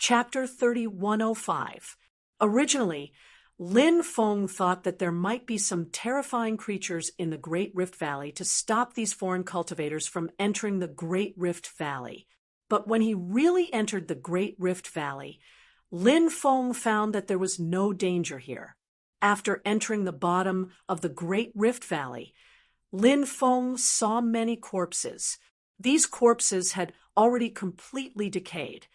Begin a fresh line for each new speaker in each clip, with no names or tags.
Chapter 3105. Originally, Lin Feng thought that there might be some terrifying creatures in the Great Rift Valley to stop these foreign cultivators from entering the Great Rift Valley. But when he really entered the Great Rift Valley, Lin Feng found that there was no danger here. After entering the bottom of the Great Rift Valley, Lin Feng saw many corpses. These corpses had already completely decayed.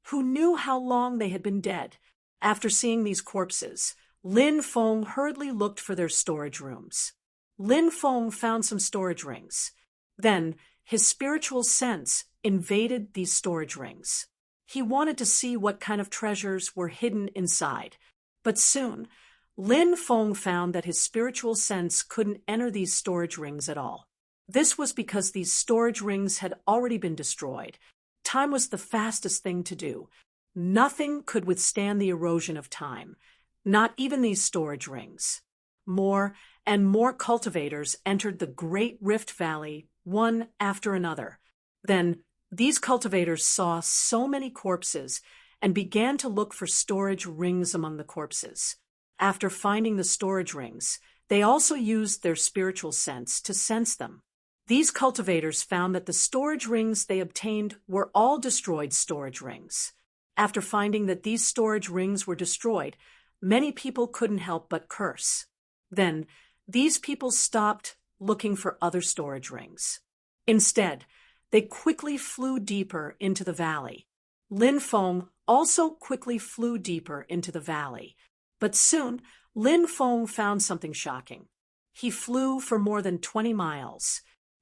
Who knew how long they had been dead? After seeing these corpses, Lin Feng hurriedly looked for their storage rooms. Lin Feng found some storage rings. Then, his spiritual sense invaded these storage rings. He wanted to see what kind of treasures were hidden inside. But soon, Lin Feng found that his spiritual sense couldn't enter these storage rings at all. This was because these storage rings had already been destroyed. Time was the fastest thing to do. Nothing could withstand the erosion of time, not even these storage rings. More and more cultivators entered the Great Rift Valley, one after another. Then, these cultivators saw so many corpses and began to look for storage rings among the corpses. After finding the storage rings, they also used their spiritual sense to sense them. These cultivators found that the storage rings they obtained were all destroyed storage rings. After finding that these storage rings were destroyed, many people couldn't help but curse. Then, these people stopped looking for other storage rings. Instead, they quickly flew deeper into the valley. Lin Feng also quickly flew deeper into the valley. But soon, Lin Feng found something shocking. He flew for more than 20 miles.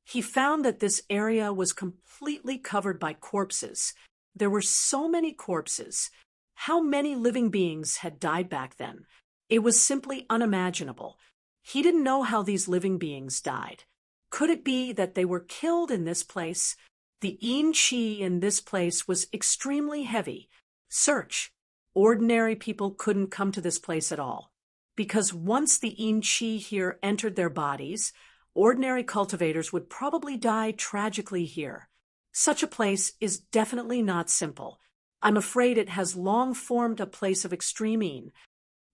He found that this area was completely covered by corpses. There were so many corpses. How many living beings had died back then? It was simply unimaginable. He didn't know how these living beings died. Could it be that they were killed in this place? The yin qi in this place was extremely heavy. Search. Ordinary people couldn't come to this place at all. Because once the yin qi here entered their bodies, ordinary cultivators would probably die tragically here. Such a place is definitely not simple. I'm afraid it has long formed a place of extreme yin.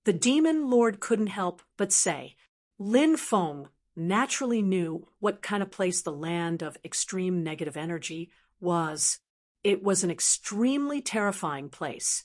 The demon lord couldn't help but say, Lin Feng naturally knew what kind of place the land of extreme negative energy was. It was an extremely terrifying place,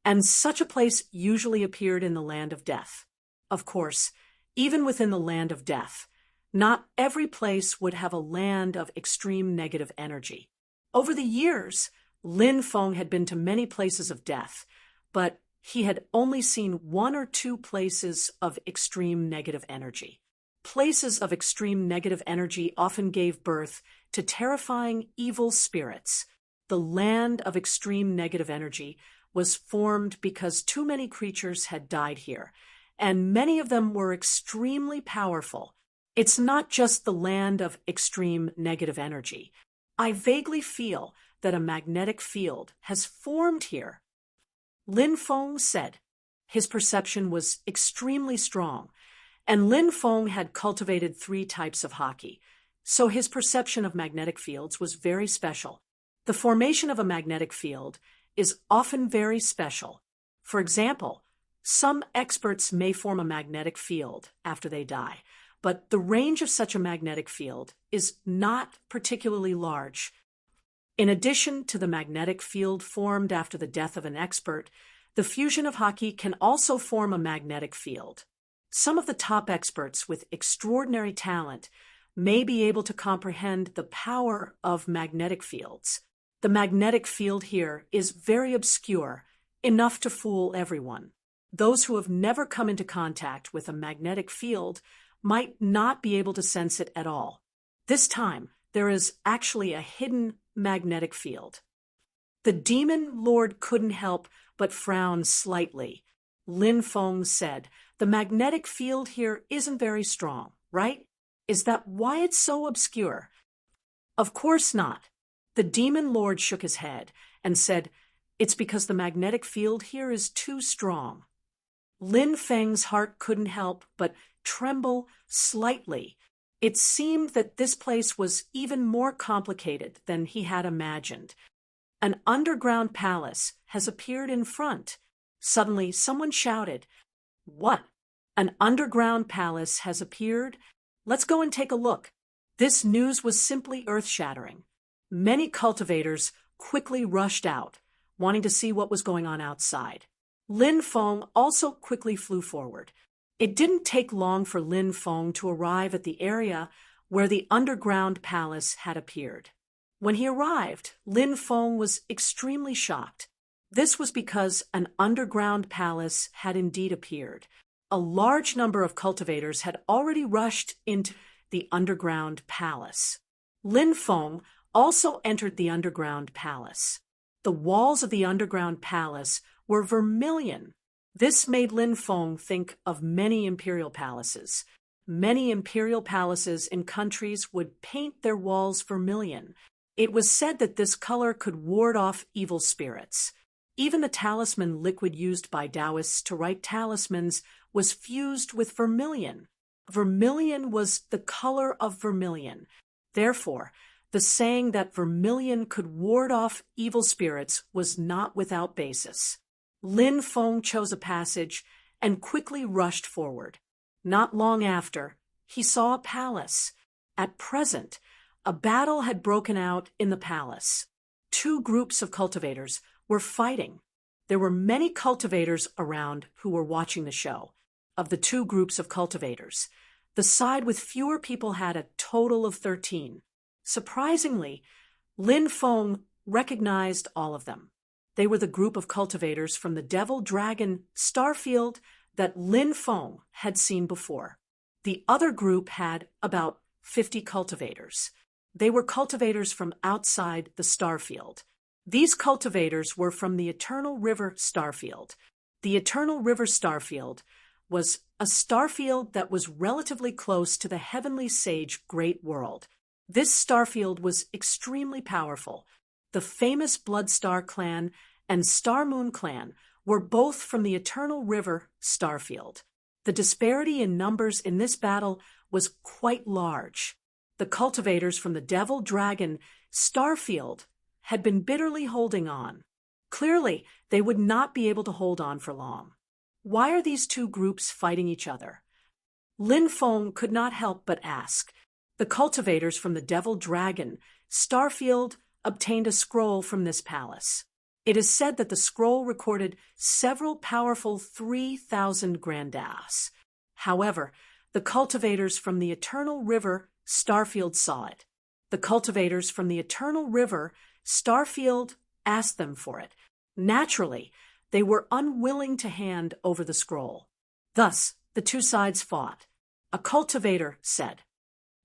and such a place usually appeared in the land of death. Of course, even within the land of death, not every place would have a land of extreme negative energy. Over the years, Lin Feng had been to many places of death, but he had only seen one or two places of extreme negative energy. Places of extreme negative energy often gave birth to terrifying evil spirits. The land of extreme negative energy was formed because too many creatures had died here, and many of them were extremely powerful. It's not just the land of extreme negative energy. I vaguely feel that a magnetic field has formed here. Lin Feng said. His perception was extremely strong, and Lin Feng had cultivated 3 types of hockey, so his perception of magnetic fields was very special. The formation of a magnetic field is often very special. For example, some experts may form a magnetic field after they die, but the range of such a magnetic field is not particularly large. In addition to the magnetic field formed after the death of an expert, the fusion of hockey can also form a magnetic field. Some of the top experts with extraordinary talent may be able to comprehend the power of magnetic fields. The magnetic field here is very obscure, enough to fool everyone. Those who have never come into contact with a magnetic field might not be able to sense it at all. This time, there is actually a hidden magnetic field. The demon lord couldn't help but frown slightly. Lin Feng said, the magnetic field here isn't very strong, right? Is that why it's so obscure? Of course not. The demon lord shook his head and said, it's because the magnetic field here is too strong. Lin Feng's heart couldn't help but tremble slightly. It seemed that this place was even more complicated than he had imagined. An underground palace has appeared in front. Suddenly, someone shouted, "What? An underground palace has appeared? Let's go and take a look." This news was simply earth-shattering. Many cultivators quickly rushed out, wanting to see what was going on outside. Lin Feng also quickly flew forward. It didn't take long for Lin Feng to arrive at the area where the underground palace had appeared. When he arrived, Lin Feng was extremely shocked. This was because an underground palace had indeed appeared. A large number of cultivators had already rushed into the underground palace. Lin Feng also entered the underground palace. The walls of the underground palace were vermilion. This made Lin Feng think of many imperial palaces. Many imperial palaces in countries would paint their walls vermilion. It was said that this color could ward off evil spirits. Even the talisman liquid used by Taoists to write talismans was fused with vermilion. Vermilion was the color of vermilion. Therefore, the saying that vermilion could ward off evil spirits was not without basis. Lin Feng chose a passage and quickly rushed forward. Not long after, he saw a palace. At present, a battle had broken out in the palace. Two groups of cultivators were fighting. There were many cultivators around who were watching the show. Of the two groups of cultivators, the side with fewer people had a total of 13. Surprisingly, Lin Feng recognized all of them. They were the group of cultivators from the Devil Dragon Starfield that Lin Feng had seen before. The other group had about 50 cultivators. They were cultivators from outside the Starfield. These cultivators were from the Eternal River Starfield. The Eternal River Starfield was a starfield that was relatively close to the Heavenly Sage Great World. This starfield was extremely powerful. The famous Bloodstar clan and Star Moon clan were both from the Eternal River Starfield. The disparity in numbers in this battle was quite large. The cultivators from the Devil Dragon Starfield had been bitterly holding on. Clearly, they would not be able to hold on for long. Why are these two groups fighting each other? Lin Feng could not help but ask. The cultivators from the Devil Dragon Starfield obtained a scroll from this palace. It is said that the scroll recorded several powerful 3,000 grandas. However, the cultivators from the Eternal River Starfield saw it. The cultivators from the Eternal River Starfield asked them for it. Naturally, they were unwilling to hand over the scroll. Thus, the two sides fought. A cultivator said,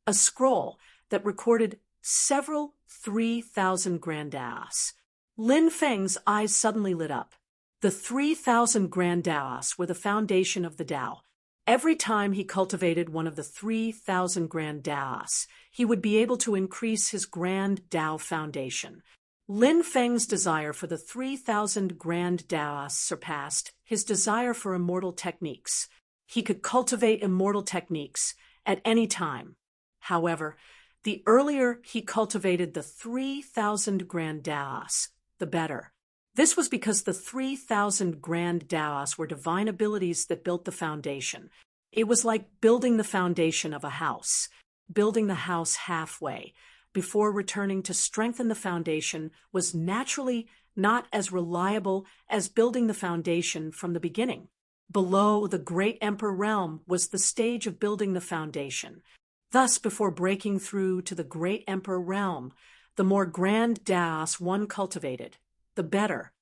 "A scroll that recorded several 3,000 grandas." Lin Feng's eyes suddenly lit up. The 3,000 grandas were the foundation of the Tao. Every time he cultivated one of the 3,000 grandas, he would be able to increase his grand Tao foundation. Lin Feng's desire for the 3,000 grandas surpassed his desire for immortal techniques. He could cultivate immortal techniques at any time. However, the earlier he cultivated the 3,000 grandas, the better. This was because the 3,000 grandas were divine abilities that built the foundation. It was like building the foundation of a house, building the house halfway, before returning to strengthen the foundation was naturally not as reliable as building the foundation from the beginning. Below the Great Emperor realm was the stage of building the foundation. Thus, before breaking through to the Great Emperor realm, the more grand Taos one cultivated, the better.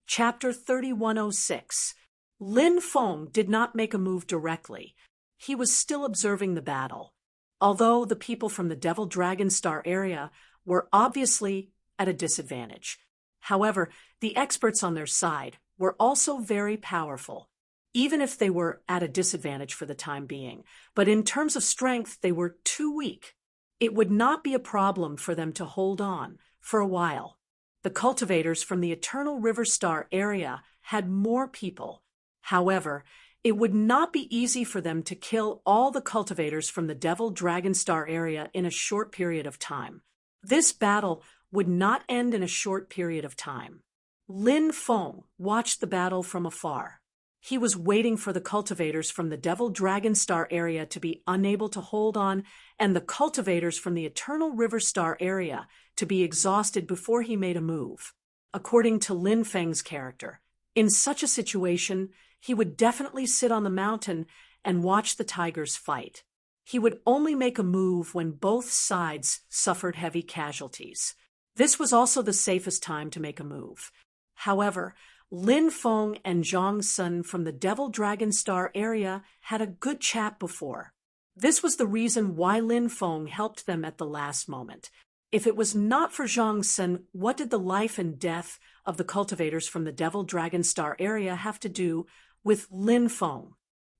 Chapter 3106. Lin Feng did not make a move directly. He was still observing the battle. Although the people from the Devil Dragon Star area were obviously at a disadvantage. However, the experts on their side were also very powerful, even if they were at a disadvantage for the time being. But in terms of strength, they were too weak. It would not be a problem for them to hold on for a while. The cultivators from the Eternal River Star area had more people. However, it would not be easy for them to kill all the cultivators from the Devil Dragon Star area in a short period of time. This battle would not end in a short period of time. Lin Feng watched the battle from afar. He was waiting for the cultivators from the Devil Dragon Star area to be unable to hold on and the cultivators from the Eternal River Star area to be exhausted before he made a move. According to Lin Feng's character, in such a situation, he would definitely sit on the mountain and watch the tigers fight. He would only make a move when both sides suffered heavy casualties. This was also the safest time to make a move. However, Lin Feng and Zhang Sun from the Devil Dragon Star area had a good chat before. This was the reason why Lin Feng helped them at the last moment. If it was not for Zhang Sun, what did the life and death of the cultivators from the Devil Dragon Star area have to do with Lin Feng?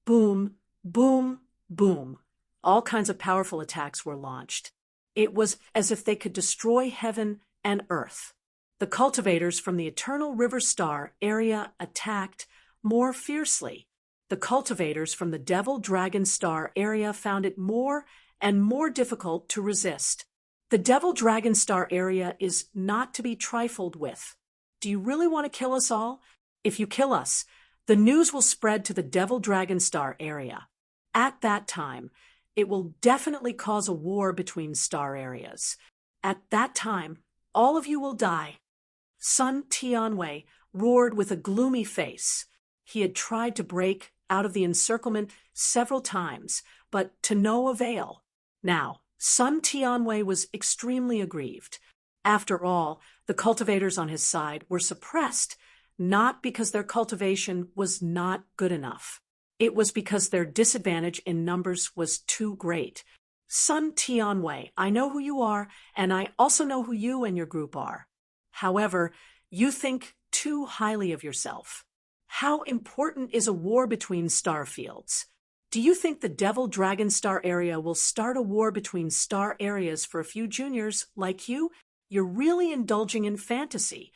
Boom, boom, boom. All kinds of powerful attacks were launched. It was as if they could destroy heaven and earth. The cultivators from the Eternal River Star area attacked more fiercely. The cultivators from the Devil Dragon Star area found it more and more difficult to resist. The Devil Dragon Star area is not to be trifled with. Do you really want to kill us all? If you kill us, the news will spread to the Devil Dragon Star area. At that time, it will definitely cause a war between star areas. At that time, all of you will die. Sun Tianwei roared with a gloomy face. He had tried to break out of the encirclement several times, but to no avail. Now, Sun Tianwei was extremely aggrieved. After all, the cultivators on his side were suppressed, not because their cultivation was not good enough. It was because their disadvantage in numbers was too great. Sun Tianwei, I know who you are, and I also know who you and your group are. However, you think too highly of yourself. How important is a war between star fields? Do you think the Devil Dragon Star area will start a war between star areas for a few juniors like you? You're really indulging in fantasy.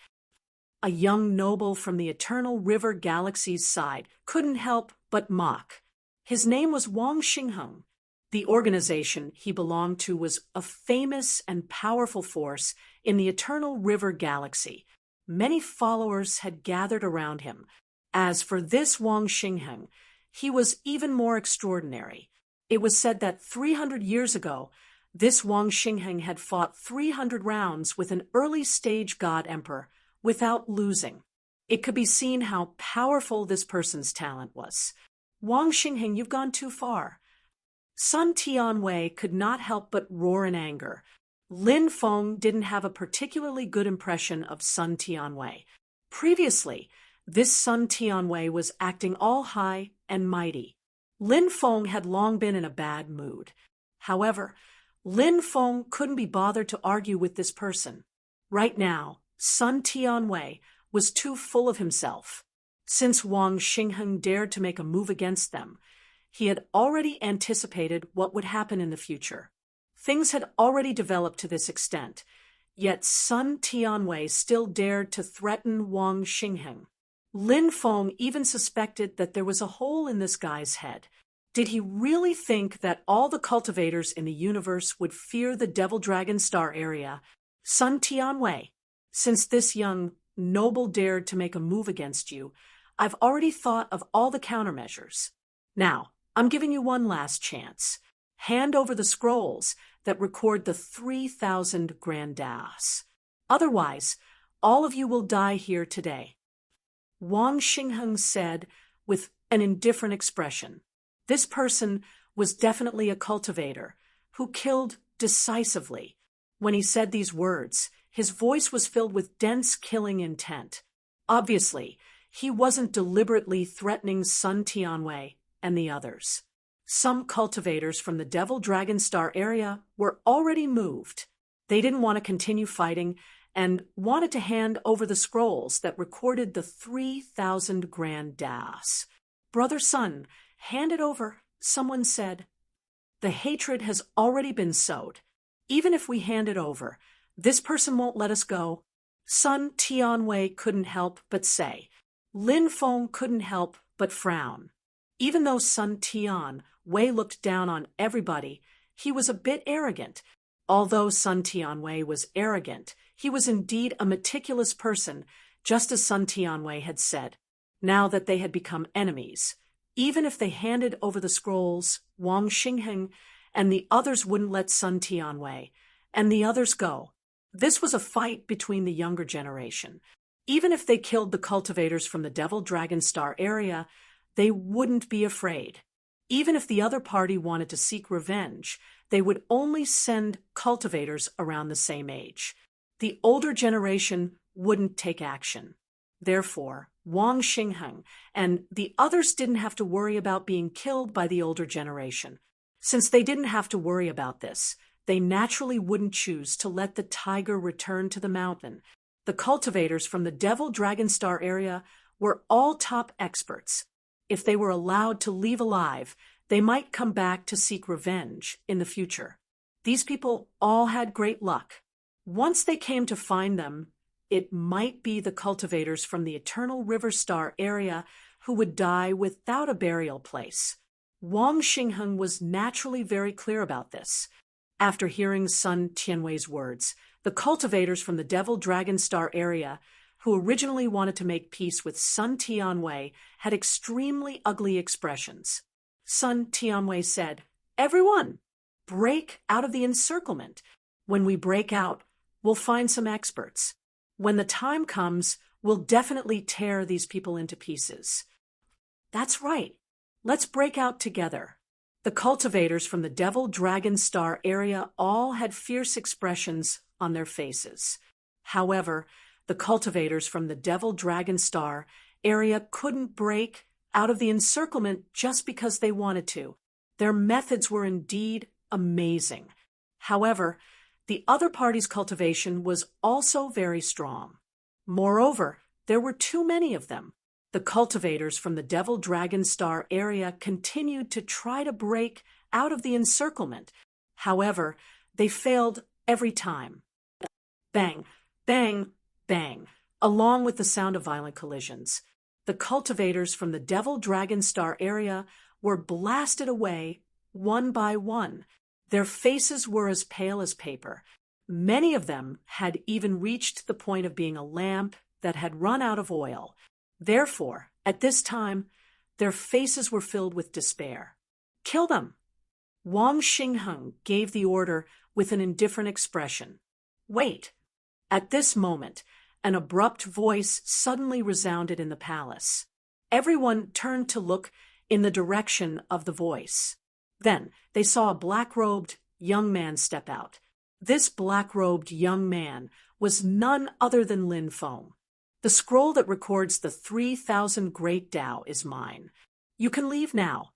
A young noble from the Eternal River Galaxy's side couldn't help but mock. His name was Wang Xingheng. The organization he belonged to was a famous and powerful force in the Eternal River Galaxy. Many followers had gathered around him. As for this Wang Xingheng, he was even more extraordinary. It was said that 300 years ago, this Wang Xingheng had fought 300 rounds with an early-stage god emperor without losing. It could be seen how powerful this person's talent was. Wang Xingheng, you've gone too far. Sun Tianwei could not help but roar in anger. Lin Feng didn't have a particularly good impression of Sun Tianwei. Previously, this Sun Tianwei was acting all high and mighty. Lin Feng had long been in a bad mood. However, Lin Feng couldn't be bothered to argue with this person. Right now, Sun Tianwei was too full of himself. Since Wang Xingheng dared to make a move against them, he had already anticipated what would happen in the future. Things had already developed to this extent, yet Sun Tianwei still dared to threaten Wang Xingheng. Lin Feng even suspected that there was a hole in this guy's head. Did he really think that all the cultivators in the universe would fear the Devil Dragon Star area? Sun Tianwei, since this young noble dared to make a move against you, I've already thought of all the countermeasures. Now, I'm giving you one last chance. Hand over the scrolls that record the 3,000 grandas. Otherwise, all of you will die here today. Wang Xingheng said with an indifferent expression. This person was definitely a cultivator who killed decisively. When he said these words, his voice was filled with dense killing intent. Obviously, he wasn't deliberately threatening Sun Tianwei and the others. Some cultivators from the Devil Dragon Star area were already moved. They didn't want to continue fighting and wanted to hand over the scrolls that recorded the 3,000 grandas. Brother Sun, hand it over, someone said. The hatred has already been sowed. Even if we hand it over, this person won't let us go. Sun Tianwei couldn't help but say. Lin Feng couldn't help but frown. Even though Sun Tianwei looked down on everybody, he was a bit arrogant. Although Sun Tianwei was arrogant, He was indeed a meticulous person, just as Sun Tianwei had said. Now that they had become enemies, even if they handed over the scrolls, Wang Xingheng and the others wouldn't let Sun Tianwei and the others go. This was a fight between the younger generation. Even if they killed the cultivators from the Devil Dragon Star area, they wouldn't be afraid. Even if the other party wanted to seek revenge, they would only send cultivators around the same age. The older generation wouldn't take action. Therefore, Wang Xingheng and the others didn't have to worry about being killed by the older generation. Since they didn't have to worry about this, they naturally wouldn't choose to let the tiger return to the mountain. The cultivators from the Devil Dragon Star area were all top experts. If they were allowed to leave alive, they might come back to seek revenge in the future. These people all had great luck. Once they came to find them, it might be the cultivators from the Eternal River Star area who would die without a burial place. Wang Xingheng was naturally very clear about this. After hearing Sun Tianwei's words, the cultivators from the Devil Dragon Star area, who originally wanted to make peace with Sun Tianwei, had extremely ugly expressions. Sun Tianwei said, "Everyone, break out of the encirclement. When we break out, we'll find some experts. When the time comes, we'll definitely tear these people into pieces." "That's right. Let's break out together." The cultivators from the Devil Dragon Star area all had fierce expressions on their faces. However, the cultivators from the Devil Dragon Star area couldn't break out of the encirclement just because they wanted to. Their methods were indeed amazing. However, the other party's cultivation was also very strong. Moreover, there were too many of them. The cultivators from the Devil Dragon Star area continued to try to break out of the encirclement. However, they failed every time. Bang, bang, bang, along with the sound of violent collisions. The cultivators from the Devil Dragon Star area were blasted away one by one. Their faces were as pale as paper. Many of them had even reached the point of being a lamp that had run out of oil. Therefore, at this time, their faces were filled with despair. "Kill them!" Wang Xingheng gave the order with an indifferent expression. "Wait!" At this moment, an abrupt voice suddenly resounded in the palace. Everyone turned to look in the direction of the voice. Then they saw a black-robed young man step out. This black-robed young man was none other than Lin Feng. "The scroll that records the 3,000 Great Tao is mine. You can leave now."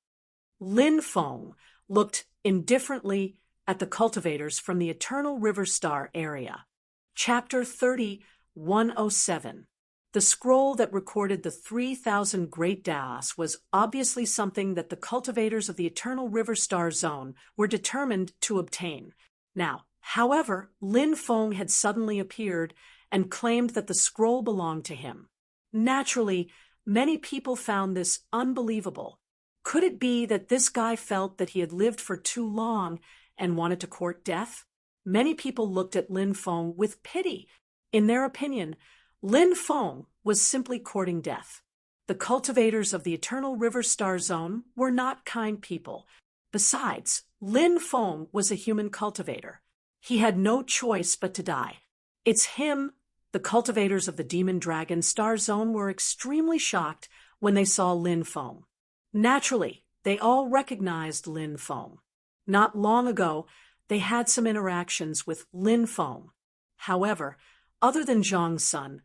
Lin Feng looked indifferently at the cultivators from the Eternal River Star area. Chapter 30:107. The scroll that recorded the 3,000 Great Taos was obviously something that the cultivators of the Eternal River Star Zone were determined to obtain. Now, however, Lin Feng had suddenly appeared and claimed that the scroll belonged to him. Naturally, many people found this unbelievable. Could it be that this guy felt that he had lived for too long and wanted to court death? Many people looked at Lin Feng with pity. In their opinion, Lin Feng was simply courting death. The cultivators of the Eternal River Star Zone were not kind people. Besides, Lin Feng was a human cultivator. He had no choice but to die. It's him. The cultivators of the Demon Dragon Star Zone were extremely shocked when they saw Lin Feng. Naturally, they all recognized Lin Feng. Not long ago, they had some interactions with Lin Feng. However, other than Zhang Sun,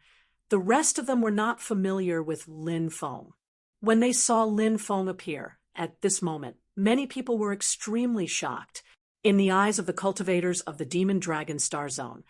the rest of them were not familiar with Lin Feng. When they saw Lin Feng appear, at this moment, many people were extremely shocked. In the eyes of the cultivators of the Demon Dragon Star Zone,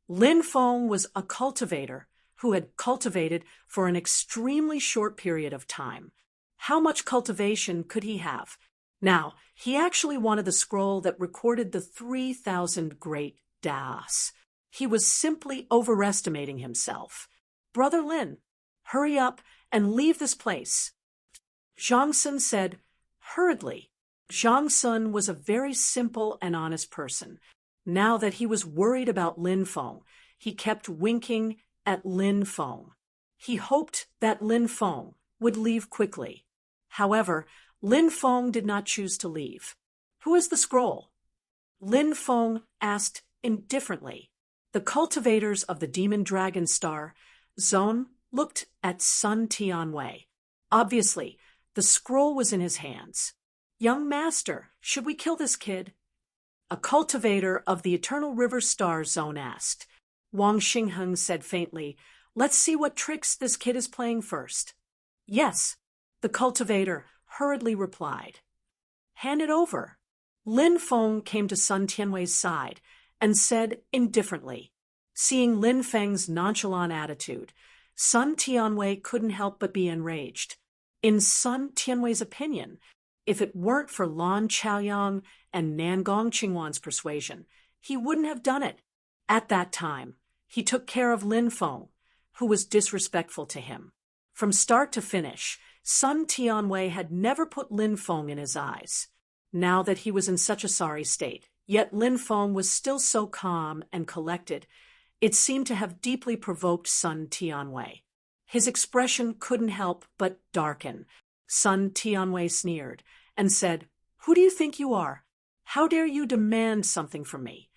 Lin Feng was a cultivator who had cultivated for an extremely short period of time. How much cultivation could he have? Now, he actually wanted the scroll that recorded the 3,000 Great Taos. He was simply overestimating himself. "Brother Lin, hurry up and leave this place," Zhang Sun said hurriedly. Zhang Sun was a very simple and honest person. Now that he was worried about Lin Feng, he kept winking at Lin Feng. He hoped that Lin Feng would leave quickly. However, Lin Feng did not choose to leave. "Who is the scroll?" Lin Feng asked indifferently. The cultivators of the Demon Dragon Star Zone looked at Sun Tianwei. Obviously, the scroll was in his hands. "Young master, should we kill this kid?" A cultivator of the Eternal River Star Zone asked. Wang Xingheng said faintly, "Let's see what tricks this kid is playing first." "Yes," the cultivator hurriedly replied. "Hand it over." Lin Feng came to Sun Tianwei's side and said indifferently. Seeing Lin Feng's nonchalant attitude, Sun Tianwei couldn't help but be enraged. In Sun Tianwei's opinion, if it weren't for Lan Chaoyang and Nangong Qingwan's persuasion, he wouldn't have done it. At that time, he took care of Lin Feng, who was disrespectful to him. From start to finish, Sun Tianwei had never put Lin Feng in his eyes. Now that he was in such a sorry state, yet Lin Feng was still so calm and collected, it seemed to have deeply provoked Sun Tianwei. His expression couldn't help but darken. Sun Tianwei sneered and said, "Who do you think you are? How dare you demand something from me?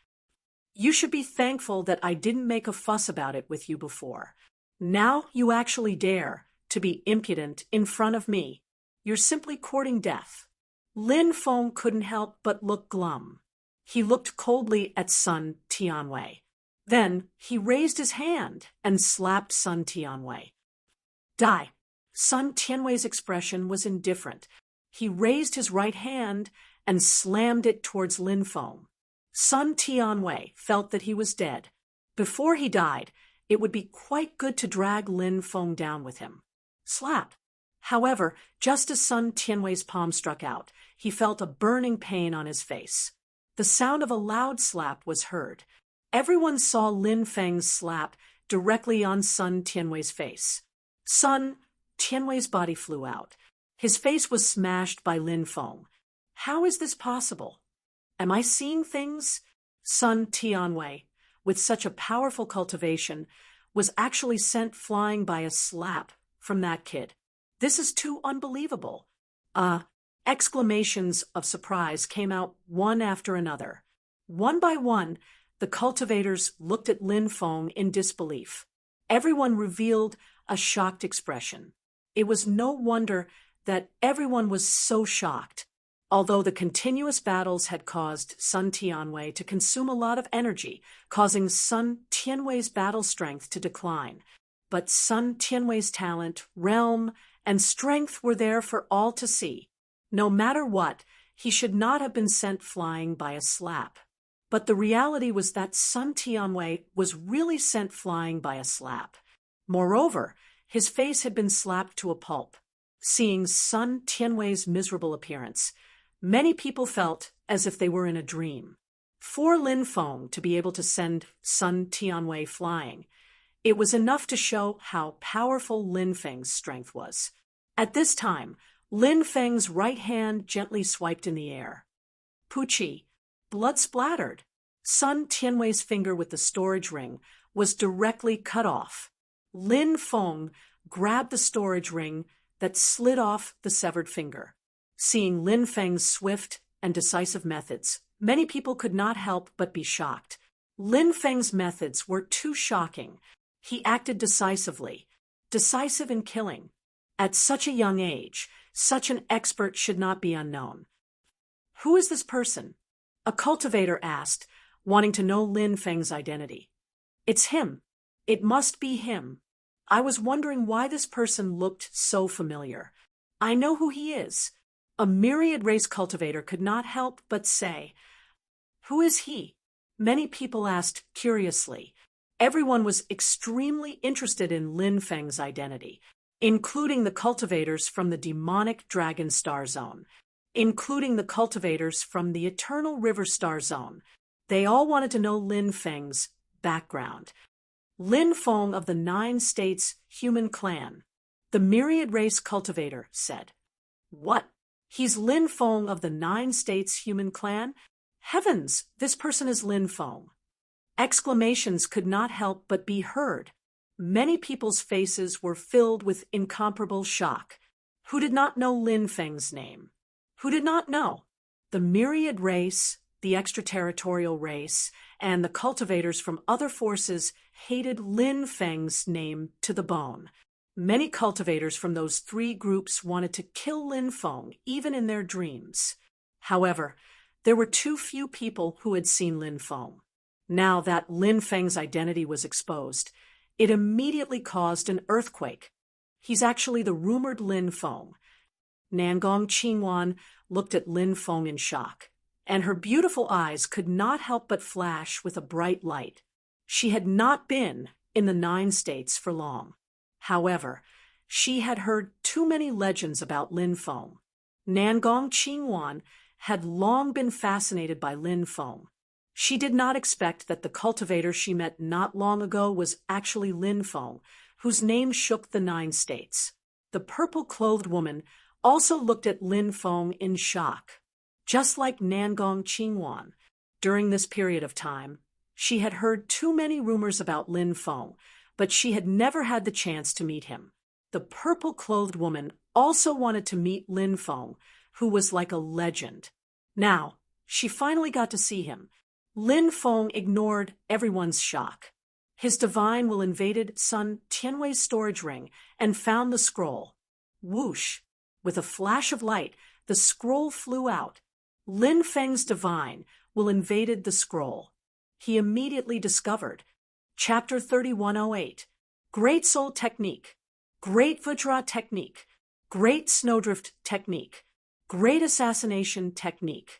You should be thankful that I didn't make a fuss about it with you before. Now you actually dare to be impudent in front of me. You're simply courting death." Lin Feng couldn't help but look glum. He looked coldly at Sun Tianwei. Then he raised his hand and slapped Sun Tianwei. "Die!" Sun Tianwei's expression was indifferent. He raised his right hand and slammed it towards Lin Feng. Sun Tianwei felt that he was dead. Before he died, it would be quite good to drag Lin Feng down with him. Slap! However, just as Sun Tianwei's palm struck out, he felt a burning pain on his face. The sound of a loud slap was heard. Everyone saw Lin Feng's slap directly on Sun Tianwei's face. Sun Tianwei's body flew out. His face was smashed by Lin Feng. How is this possible? Am I seeing things? Sun Tianwei, with such a powerful cultivation, was actually sent flying by a slap from that kid. This is too unbelievable. Exclamations of surprise came out one after another. One by one, the cultivators looked at Lin Feng in disbelief. Everyone revealed a shocked expression. It was no wonder that everyone was so shocked. Although the continuous battles had caused Sun Tianwei to consume a lot of energy, causing Sun Tianwei's battle strength to decline. But Sun Tianwei's talent, realm, and strength were there for all to see. No matter what, he should not have been sent flying by a slap. But the reality was that Sun Tianwei was really sent flying by a slap. Moreover, his face had been slapped to a pulp. Seeing Sun Tianwei's miserable appearance, many people felt as if they were in a dream. For Lin Feng to be able to send Sun Tianwei flying, it was enough to show how powerful Lin Feng's strength was. At this time, Lin Feng's right hand gently swiped in the air. Pucci, blood splattered. Sun Tianwei's finger with the storage ring was directly cut off. Lin Feng grabbed the storage ring that slid off the severed finger. Seeing Lin Feng's swift and decisive methods, many people could not help but be shocked. Lin Feng's methods were too shocking. He acted decisively, decisive in killing. At such a young age, such an expert should not be unknown. "Who is this person?" a cultivator asked, wanting to know Lin Feng's identity. "It's him. It must be him. I was wondering why this person looked so familiar. I know who he is." A myriad race cultivator could not help but say, "Who is he?" Many people asked curiously. Everyone was extremely interested in Lin Feng's identity, including the cultivators from the demonic Dragon Star Zone, including the cultivators from the Eternal River Star Zone. They all wanted to know Lin Feng's background. Lin Feng of the 9 States Human Clan, the myriad race cultivator said. "What? He's Lin Feng of the 9 States Human Clan? Heavens, this person is Lin Feng." Exclamations could not help but be heard. Many people's faces were filled with incomparable shock. Who did not know Lin Feng's name? Who did not know? The myriad race, the extraterritorial race, and the cultivators from other forces hated Lin Feng's name to the bone. Many cultivators from those three groups wanted to kill Lin Feng, even in their dreams. However, there were too few people who had seen Lin Feng. Now that Lin Feng's identity was exposed, it immediately caused an earthquake. He's actually the rumored Lin Feng. Nangong Qingwan looked at Lin Feng in shock, and her beautiful eyes could not help but flash with a bright light. She had not been in the 9 states for long. However, she had heard too many legends about Lin Feng. Nangong Qingwan had long been fascinated by Lin Feng. She did not expect that the cultivator she met not long ago was actually Lin Feng, whose name shook the 9 states. The purple-clothed woman also looked at Lin Feng in shock. Just like Nangong Qingwan, during this period of time, she had heard too many rumors about Lin Feng, but she had never had the chance to meet him. The purple-clothed woman also wanted to meet Lin Feng, who was like a legend. Now, she finally got to see him. Lin Feng ignored everyone's shock. His divine will invaded Sun Tianwei's storage ring and found the scroll. Whoosh! With a flash of light, the scroll flew out. Lin Feng's divine will invaded the scroll. He immediately discovered Chapter 3108, Great Soul Technique, Great Vajra Technique, Great Snowdrift Technique, Great Assassination Technique.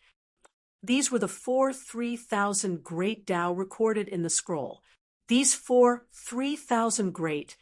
These were the 4 3,000 Great Tao recorded in the scroll. These 4 3,000 Great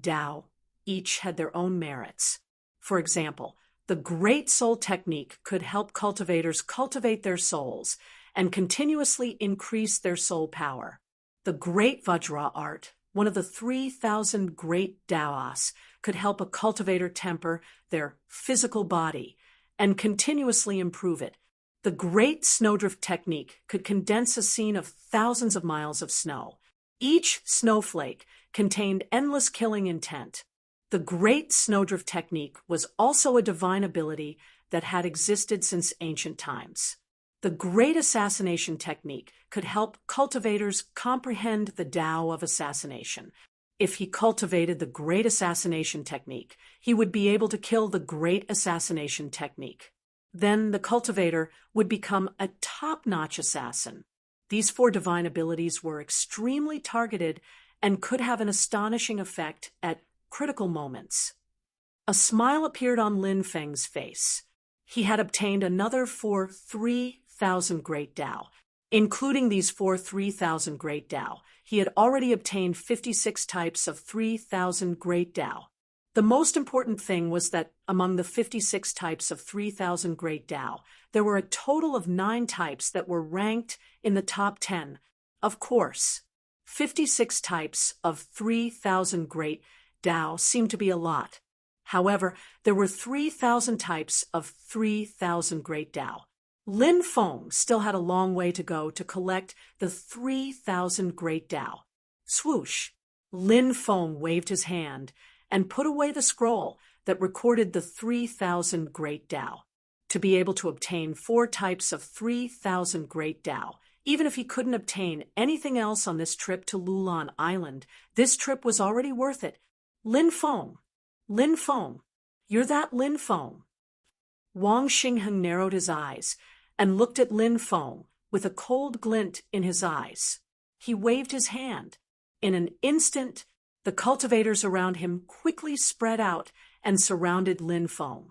Tao each had their own merits. For example, the Great Soul Technique could help cultivators cultivate their souls and continuously increase their soul power. The Great Vajra Art, one of the 3,000 Great Taoas, could help a cultivator temper their physical body and continuously improve it. The Great Snowdrift Technique could condense a scene of thousands of miles of snow. Each snowflake contained endless killing intent. The Great Snowdrift Technique was also a divine ability that had existed since ancient times. The Great Assassination Technique could help cultivators comprehend the Tao of assassination. If he cultivated the Great Assassination Technique, he would be able to kill the Great Assassination Technique. Then the cultivator would become a top-notch assassin. These 4 divine abilities were extremely targeted and could have an astonishing effect at critical moments. A smile appeared on Lin Feng's face. He had obtained another 4 3,000 Great Tao. Including these 4 3,000 Great Tao, he had already obtained 56 types of 3,000 Great Tao. The most important thing was that among the 56 types of 3,000 Great Tao, there were a total of 9 types that were ranked in the top 10. Of course, 56 types of 3,000 Great Tao seemed to be a lot. However, there were 3,000 types of 3,000 Great Tao. Lin Feng still had a long way to go to collect the 3,000 Great Tao. Swoosh! Lin Feng waved his hand and put away the scroll that recorded the 3,000 Great Tao. To be able to obtain 4 types of 3,000 Great Tao, even if he couldn't obtain anything else on this trip to Lulan Island, this trip was already worth it. Lin Feng, you're that Lin Feng. Wang Xingheng narrowed his eyes and looked at Lin Feng with a cold glint in his eyes. He waved his hand. In an instant, the cultivators around him quickly spread out and surrounded Lin Feng.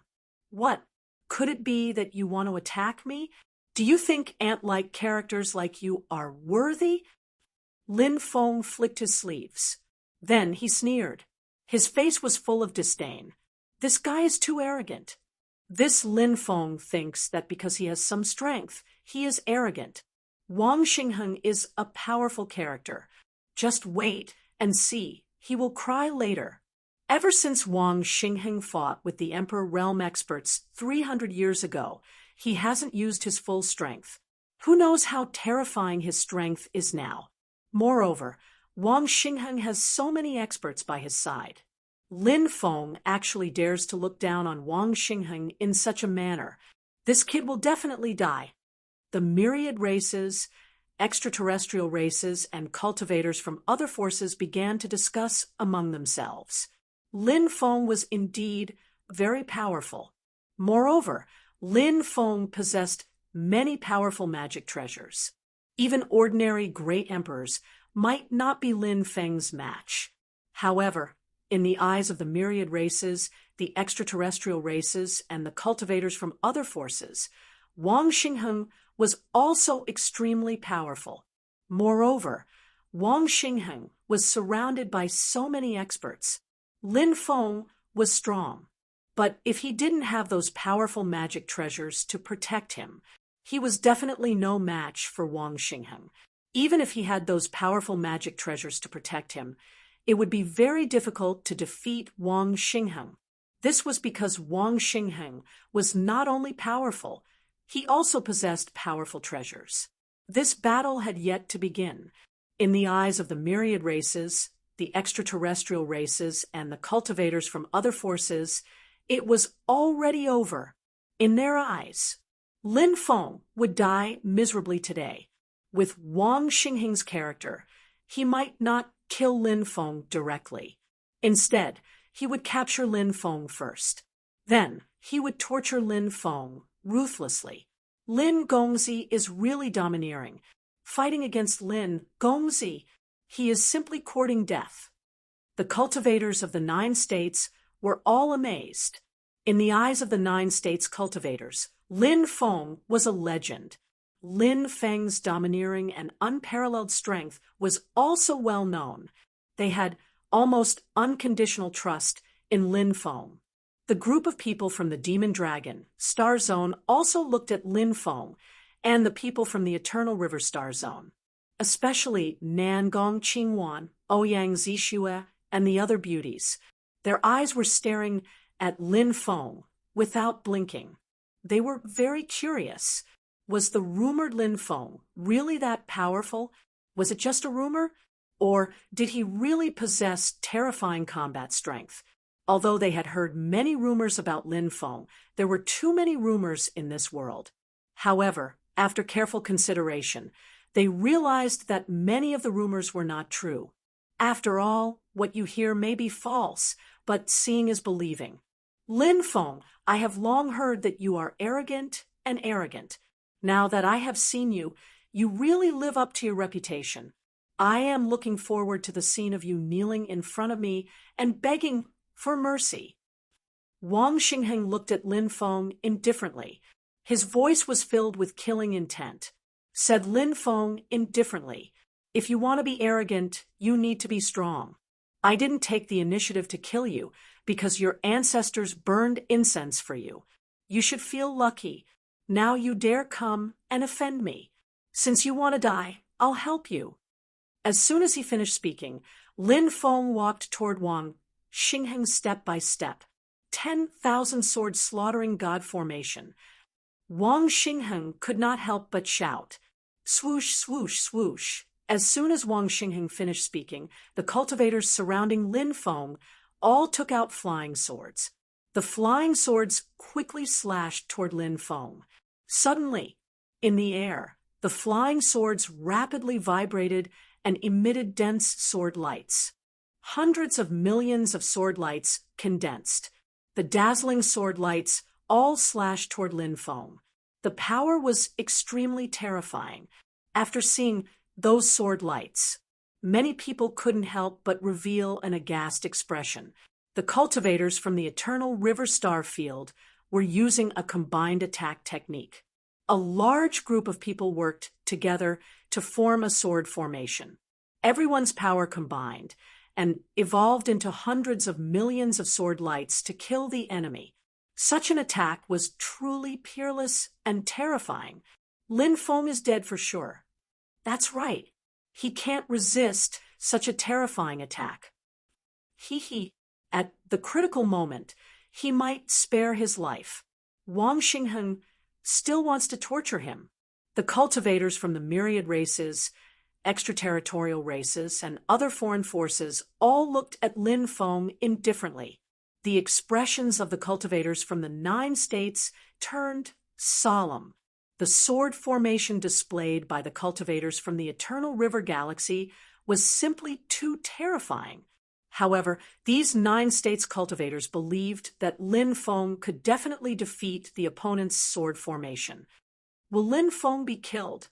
What? Could it be that you want to attack me? Do you think ant-like characters like you are worthy? Lin Feng flicked his sleeves. Then he sneered. His face was full of disdain. This guy is too arrogant. This Lin Feng thinks that because he has some strength, he is arrogant. Wang Xingheng is a powerful character. Just wait and see. He will cry later. Ever since Wang Xingheng fought with the Emperor Realm experts 300 years ago, he hasn't used his full strength. Who knows how terrifying his strength is now? Moreover, Wang Xingheng has so many experts by his side. Lin Feng actually dares to look down on Wang Xingheng in such a manner. This kid will definitely die. The myriad races, extraterrestrial races, and cultivators from other forces began to discuss among themselves. Lin Feng was indeed very powerful. Moreover, Lin Feng possessed many powerful magic treasures. Even ordinary great emperors might not be Lin Feng's match. However, in the eyes of the myriad races, the extraterrestrial races, and the cultivators from other forces, Wang Xingheng was also extremely powerful. Moreover, Wang Xingheng was surrounded by so many experts. Lin Feng was strong, but if he didn't have those powerful magic treasures to protect him, he was definitely no match for Wang Xingheng. Even if he had those powerful magic treasures to protect him, it would be very difficult to defeat Wang Xingheng. This was because Wang Xingheng was not only powerful, he also possessed powerful treasures. This battle had yet to begin. In the eyes of the myriad races, the extraterrestrial races, and the cultivators from other forces, it was already over. In their eyes, Lin Feng would die miserably today. With Wang Xingheng's character, he might not kill Lin Feng directly. Instead, he would capture Lin Feng first. Then, he would torture Lin Feng ruthlessly. Lin Gongzi is really domineering. Fighting against Lin Gongzi, he is simply courting death. The cultivators of the 9 states were all amazed. In the eyes of the 9 states cultivators, Lin Feng was a legend. Lin Feng's domineering and unparalleled strength was also well known. They had almost unconditional trust in Lin Feng. The group of people from the Demon Dragon Star Zone also looked at Lin Feng and the people from the Eternal River Star Zone, especially Nangong Qingwan, Ouyang Zixue, and the other beauties. Their eyes were staring at Lin Feng without blinking. They were very curious. Was the rumored Lin Feng really that powerful? Was it just a rumor? Or did he really possess terrifying combat strength? Although they had heard many rumors about Lin Feng, there were too many rumors in this world. However, after careful consideration, they realized that many of the rumors were not true. After all, what you hear may be false, but seeing is believing. Lin Feng, I have long heard that you are arrogant and arrogant. Now that I have seen you, you really live up to your reputation. I am looking forward to the scene of you kneeling in front of me and begging for mercy. Wang Xingheng looked at Lin Feng indifferently. His voice was filled with killing intent. Said Lin Feng indifferently, "If you want to be arrogant, you need to be strong. I didn't take the initiative to kill you because your ancestors burned incense for you. You should feel lucky. Now you dare come and offend me. Since you want to die, I'll help you." As soon as he finished speaking, Lin Feng walked toward Wang Xingheng step by step. 10,000 swords slaughtering god formation. Wang Xingheng could not help but shout, "Swoosh, swoosh, swoosh." As soon as Wang Xingheng finished speaking, the cultivators surrounding Lin Feng all took out flying swords. The flying swords quickly slashed toward Lin Feng. Suddenly, in the air, the flying swords rapidly vibrated and emitted dense sword lights. Hundreds of millions of sword lights condensed. The dazzling sword lights all slashed toward Lin Feng. The power was extremely terrifying. After seeing those sword lights, many people couldn't help but reveal an aghast expression. The cultivators from the Eternal River Star Field were using a combined attack technique. A large group of people worked together to form a sword formation. Everyone's power combined and evolved into hundreds of millions of sword lights to kill the enemy. Such an attack was truly peerless and terrifying. Lin Feng is dead for sure. That's right. He can't resist such a terrifying attack. At the critical moment, he might spare his life. Wang Xingheng still wants to torture him. The cultivators from the myriad races extraterritorial races, and other foreign forces all looked at Lin Feng indifferently. The expressions of the cultivators from the 9 states turned solemn. The sword formation displayed by the cultivators from the Eternal River Galaxy was simply too terrifying. However, these 9 states cultivators believed that Lin Feng could definitely defeat the opponent's sword formation. Will Lin Feng be killed?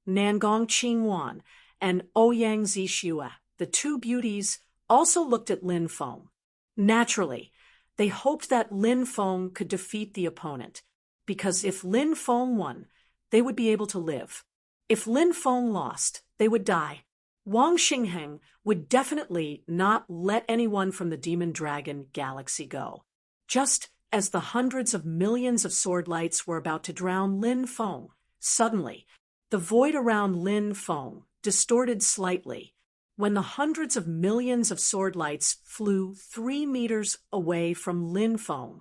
Nangong Qingwan and Ouyang Zixue, the 2 beauties, also looked at Lin Feng. Naturally, they hoped that Lin Feng could defeat the opponent, because if Lin Feng won, they would be able to live. If Lin Feng lost, they would die. Wang Xingheng would definitely not let anyone from the Demon Dragon Galaxy go. Just as the hundreds of millions of sword lights were about to drown Lin Feng, suddenly, the void around Lin Feng distorted slightly when the hundreds of millions of sword lights flew 3 meters away from Lin Feng.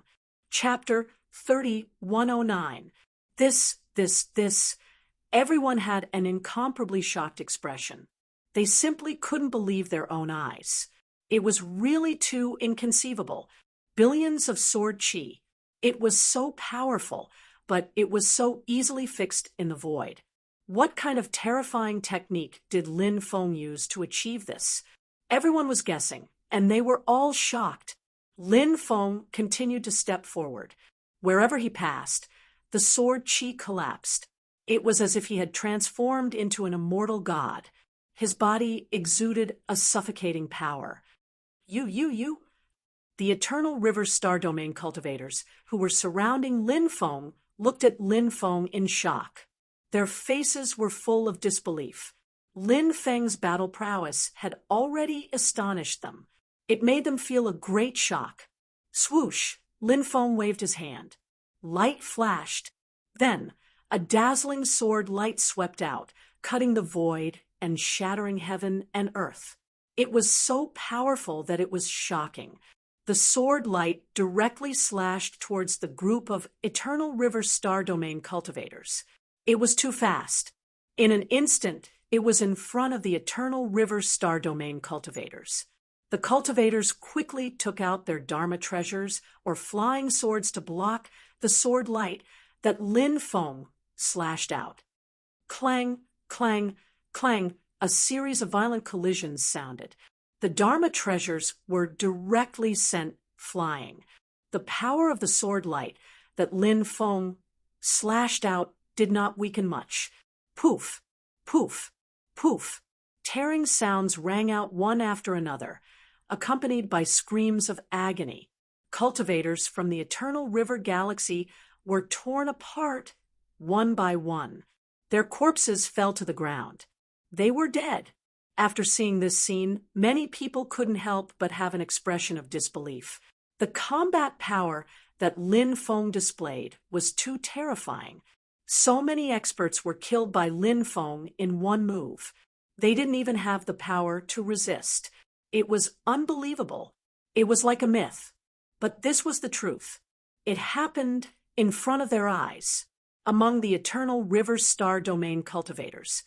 Chapter 3109. This. Everyone had an incomparably shocked expression. They simply couldn't believe their own eyes. It was really too inconceivable. Billions of sword chi. It was so powerful, but it was so easily fixed in the void. What kind of terrifying technique did Lin Feng use to achieve this? Everyone was guessing, and they were all shocked. Lin Feng continued to step forward. Wherever he passed, the sword chi collapsed. It was as if he had transformed into an immortal god. His body exuded a suffocating power. You. The Eternal River Star Domain cultivators, who were surrounding Lin Feng, looked at Lin Feng in shock. Their faces were full of disbelief. Lin Feng's battle prowess had already astonished them. It made them feel a great shock. Swoosh! Lin Feng waved his hand. Light flashed. Then, a dazzling sword light swept out, cutting the void and shattering heaven and earth. It was so powerful that it was shocking. The sword light directly slashed towards the group of Eternal River Star Domain cultivators. It was too fast. In an instant, it was in front of the Eternal River Star Domain cultivators. The cultivators quickly took out their Dharma treasures or flying swords to block the sword light that Lin Feng slashed out. Clang, clang, clang, a series of violent collisions sounded. The Dharma treasures were directly sent flying. The power of the sword light that Lin Feng slashed out did not weaken much. Poof, poof, poof. Tearing sounds rang out one after another, accompanied by screams of agony. Cultivators from the Eternal River Galaxy were torn apart one by one. Their corpses fell to the ground. They were dead. After seeing this scene, many people couldn't help but have an expression of disbelief. The combat power that Lin Feng displayed was too terrifying. So many experts were killed by Lin Feng in one move. They didn't even have the power to resist. It was unbelievable. It was like a myth. But this was the truth. It happened in front of their eyes, among the Eternal River Star Domain cultivators.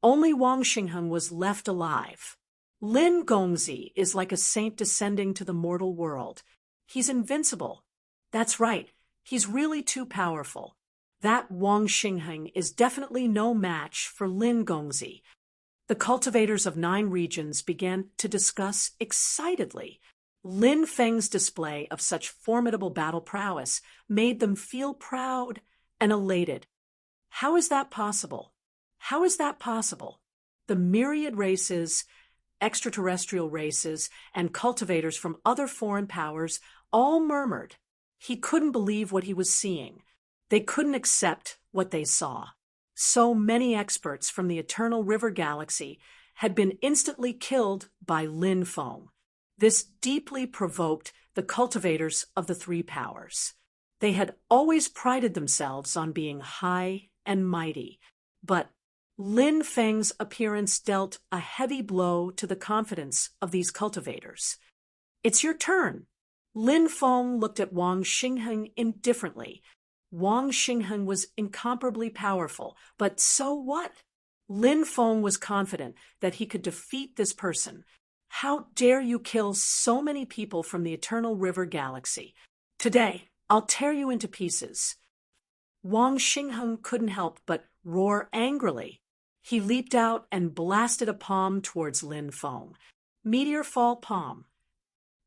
Only Wang Xingheng was left alive. Lin Gongzi is like a saint descending to the mortal world. He's invincible. That's right. He's really too powerful. That Wang Xingheng is definitely no match for Lin Gongzi. The cultivators of 9 regions began to discuss excitedly. Lin Feng's display of such formidable battle prowess made them feel proud and elated. How is that possible? How is that possible? The myriad races, extraterrestrial races, and cultivators from other foreign powers all murmured. He couldn't believe what he was seeing. They couldn't accept what they saw. So many experts from the Eternal River Galaxy had been instantly killed by Lin Feng. This deeply provoked the cultivators of the 3 powers. They had always prided themselves on being high and mighty, but Lin Feng's appearance dealt a heavy blow to the confidence of these cultivators. It's your turn. Lin Feng looked at Wang Xingheng indifferently. Wang Xingheng was incomparably powerful, but so what? Lin Feng was confident that he could defeat this person. How dare you kill so many people from the Eternal River Galaxy? Today, I'll tear you into pieces. Wang Xingheng couldn't help but roar angrily. He leaped out and blasted a palm towards Lin Feng. Meteor fall palm.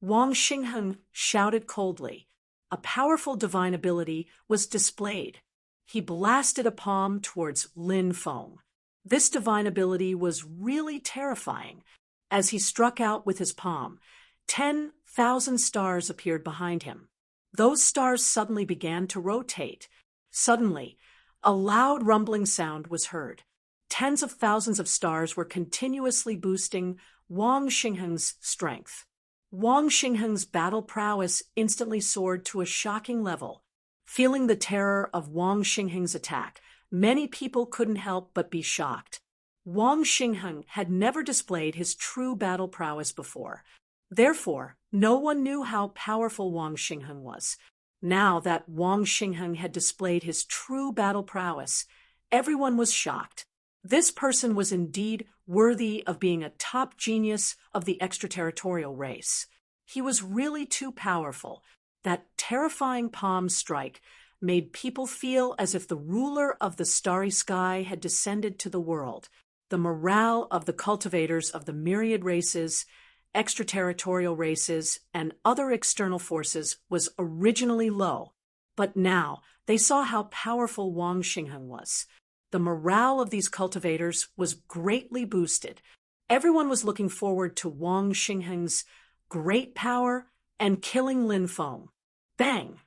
Wang Xingheng shouted coldly. A powerful divine ability was displayed. He blasted a palm towards Lin Feng. This divine ability was really terrifying. As he struck out with his palm, 10,000 stars appeared behind him. Those stars suddenly began to rotate. Suddenly, a loud rumbling sound was heard. Tens of thousands of stars were continuously boosting Wang Xingheng's strength. Wang Xingheng's battle prowess instantly soared to a shocking level. Feeling the terror of Wang Xingheng's attack, many people couldn't help but be shocked. Wang Xingheng had never displayed his true battle prowess before. Therefore, no one knew how powerful Wang Xingheng was. Now that Wang Xingheng had displayed his true battle prowess, everyone was shocked. This person was indeed worthy of being a top genius of the extraterritorial race. He was really too powerful. That terrifying palm strike made people feel as if the ruler of the starry sky had descended to the world. The morale of the cultivators of the myriad races, extraterritorial races, and other external forces was originally low, but now they saw how powerful Wang Xingheng was. The morale of these cultivators was greatly boosted. Everyone was looking forward to Wang Xingheng's great power and killing Lin Feng. Bang!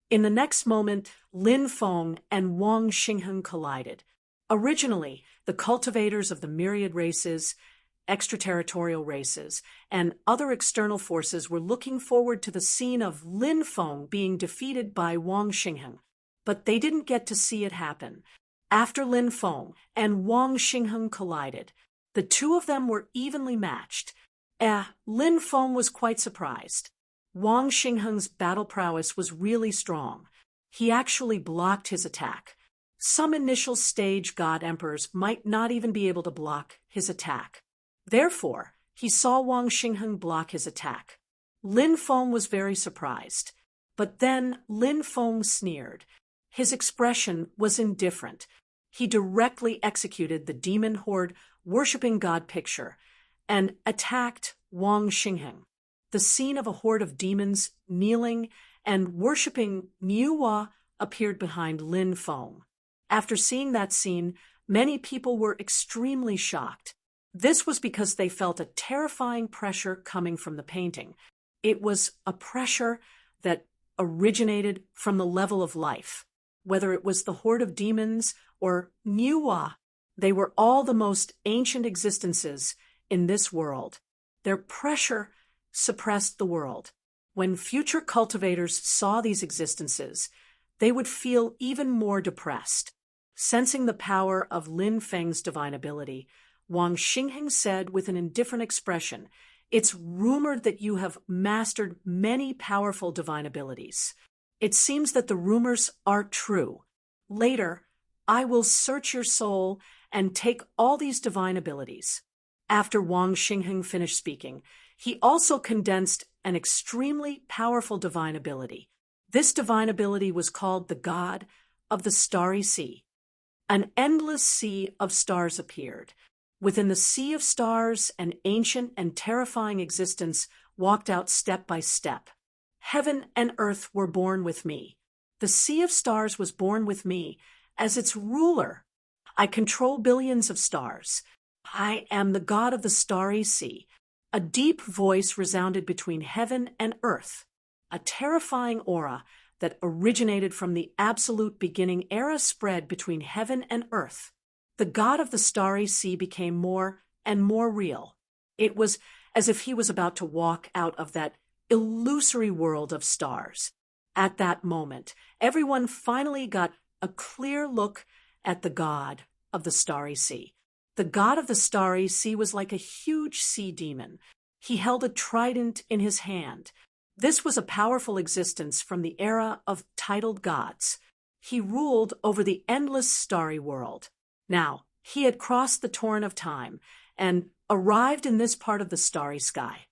In the next moment, Lin Feng and Wang Xingheng collided. Originally, the cultivators of the myriad races, extraterritorial races, and other external forces were looking forward to the scene of Lin Feng being defeated by Wang Xingheng, but they didn't get to see it happen. After Lin Feng and Wang Xingheng collided, the two of them were evenly matched. Lin Feng was quite surprised. Wang Xingheng's battle prowess was really strong. He actually blocked his attack. Some initial stage god emperors might not even be able to block his attack. Therefore, he saw Wang Xingheng block his attack. Lin Feng was very surprised. But then Lin Feng sneered. His expression was indifferent. He directly executed the demon horde worshipping God picture and attacked Wang Xingheng. The scene of a horde of demons kneeling and worshipping Niuwa appeared behind Lin Feng. After seeing that scene, many people were extremely shocked. This was because they felt a terrifying pressure coming from the painting. It was a pressure that originated from the level of life. Whether it was the horde of demons or Niuwa, they were all the most ancient existences in this world. Their pressure suppressed the world. When future cultivators saw these existences, they would feel even more depressed. Sensing the power of Lin Feng's divine ability, Wang Xingheng said with an indifferent expression, "It's rumored that you have mastered many powerful divine abilities. It seems that the rumors are true. Later, I will search your soul and take all these divine abilities." After Wang Xingheng finished speaking, he also condensed an extremely powerful divine ability. This divine ability was called the God of the Starry Sea. An endless sea of stars appeared. Within the sea of stars, an ancient and terrifying existence walked out step by step. Heaven and earth were born with me. The sea of stars was born with me as its ruler. I control billions of stars. I am the God of the Starry Sea. A deep voice resounded between heaven and earth. A terrifying aura that originated from the absolute beginning era spread between heaven and earth. The God of the Starry Sea became more and more real. It was as if he was about to walk out of that illusory world of stars. At that moment, everyone finally got a clear look at the God of the Starry Sea. The God of the Starry Sea was like a huge sea demon. He held a trident in his hand. This was a powerful existence from the era of titled gods. He ruled over the endless starry world. Now, He had crossed the torrent of time and arrived in this part of the starry sky.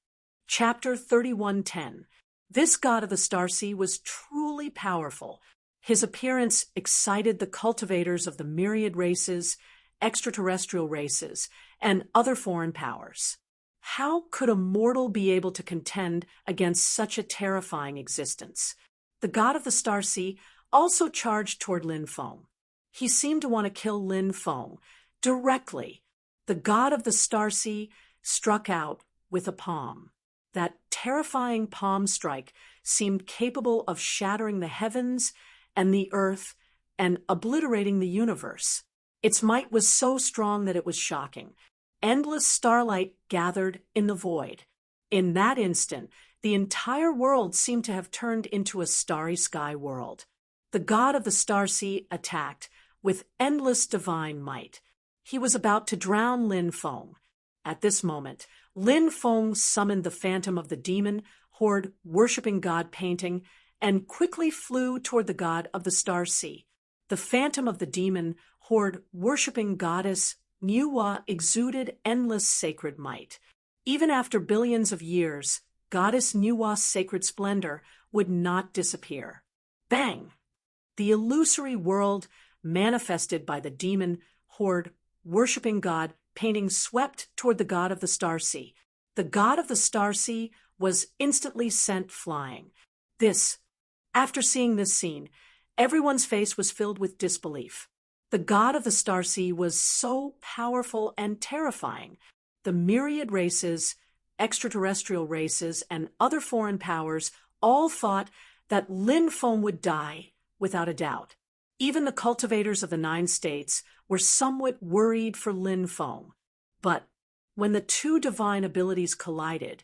Chapter 31:10. This god of the Starsea was truly powerful. His appearance excited the cultivators of the myriad races, extraterrestrial races, and other foreign powers. How could a mortal be able to contend against such a terrifying existence? The god of the Starsea also charged toward Lin Feng. He seemed to want to kill Lin Feng directly. The god of the Starsea struck out with a palm. That terrifying palm strike seemed capable of shattering the heavens and the earth and obliterating the universe. Its might was so strong that it was shocking. Endless starlight gathered in the void. In that instant, the entire world seemed to have turned into a starry sky world. The god of the Starsea attacked with endless divine might. He was about to drown Lin Feng. At this moment, Lin Feng summoned the phantom of the demon horde worshipping god painting and quickly flew toward the god of the Starsea. The phantom of the demon horde worshipping goddess Niwa exuded endless sacred might. Even after billions of years, goddess Niwa's sacred splendor would not disappear. Bang! The illusory world manifested by the demon horde worshipping god painting swept toward the god of the Starsea. The god of the Starsea was instantly sent flying. After seeing this scene, everyone's face was filled with disbelief. The god of the Starsea was so powerful and terrifying. The myriad races, extraterrestrial races, and other foreign powers all thought that Lin Feng would die without a doubt. Even the cultivators of the 9 states were somewhat worried for Lin Feng. But when the two divine abilities collided,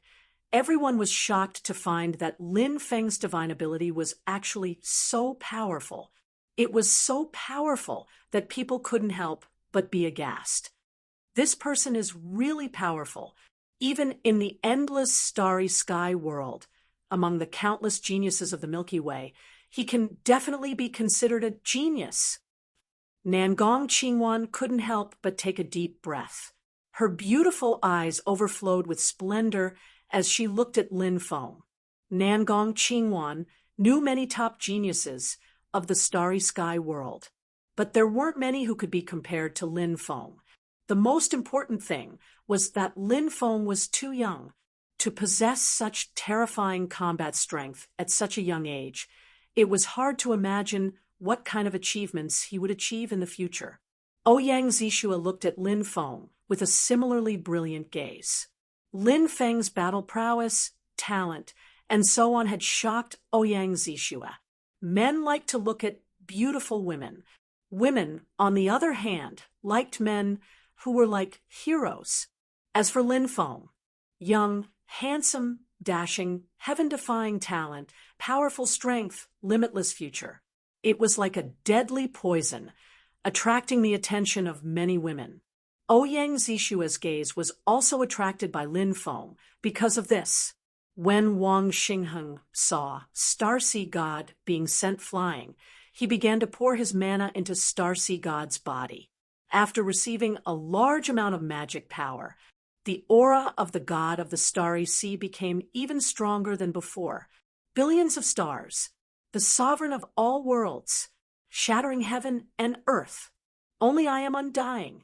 everyone was shocked to find that Lin Feng's divine ability was actually so powerful. It was so powerful that people couldn't help but be aghast. This person is really powerful, even in the endless starry sky world. Among the countless geniuses of the Milky Way, he can definitely be considered a genius. Nangong Qingwan couldn't help but take a deep breath. Her beautiful eyes overflowed with splendor as she looked at Lin Feng. Nangong Qingwan knew many top geniuses of the starry sky world, but there weren't many who could be compared to Lin Feng. The most important thing was that Lin Feng was too young to possess such terrifying combat strength at such a young age. It was hard to imagine what kind of achievements he would achieve in the future. Ouyang Zishua looked at Lin Feng with a similarly brilliant gaze. Lin Feng's battle prowess, talent, and so on had shocked Ouyang Zishua. Men liked to look at beautiful women. Women, on the other hand, liked men who were like heroes. As for Lin Feng, young, handsome, dashing, heaven-defying talent, powerful strength, limitless future. It was like a deadly poison, attracting the attention of many women. Ouyang Zishua's gaze was also attracted by Lin Feng because of this. When Wang Xingheng saw Starsea God being sent flying, he began to pour his mana into Starsea God's body. After receiving a large amount of magic power, the aura of the god of the starry sea became even stronger than before. Billions of stars, the sovereign of all worlds, shattering heaven and earth. Only I am undying.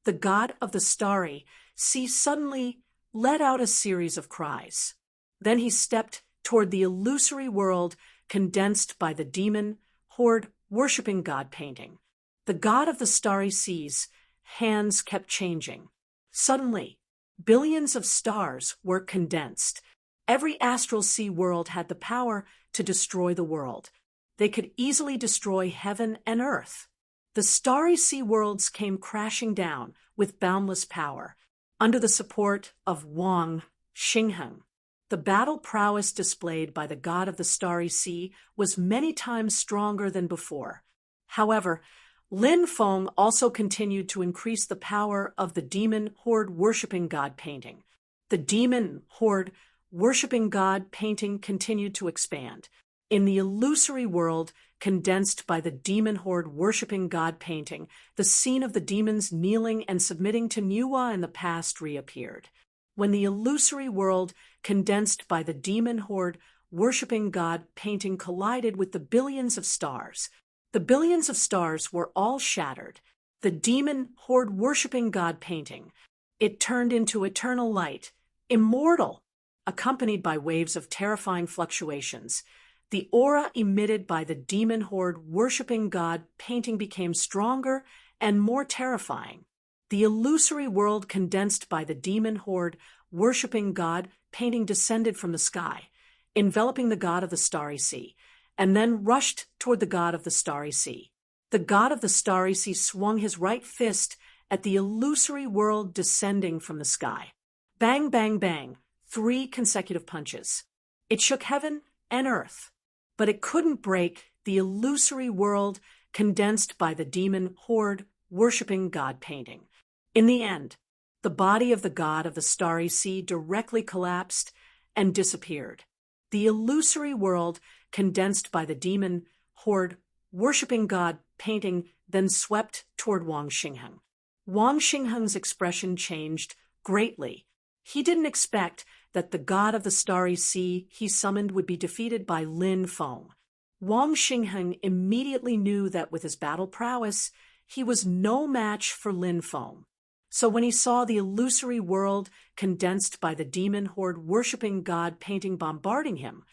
The god of the starry sea suddenly let out a series of cries. Then he stepped toward the illusory world condensed by the demon horde worshipping god painting. The god of the starry seas' hands kept changing. Suddenly, billions of stars were condensed. Every astral sea world had the power to destroy the world. They could easily destroy heaven and earth. The starry sea worlds came crashing down with boundless power, under the support of Wang Xingheng. The battle prowess displayed by the god of the starry sea was many times stronger than before. However, Lin Feng also continued to increase the power of the demon horde worshipping god painting. The demon horde worshipping god painting continued to expand. In the illusory world condensed by the demon horde worshipping God painting, the scene of the demons kneeling and submitting to Nuwa in the past reappeared. When the illusory world condensed by the demon horde worshipping God painting collided with the billions of stars, the billions of stars were all shattered. The demon horde worshipping God painting, it turned into eternal light, immortal, accompanied by waves of terrifying fluctuations. The aura emitted by the demon horde worshipping God painting became stronger and more terrifying. The illusory world condensed by the demon horde worshipping God painting descended from the sky, enveloping the god of the starry sea, and then rushed toward the god of the starry sea. The god of the starry sea swung his right fist at the illusory world descending from the sky. Bang, bang, bang, 3 consecutive punches. It shook heaven and earth, but it couldn't break the illusory world condensed by the demon horde worshipping God painting. In the end, the body of the god of the starry sea directly collapsed and disappeared. The illusory world condensed by the demon horde worshipping God painting then swept toward Wang Xingheng. Wang Xingheng's expression changed greatly. He didn't expect that the god of the starry sea he summoned would be defeated by Lin Feng. Wang Xingheng immediately knew that with his battle prowess, he was no match for Lin Feng. So when he saw the illusory world condensed by the demon horde worshipping God painting bombarding him,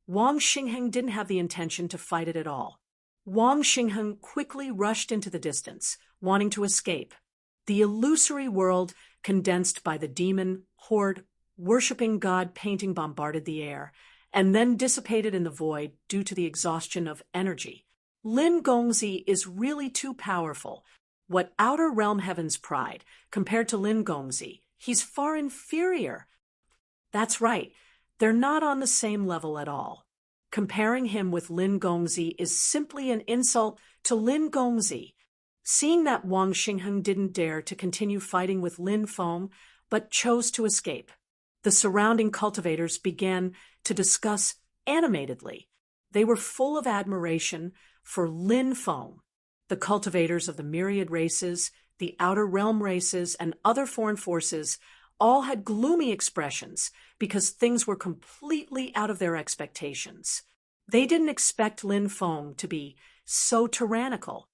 Wang Xingheng didn't have the intention to fight it at all. Wang Xingheng quickly rushed into the distance, wanting to escape. The illusory world condensed by the demon horde worshipping God painting bombarded the air, and then dissipated in the void due to the exhaustion of energy. Lin Gongzi is really too powerful. What outer realm heavens pride, compared to Lin Gongzi, he's far inferior. That's right, they're not on the same level at all. Comparing him with Lin Gongzi is simply an insult to Lin Gongzi. Seeing that Wang Xingheng didn't dare to continue fighting with Lin Feng, but chose to escape, the surrounding cultivators began to discuss animatedly. They were full of admiration for Lin Feng. The cultivators of the myriad races, the outer realm races, and other foreign forces all had gloomy expressions because things were completely out of their expectations. They didn't expect Lin Feng to be so tyrannical.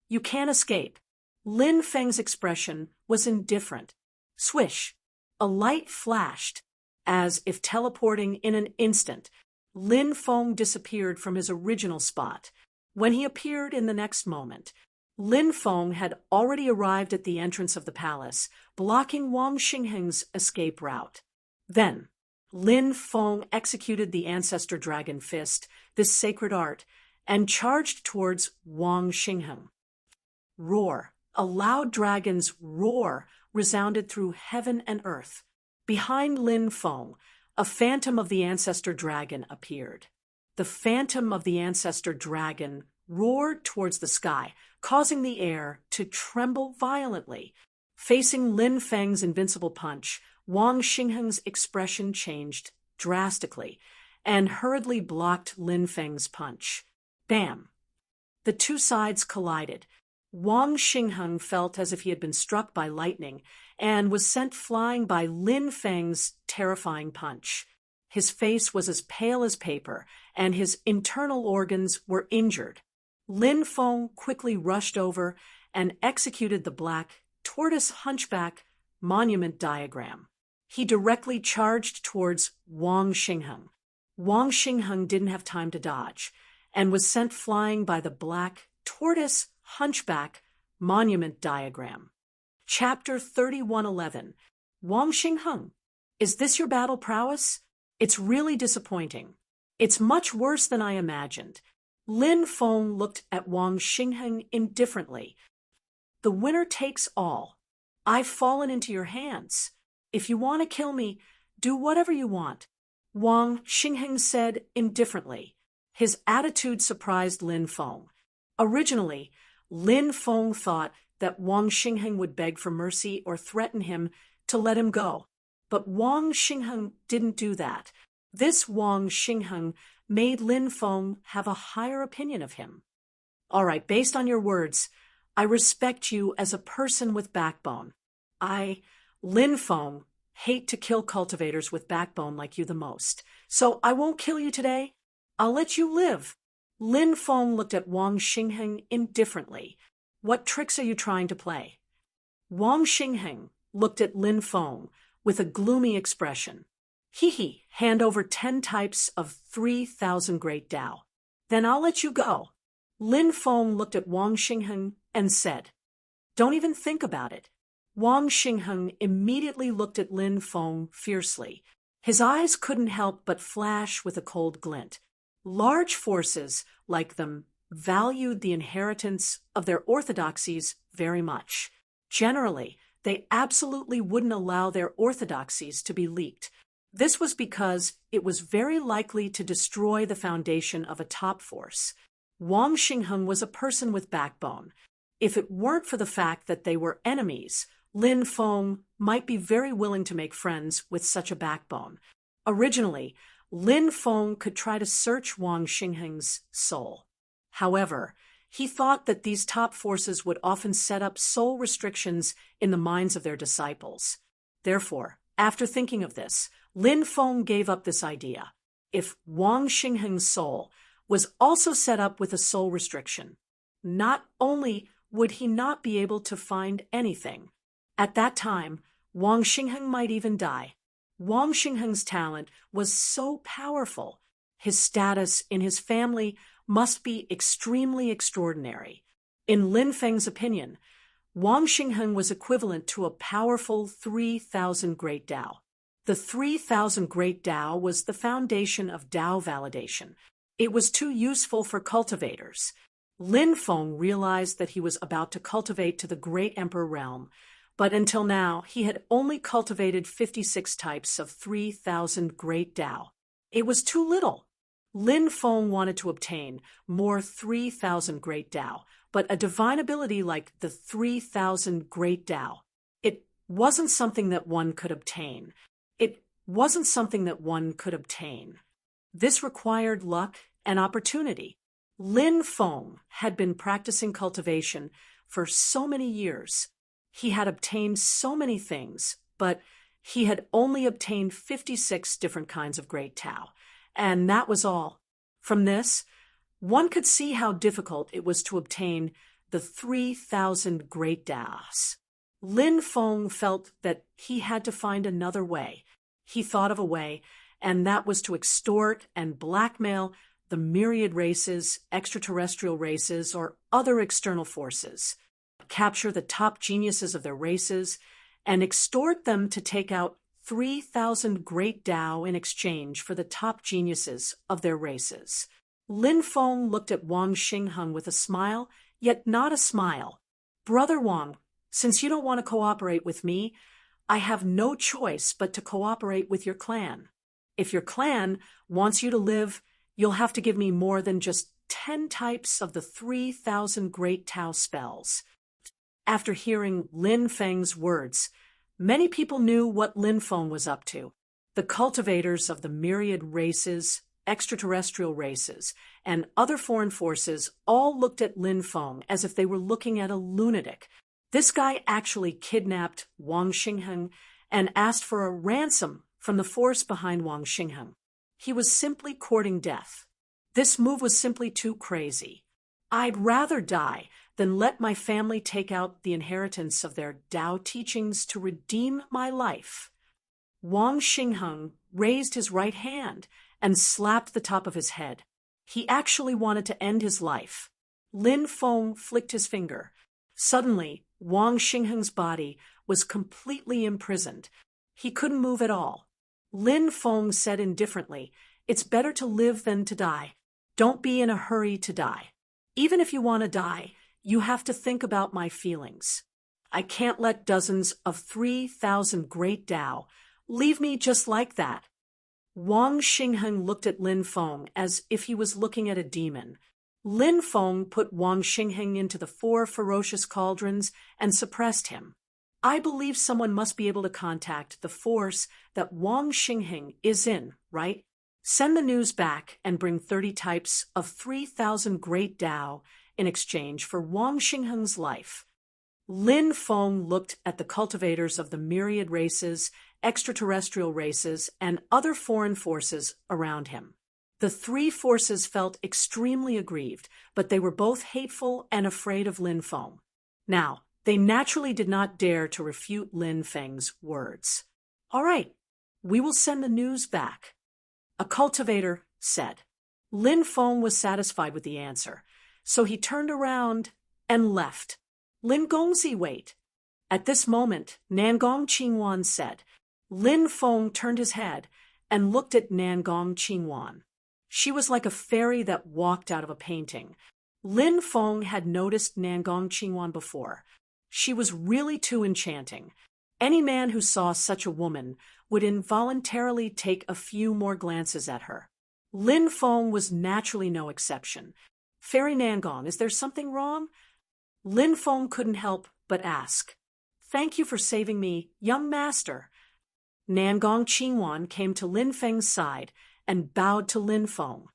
You can't escape. Lin Feng's expression was indifferent. Swish! A light flashed, as if teleporting in an instant. Lin Feng disappeared from his original spot. When he appeared in the next moment, Lin Feng had already arrived at the entrance of the palace, blocking Wang Xingheng's escape route. Then, Lin Feng executed the Ancestor Dragon Fist, this sacred art, and charged towards Wang Xingheng. Roar! A loud dragon's roar resounded through heaven and earth. Behind Lin Feng, a phantom of the Ancestor Dragon appeared. The phantom of the Ancestor Dragon roared towards the sky, causing the air to tremble violently. Facing Lin Feng's invincible punch, Wang Xingheng's expression changed drastically and hurriedly blocked Lin Feng's punch. Bam! The two sides collided. Wang Xingheng felt as if he had been struck by lightning and was sent flying by Lin Feng's terrifying punch. His face was as pale as paper, and his internal organs were injured. Lin Feng quickly rushed over and executed the black tortoise hunchback monument diagram. He directly charged towards Wang Xingheng. Wang Xingheng didn't have time to dodge and was sent flying by the black tortoise hunchback monument diagram. Chapter 3111. Wang Xingheng, is this your battle prowess? It's really disappointing. It's much worse than I imagined. Lin Feng looked at Wang Xingheng indifferently. The winner takes all. I've fallen into your hands. If you want to kill me, do whatever you want, Wang Xingheng said indifferently. His attitude surprised Lin Feng. Originally, Lin Feng thought that Wang Xingheng would beg for mercy or threaten him to let him go. But Wang Xingheng didn't do that. This Wang Xingheng made Lin Feng have a higher opinion of him. All right, based on your words, I respect you as a person with backbone. Lin Feng, hate to kill cultivators with backbone like you the most. So I won't kill you today. I'll let you live. Lin Feng looked at Wang Xingheng indifferently. What tricks are you trying to play? Wang Xingheng looked at Lin Feng with a gloomy expression. He, hand over 10 types of 3,000 great Tao. Then I'll let you go. Lin Feng looked at Wang Xingheng and said, Don't even think about it. Wang Xingheng immediately looked at Lin Feng fiercely. His eyes couldn't help but flash with a cold glint. Large forces, like them, valued the inheritance of their orthodoxies very much. Generally, they absolutely wouldn't allow their orthodoxies to be leaked. This was because it was very likely to destroy the foundation of a top force. Wang Xingheng was a person with backbone. If it weren't for the fact that they were enemies, Lin Feng might be very willing to make friends with such a backbone. Originally, Lin Feng could try to search Wang Xingheng's soul. However, he thought that these top forces would often set up soul restrictions in the minds of their disciples. Therefore, after thinking of this, Lin Feng gave up this idea. If Wang Xingheng's soul was also set up with a soul restriction, not only would he not be able to find anything, at that time, Wang Xingheng might even die. Wang Xingheng's talent was so powerful. His status in his family must be extremely extraordinary. In Lin Feng's opinion, Wang Xingheng was equivalent to a powerful 3,000 great Tao. The 3,000 great Tao was the foundation of Tao validation. It was too useful for cultivators. Lin Feng realized that he was about to cultivate to the great emperor realm, but until now he had only cultivated 56 types of 3,000 great Tao. It was too little. Lin Feng wanted to obtain more 3,000 great Tao, but a divine ability like the 3,000 great Tao, it wasn't something that one could obtain. This required luck and opportunity. Lin Feng had been practicing cultivation for so many years. He had obtained so many things, but he had only obtained 56 different kinds of great Tao, and that was all. From this, one could see how difficult it was to obtain the 3,000 great Taos. Lin Feng felt that he had to find another way. He thought of a way, and that was to extort and blackmail the myriad races, extraterrestrial races, or other external forces, capture the top geniuses of their races, and extort them to take out 3,000 great Tao in exchange for the top geniuses of their races. Lin Feng looked at Wang Xingheng with a smile, yet not a smile. Brother Wang, since you don't want to cooperate with me, I have no choice but to cooperate with your clan. If your clan wants you to live, you'll have to give me more than just 10 types of the 3,000 great Tao spells. After hearing Lin Feng's words, many people knew what Lin Feng was up to. The cultivators of the myriad races, extraterrestrial races, and other foreign forces all looked at Lin Feng as if they were looking at a lunatic. This guy actually kidnapped Wang Xingheng and asked for a ransom from the force behind Wang Xingheng. He was simply courting death. This move was simply too crazy. I'd rather die than let my family take out the inheritance of their Tao teachings to redeem my life. Wang Xingheng raised his right hand and slapped the top of his head. He actually wanted to end his life. Lin Feng flicked his finger. Suddenly, Wang Xingheng's body was completely imprisoned. He couldn't move at all. Lin Feng said indifferently, "It's better to live than to die. Don't be in a hurry to die. Even if you want to die, you have to think about my feelings. I can't let dozens of 3,000 great Tao leave me just like that." Wang Xingheng looked at Lin Feng as if he was looking at a demon. Lin Feng put Wang Xingheng into the 4 ferocious cauldrons and suppressed him. I believe someone must be able to contact the force that Wang Xingheng is in, right? Send the news back and bring 30 types of 3,000 great Tao in exchange for Wang Xingheng's life. Lin Feng looked at the cultivators of the myriad races, extraterrestrial races, and other foreign forces around him. The three forces felt extremely aggrieved, but they were both hateful and afraid of Lin Feng. Now, they naturally did not dare to refute Lin Feng's words. "All right, we will send the news back," a cultivator said. Lin Feng was satisfied with the answer, so he turned around and left. "Lin Gongzi, wait." At this moment, Nangong Qingwan said. Lin Feng turned his head and looked at Nangong Qingwan. She was like a fairy that walked out of a painting. Lin Feng had noticed Nangong Qingwan before. She was really too enchanting. Any man who saw such a woman would involuntarily take a few more glances at her. Lin Feng was naturally no exception. "Fairy Nangong, is there something wrong?" Lin Feng couldn't help but ask. "Thank you for saving me, young master." Nangong Qingwan came to Lin Feng's side and bowed to Lin Feng.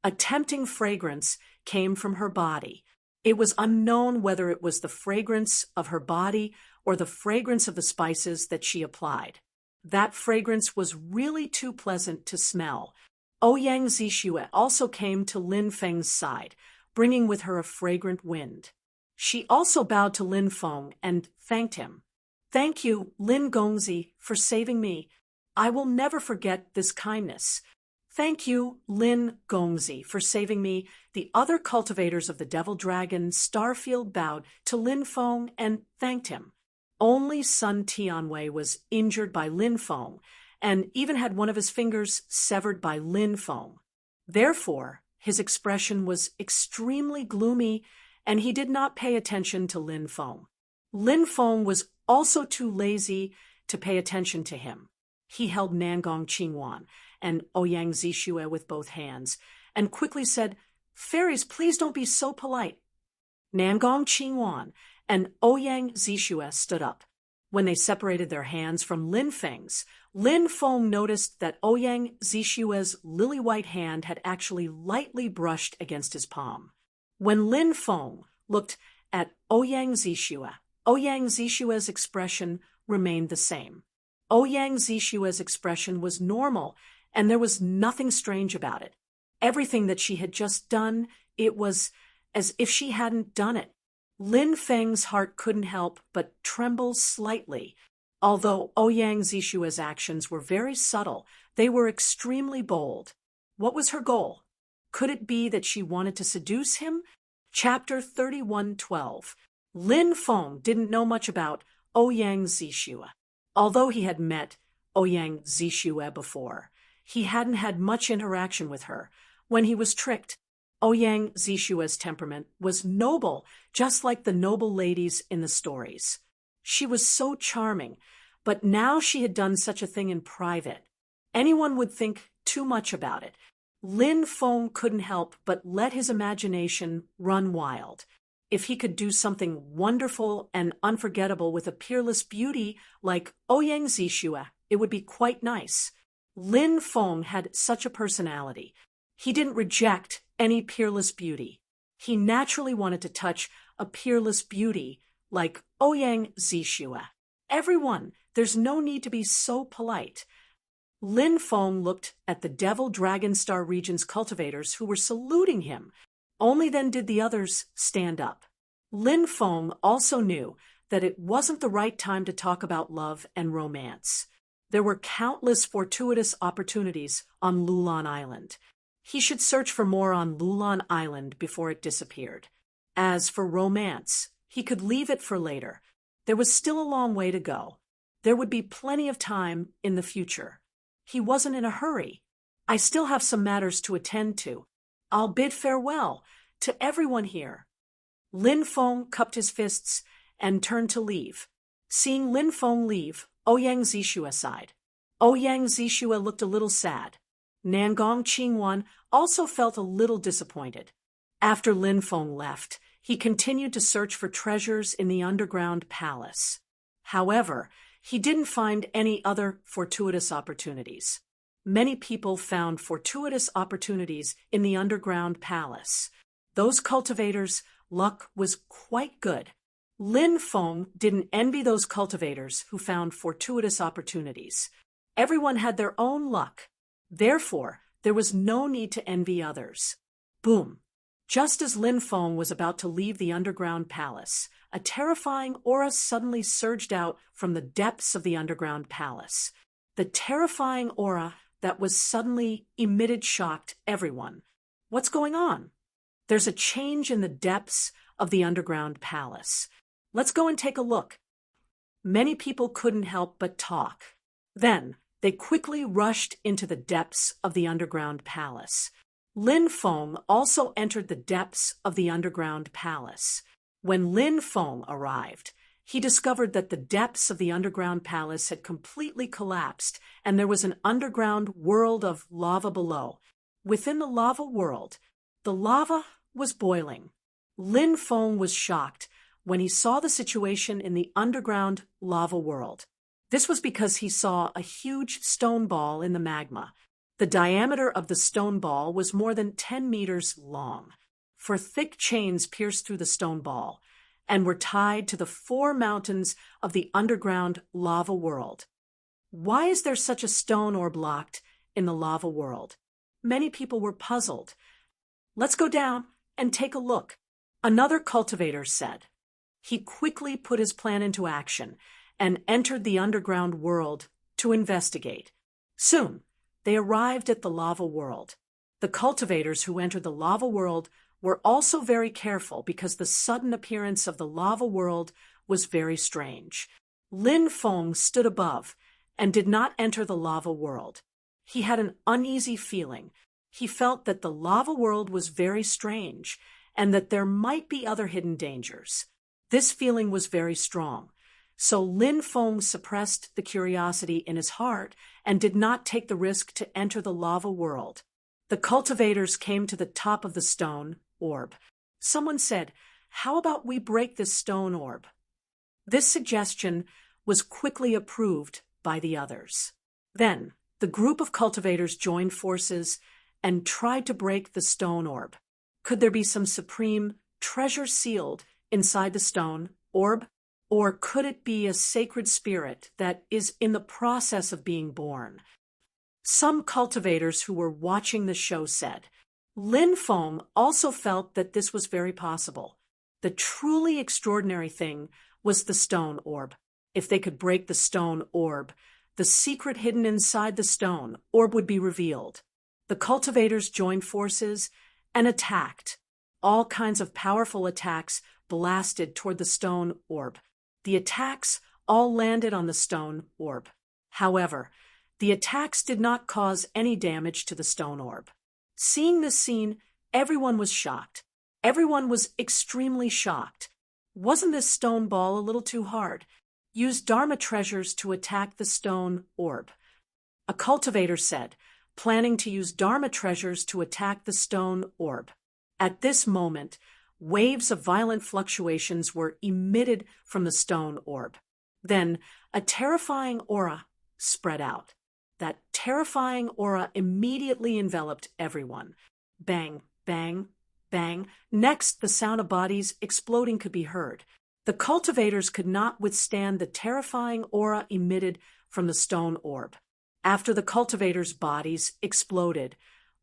A tempting fragrance came from her body. It was unknown whether it was the fragrance of her body or the fragrance of the spices that she applied. That fragrance was really too pleasant to smell. Ouyang Zixue also came to Lin Feng's side, bringing with her a fragrant wind. She also bowed to Lin Feng and thanked him. "Thank you, Lin Gongzi, for saving me. I will never forget this kindness." "Thank you, Lin Gongzi, for saving me." The other cultivators of the Devil Dragon Starfield bowed to Lin Feng and thanked him. Only Sun Tianwei was injured by Lin Feng and even had one of his fingers severed by Lin Feng. Therefore, his expression was extremely gloomy and he did not pay attention to Lin Feng. Lin Feng was also too lazy to pay attention to him. He held Nangong Qingwan and Ouyang Zixue with both hands and quickly said, "Fairies, please don't be so polite." Nangong Qingwan and Ouyang Zixue stood up. When they separated their hands from Lin Feng's, Lin Feng noticed that Ouyang Zixue's lily-white hand had actually lightly brushed against his palm. When Lin Feng looked at Ouyang Zixue's expression remained the same. Ouyang Zixue's expression was normal, and there was nothing strange about it. Everything that she had just done, it was as if she hadn't done it. Lin Feng's heart couldn't help but tremble slightly. Although Ouyang Zixue's actions were very subtle, they were extremely bold. What was her goal? Could it be that she wanted to seduce him? Chapter 31:12. Lin Feng didn't know much about Ouyang Zixue. Although he had met Ouyang Zixue before, he hadn't had much interaction with her. When he was tricked, Ouyang Zixue's temperament was noble, just like the noble ladies in the stories. She was so charming, but now she had done such a thing in private. Anyone would think too much about it. Lin Feng couldn't help but let his imagination run wild. If he could do something wonderful and unforgettable with a peerless beauty like Ouyang Zixue, it would be quite nice. Lin Feng had such a personality. He didn't reject any peerless beauty. He naturally wanted to touch a peerless beauty like Ouyang Zixue. "Everyone, there's no need to be so polite." Lin Feng looked at the Devil Dragon Star region's cultivators who were saluting him. Only then did the others stand up. Lin Feng also knew that it wasn't the right time to talk about love and romance. There were countless fortuitous opportunities on Lulan Island. He should search for more on Lulan Island before it disappeared. As for romance, he could leave it for later. There was still a long way to go. There would be plenty of time in the future. He wasn't in a hurry. "I still have some matters to attend to. I'll bid farewell to everyone here." Lin Feng cupped his fists and turned to leave. Seeing Lin Feng leave, Ouyang Zixue sighed. Ouyang Zixue looked a little sad. Nangong Qingwan also felt a little disappointed. After Lin Feng left, he continued to search for treasures in the underground palace. However, he didn't find any other fortuitous opportunities. many people found fortuitous opportunities in the underground palace. Those cultivators' luck was quite good. Lin Feng didn't envy those cultivators who found fortuitous opportunities. Everyone had their own luck. Therefore, there was no need to envy others. Boom! Just as Lin Feng was about to leave the underground palace, a terrifying aura suddenly surged out from the depths of the underground palace. The terrifying aura that was suddenly emitted shocked everyone. What's going on? There's a change in the depths of the underground palace. Let's go and take a look. Many people couldn't help but talk. Then, they quickly rushed into the depths of the underground palace. Lin Feng also entered the depths of the underground palace. When Lin Feng arrived, he discovered that the depths of the underground palace had completely collapsed, and there was an underground world of lava below. Within the lava world, the lava was boiling. Lin Feng was shocked when he saw the situation in the underground lava world. This was because he saw a huge stone ball in the magma. The diameter of the stone ball was more than 10 meters long, for thick chains pierced through the stone ball and were tied to the 4 mountains of the underground lava world. Why is there such a stone orb locked in the lava world? Many people were puzzled. Let's go down and take a look, another cultivator said. He quickly put his plan into action and entered the underground world to investigate. Soon, they arrived at the lava world. The cultivators who entered the lava world were also very careful because the sudden appearance of the lava world was very strange. Lin Feng stood above and did not enter the lava world. He had an uneasy feeling. He felt that the lava world was very strange and that there might be other hidden dangers. This feeling was very strong. So Lin Feng suppressed the curiosity in his heart and did not take the risk to enter the lava world. The cultivators came to the top of the stone orb. Someone said, "How about we break this stone orb?" This suggestion was quickly approved by the others. Then, the group of cultivators joined forces and tried to break the stone orb. Could there be some supreme treasure sealed inside the stone orb? Or could it be a sacred spirit that is in the process of being born? Some cultivators who were watching the show said. Lin Feng also felt that this was very possible. The truly extraordinary thing was the stone orb. If they could break the stone orb, the secret hidden inside the stone orb would be revealed. The cultivators joined forces and attacked. All kinds of powerful attacks blasted toward the stone orb. The attacks all landed on the stone orb. However, the attacks did not cause any damage to the stone orb. Seeing this scene, everyone was shocked. Everyone was extremely shocked. Wasn't this stone ball a little too hard? Use Dharma treasures to attack the stone orb. A cultivator said, planning to use Dharma treasures to attack the stone orb. At this moment, waves of violent fluctuations were emitted from the stone orb. Then, a terrifying aura spread out. That terrifying aura immediately enveloped everyone. Bang, bang, bang. Next, the sound of bodies exploding could be heard. The cultivators could not withstand the terrifying aura emitted from the stone orb. After the cultivators' bodies exploded,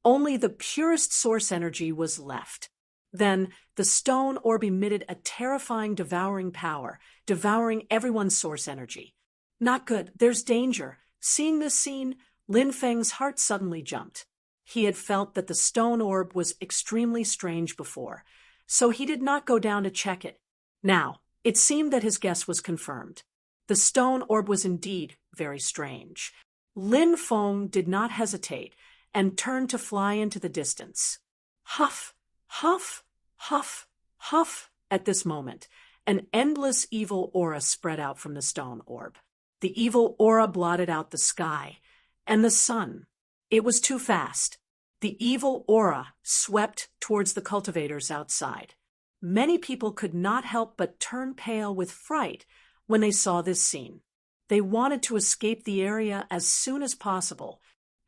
only the purest source energy was left. Then, the stone orb emitted a terrifying devouring power, devouring everyone's source energy. Not good, there's danger. Seeing this scene, Lin Feng's heart suddenly jumped. He had felt that the stone orb was extremely strange before, so he did not go down to check it. Now, it seemed that his guess was confirmed. The stone orb was indeed very strange. Lin Feng did not hesitate and turned to fly into the distance. Huff! Huff, huff, huff. At this moment, an endless evil aura spread out from the stone orb. The evil aura blotted out the sky and the sun. It was too fast. The evil aura swept towards the cultivators outside. Many people could not help but turn pale with fright when they saw this scene. They wanted to escape the area as soon as possible.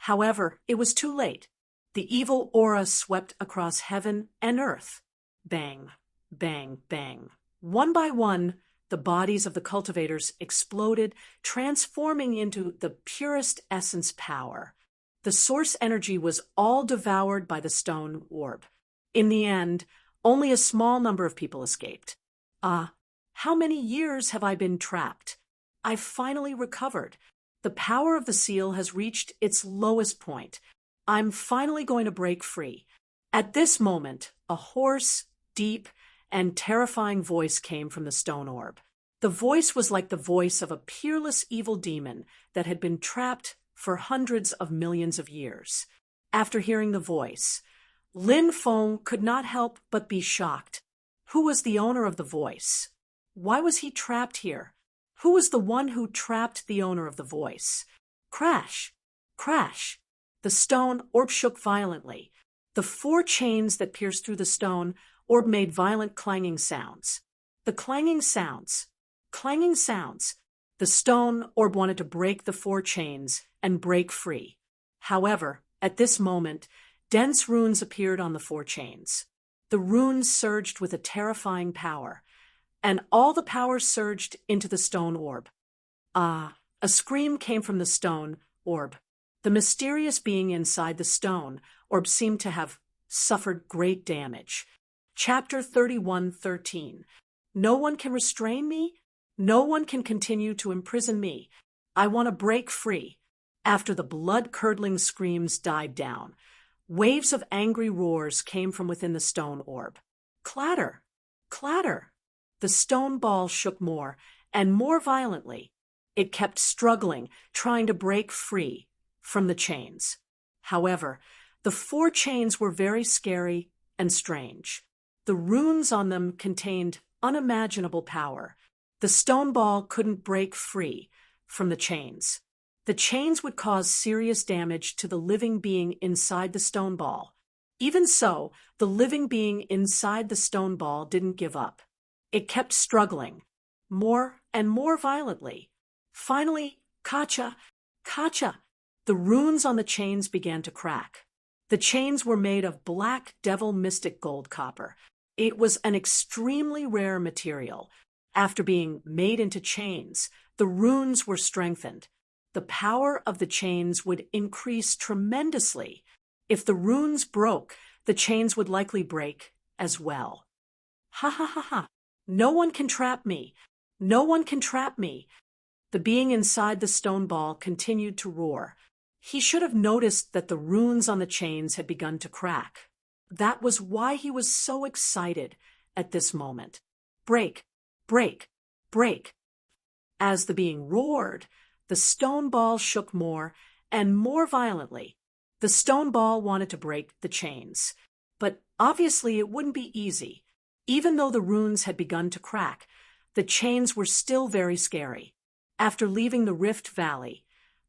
However, it was too late. The evil aura swept across heaven and earth. Bang, bang, bang. One by one, the bodies of the cultivators exploded, transforming into the purest essence power. The source energy was all devoured by the stone orb. In the end, only a small number of people escaped. How many years have I been trapped? I've finally recovered. The power of the seal has reached its lowest point. I'm finally going to break free. At this moment, a hoarse, deep, and terrifying voice came from the stone orb. The voice was like the voice of a peerless evil demon that had been trapped for hundreds of millions of years. After hearing the voice, Lin Feng could not help but be shocked. Who was the owner of the voice? Why was he trapped here? Who was the one who trapped the owner of the voice? Crash! Crash! The stone orb shook violently. The 4 chains that pierced through the stone orb made violent clanging sounds. The clanging sounds. Clanging sounds. The stone orb wanted to break the 4 chains and break free. However, at this moment, dense runes appeared on the 4 chains. The runes surged with a terrifying power, and all the power surged into the stone orb. A scream came from the stone orb. The mysterious being inside the stone orb seemed to have suffered great damage. Chapter 31:13. No one can restrain me. No one can continue to imprison me. I want to break free. After the blood-curdling screams died down, waves of angry roars came from within the stone orb. Clatter! Clatter! The stone ball shook more and more violently. It kept struggling, trying to break free from the chains. However, the 4 chains were very scary and strange. The runes on them contained unimaginable power. The stone ball couldn't break free from the chains. The chains would cause serious damage to the living being inside the stone ball. Even so, the living being inside the stone ball didn't give up. It kept struggling, more and more violently. Finally, Kacha, Kacha! The runes on the chains began to crack. The chains were made of black devil mystic gold copper. It was an extremely rare material. After being made into chains, the runes were strengthened. The power of the chains would increase tremendously. If the runes broke, the chains would likely break as well. Ha ha ha ha! No one can trap me! No one can trap me! The being inside the stone ball continued to roar. He should have noticed that the runes on the chains had begun to crack. That was why he was so excited at this moment. Break! Break! Break! As the being roared, the stone ball shook more and more violently. The stone ball wanted to break the chains, but obviously it wouldn't be easy. Even though the runes had begun to crack, the chains were still very scary. After leaving the Rift Valley,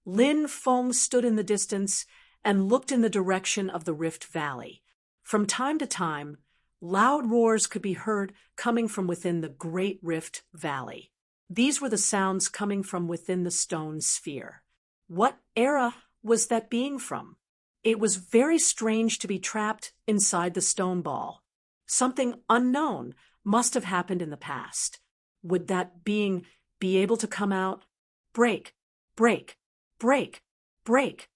Lin Feng stood in the distance and looked in the direction of the Rift Valley. From time to time, loud roars could be heard coming from within the Great Rift Valley. These were the sounds coming from within the stone sphere. What era was that being from? It was very strange to be trapped inside the stone ball. Something unknown must have happened in the past. Would that being be able to come out? Break! Break! Break! Break!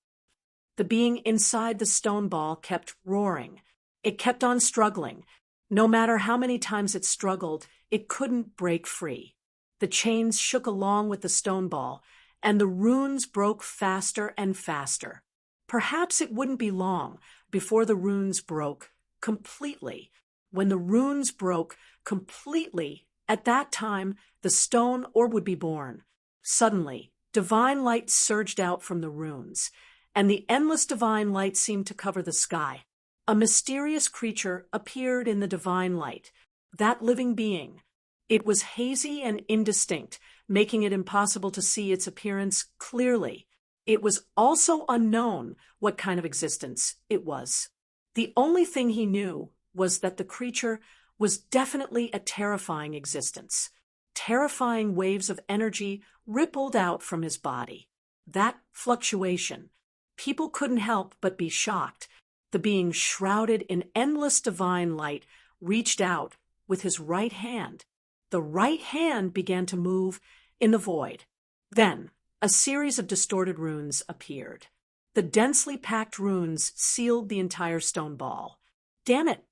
The being inside the stone ball kept roaring. It kept on struggling. No matter how many times it struggled, it couldn't break free. The chains shook along with the stone ball, and the runes broke faster and faster. Perhaps it wouldn't be long before the runes broke completely. When the runes broke completely, at that time, the stone orb would be born. Suddenly, divine light surged out from the runes, and the endless divine light seemed to cover the sky. A mysterious creature appeared in the divine light, that living being. It was hazy and indistinct, making it impossible to see its appearance clearly. It was also unknown what kind of existence it was. The only thing he knew was that the creature was definitely a terrifying existence. Terrifying waves of energy rippled out from his body. That fluctuation, People couldn't help but be shocked. The being shrouded in endless divine light reached out with his right hand. The right hand began to move in the void. Then, a series of distorted runes appeared. The densely packed runes sealed the entire stone ball. Damn it,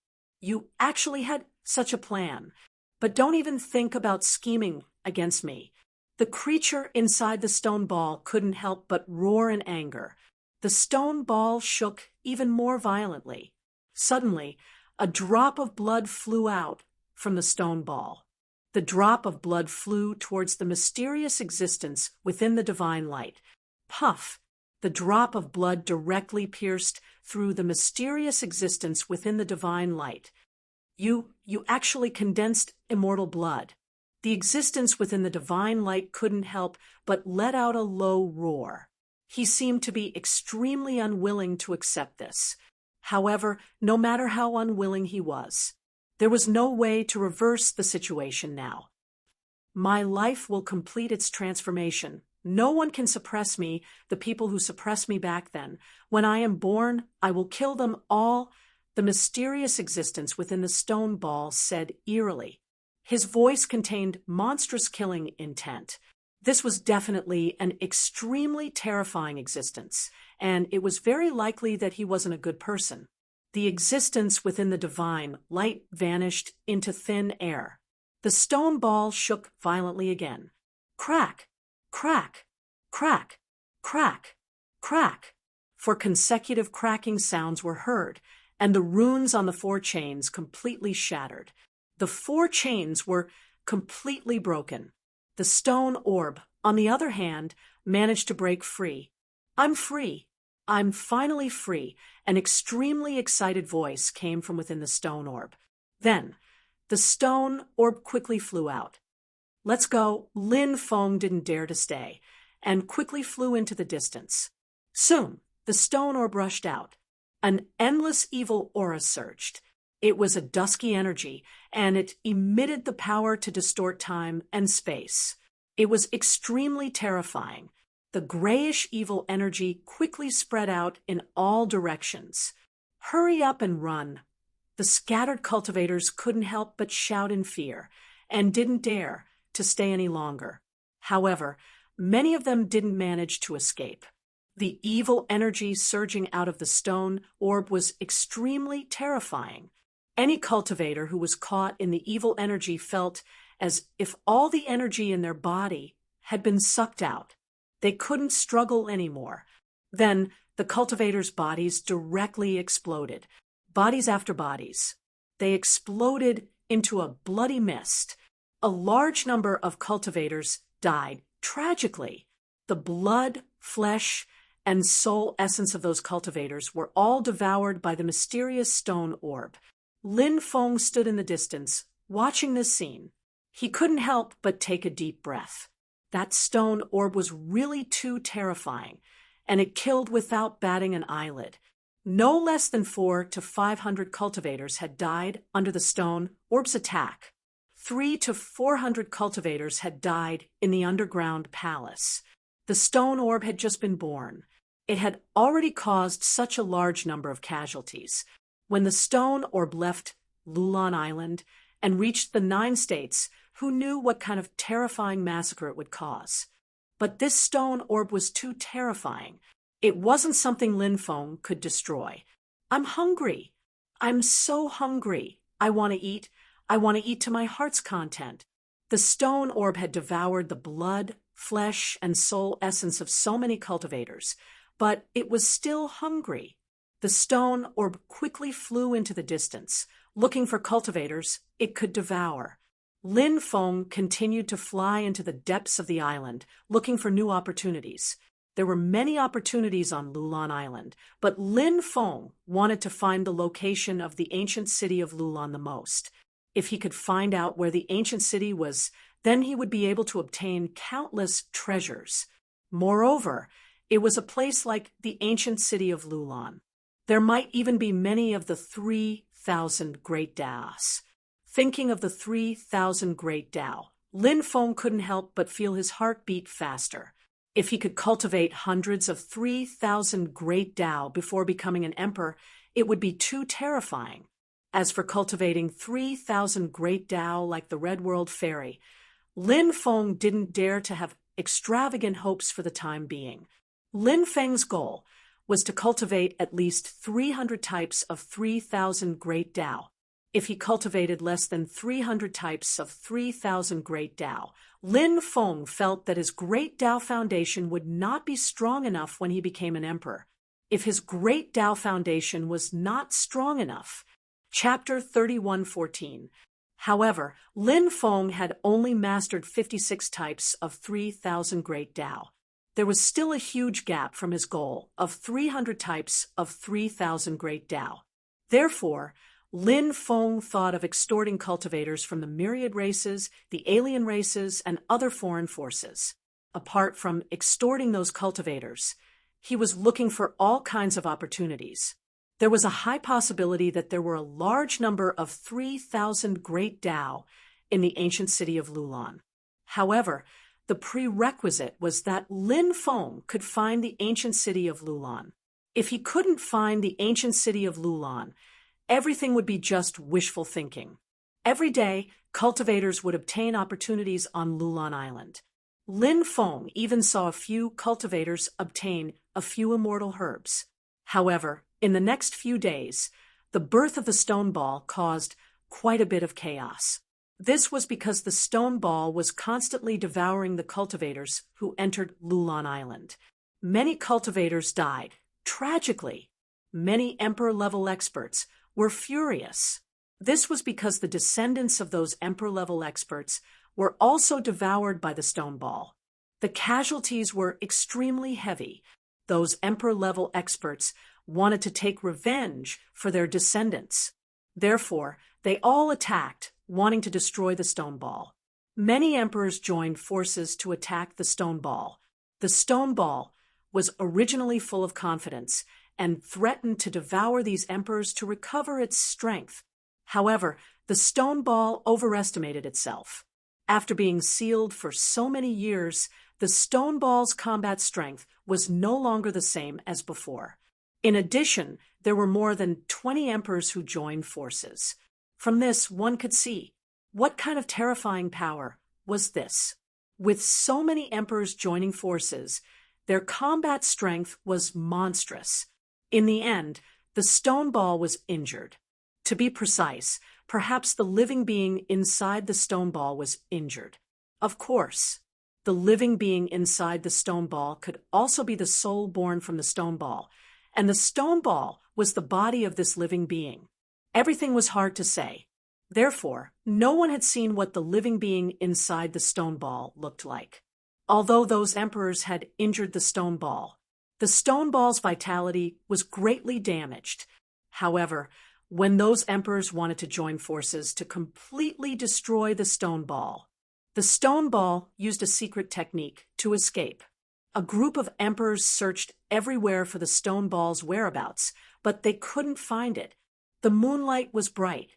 you actually had such a plan. But don't even think about scheming against me. The creature inside the stone ball couldn't help but roar in anger. The stone ball shook even more violently. Suddenly, a drop of blood flew out from the stone ball. The drop of blood flew towards the mysterious existence within the divine light. Puff! The drop of blood directly pierced through the mysterious existence within the divine light. You actually condensed immortal blood. The existence within the divine light couldn't help but let out a low roar. He seemed to be extremely unwilling to accept this. However, no matter how unwilling he was, there was no way to reverse the situation now. My life will complete its transformation. No one can suppress me, the people who suppressed me back then. When I am born, I will kill them all. The mysterious existence within the stone ball said eerily. His voice contained monstrous killing intent. This was definitely an extremely terrifying existence, and it was very likely that he wasn't a good person. The existence within the divine light vanished into thin air. The stone ball shook violently again. Crack, crack, crack, crack, crack. For consecutive cracking sounds were heard, and the runes on the 4 chains completely shattered. The 4 chains were completely broken. The stone orb, on the other hand, managed to break free. I'm free. I'm finally free. An extremely excited voice came from within the stone orb. Then, the stone orb quickly flew out. Let's go. Lin Feng didn't dare to stay, and quickly flew into the distance. Soon, the stone orb rushed out. An endless evil aura surged. It was a dusky energy, and it emitted the power to distort time and space. It was extremely terrifying. The grayish evil energy quickly spread out in all directions. Hurry up and run. The scattered cultivators couldn't help but shout in fear, and didn't dare to stay any longer. However, many of them didn't manage to escape. The evil energy surging out of the stone orb was extremely terrifying. Any cultivator who was caught in the evil energy felt as if all the energy in their body had been sucked out. They couldn't struggle anymore. Then the cultivators' bodies directly exploded, bodies after bodies. They exploded into a bloody mist. A large number of cultivators died tragically. The blood, flesh, and soul essence of those cultivators were all devoured by the mysterious stone orb. Lin Feng stood in the distance, watching this scene. He couldn't help but take a deep breath. That stone orb was really too terrifying, and it killed without batting an eyelid. No less than 400 to 500 cultivators had died under the stone orb's attack. 300 to 400 cultivators had died in the underground palace. The stone orb had just been born. It had already caused such a large number of casualties. When the stone orb left Lulan Island and reached the 9 states, who knew what kind of terrifying massacre it would cause? But this stone orb was too terrifying. It wasn't something Lin Feng could destroy. I'm hungry. I'm so hungry. I want to eat. I want to eat to my heart's content. The stone orb had devoured the blood, flesh, and soul essence of so many cultivators, but it was still hungry. The stone orb quickly flew into the distance, looking for cultivators it could devour. Lin Feng continued to fly into the depths of the island, looking for new opportunities. There were many opportunities on Lulan Island, but Lin Feng wanted to find the location of the ancient city of Lulan the most. If he could find out where the ancient city was, then he would be able to obtain countless treasures. Moreover, it was a place like the ancient city of Lulan. There might even be many of the 3,000 great Daos. Thinking of the 3,000 great Dao, Lin Feng couldn't help but feel his heart beat faster. If he could cultivate hundreds of 3,000 great Tao before becoming an emperor, it would be too terrifying. As for cultivating 3,000 great Tao like the Red World Fairy, Lin Feng didn't dare to have extravagant hopes for the time being. Lin Feng's goal was to cultivate at least 300 types of 3,000 great Tao. If he cultivated less than 300 types of 3,000 great Tao, Lin Feng felt that his great Tao foundation would not be strong enough when he became an emperor. If his great Tao foundation was not strong enough, Chapter 31:14. However, Lin Feng had only mastered 56 types of 3,000 great Tao. There was still a huge gap from his goal of 300 types of 3,000 great Tao. Therefore, Lin Feng thought of extorting cultivators from the myriad races, the alien races, and other foreign forces. Apart from extorting those cultivators, he was looking for all kinds of opportunities. There was a high possibility that there were a large number of 3,000 great Tao in the ancient city of Lulan. However, the prerequisite was that Lin Feng could find the ancient city of Lulan. If he couldn't find the ancient city of Lulan, everything would be just wishful thinking. Every day, cultivators would obtain opportunities on Lulan Island. Lin Feng even saw a few cultivators obtain a few immortal herbs. However, in the next few days, the birth of the stone ball caused quite a bit of chaos. This was because the stone ball was constantly devouring the cultivators who entered Lulan Island. Many cultivators died, tragically. Many emperor-level experts were furious. This was because the descendants of those emperor-level experts were also devoured by the stone ball. The casualties were extremely heavy. Those emperor-level experts wanted to take revenge for their descendants. Therefore, they all attacked, wanting to destroy the stone ball. Many emperors joined forces to attack the stone ball. The stone ball was originally full of confidence and threatened to devour these emperors to recover its strength. However, the stone ball overestimated itself. After being sealed for so many years, the stone ball's combat strength was no longer the same as before. In addition, there were more than 20 emperors who joined forces. From this, one could see what kind of terrifying power was this. With so many emperors joining forces, their combat strength was monstrous. In the end, the stone ball was injured. To be precise, perhaps the living being inside the stone ball was injured. Of course, the living being inside the stone ball could also be the soul born from the stone ball, and the stone ball was the body of this living being. Everything was hard to say. Therefore, no one had seen what the living being inside the stone ball looked like. Although those emperors had injured the stone ball's vitality was greatly damaged. However, when those emperors wanted to join forces to completely destroy the stone ball used a secret technique to escape. A group of emperors searched everywhere for the stone ball's whereabouts, but they couldn't find it. The moonlight was bright.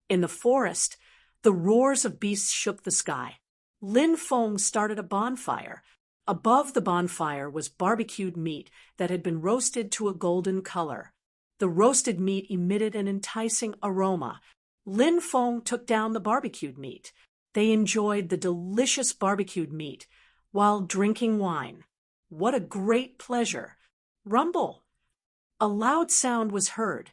In the forest, the roars of beasts shook the sky. Lin Feng started a bonfire. Above the bonfire was barbecued meat that had been roasted to a golden color. The roasted meat emitted an enticing aroma. Lin Feng took down the barbecued meat. They enjoyed the delicious barbecued meat while drinking wine. What a great pleasure! Rumble! A loud sound was heard.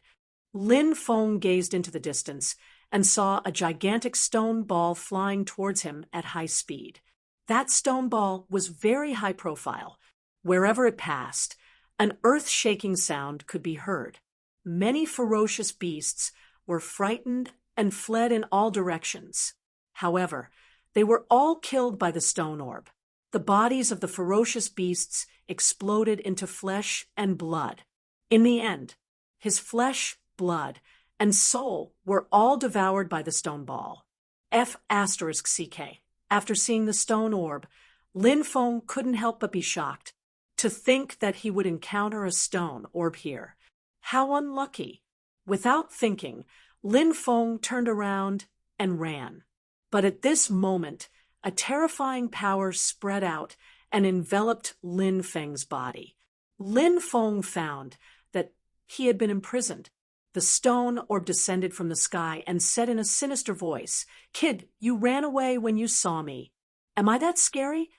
Lin Feng gazed into the distance and saw a gigantic stone ball flying towards him at high speed. That stone ball was very high profile. Wherever it passed, an earth-shaking sound could be heard. Many ferocious beasts were frightened and fled in all directions. However, they were all killed by the stone orb. The bodies of the ferocious beasts exploded into flesh and blood. In the end, his flesh, blood, and soul were all devoured by the stone ball. F***CK. After seeing the stone orb, Lin Feng couldn't help but be shocked. To think that he would encounter a stone orb here. How unlucky! Without thinking, Lin Feng turned around and ran. But at this moment, a terrifying power spread out and enveloped Lin Feng's body. Lin Feng found that he had been imprisoned. The stone orb descended from the sky and said in a sinister voice, "Kid, you ran away when you saw me. Am I that scary?"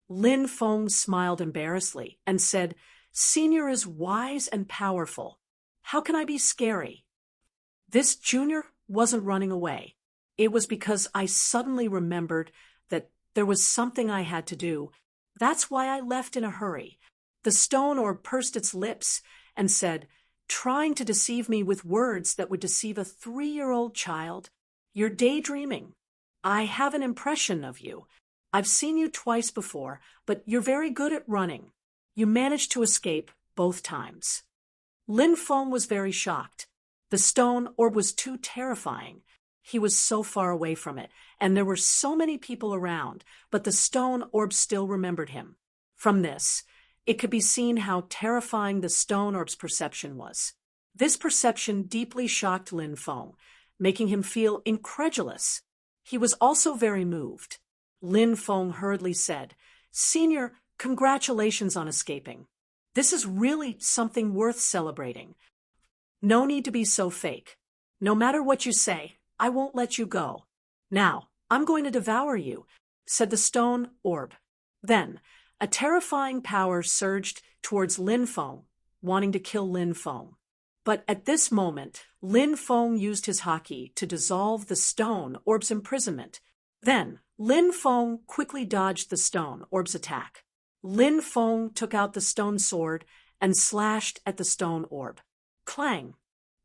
Lin Feng smiled embarrassedly and said, "Senior is wise and powerful. How can I be scary?" This junior wasn't running away. It was because I suddenly remembered that there was something I had to do. That's why I left in a hurry. The stone orb pursed its lips and said, trying to deceive me with words that would deceive a 3-year-old child, "You're daydreaming. I have an impression of you. I've seen you twice before, but you're very good at running. You managed to escape both times." Lin Feng was very shocked. The stone orb was too terrifying. He was so far away from it, and there were so many people around, but the stone orb still remembered him. From this, it could be seen how terrifying the stone orb's perception was. This perception deeply shocked Lin Feng, making him feel incredulous. He was also very moved. Lin Feng hurriedly said, "Senior, congratulations on escaping. This is really something worth celebrating. No need to be so fake. No matter what you say, I won't let you go. Now, I'm going to devour you," said the stone orb. Then, a terrifying power surged towards Lin Feng, wanting to kill Lin Feng. But at this moment, Lin Feng used his haki to dissolve the stone orb's imprisonment. Then, Lin Feng quickly dodged the stone orb's attack. Lin Feng took out the stone sword and slashed at the stone orb. Clang!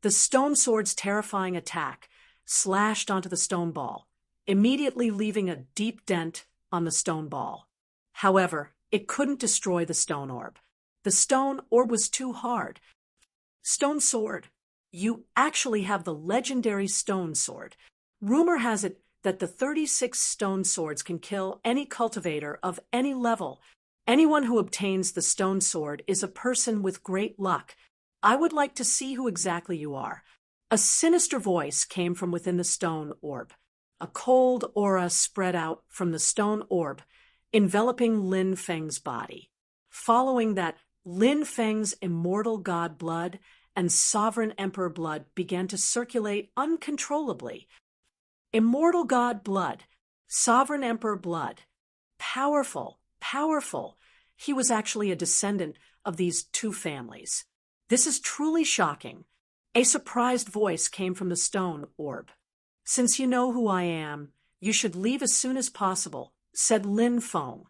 The stone sword's terrifying attack slashed onto the stone ball, immediately leaving a deep dent on the stone ball. However, it couldn't destroy the stone orb. The stone orb was too hard. Stone sword. You actually have the legendary stone sword. Rumor has it that the 36 stone swords can kill any cultivator of any level. Anyone who obtains the stone sword is a person with great luck. I would like to see who exactly you are." A sinister voice came from within the stone orb. A cold aura spread out from the stone orb, enveloping Lin Feng's body. Following that, Lin Feng's immortal god blood and sovereign emperor blood began to circulate uncontrollably. Immortal god blood, sovereign emperor blood. Powerful, powerful. He was actually a descendant of these two families. This is truly shocking. A surprised voice came from the stone orb. "Since you know who I am, you should leave as soon as possible," said Lin Feng.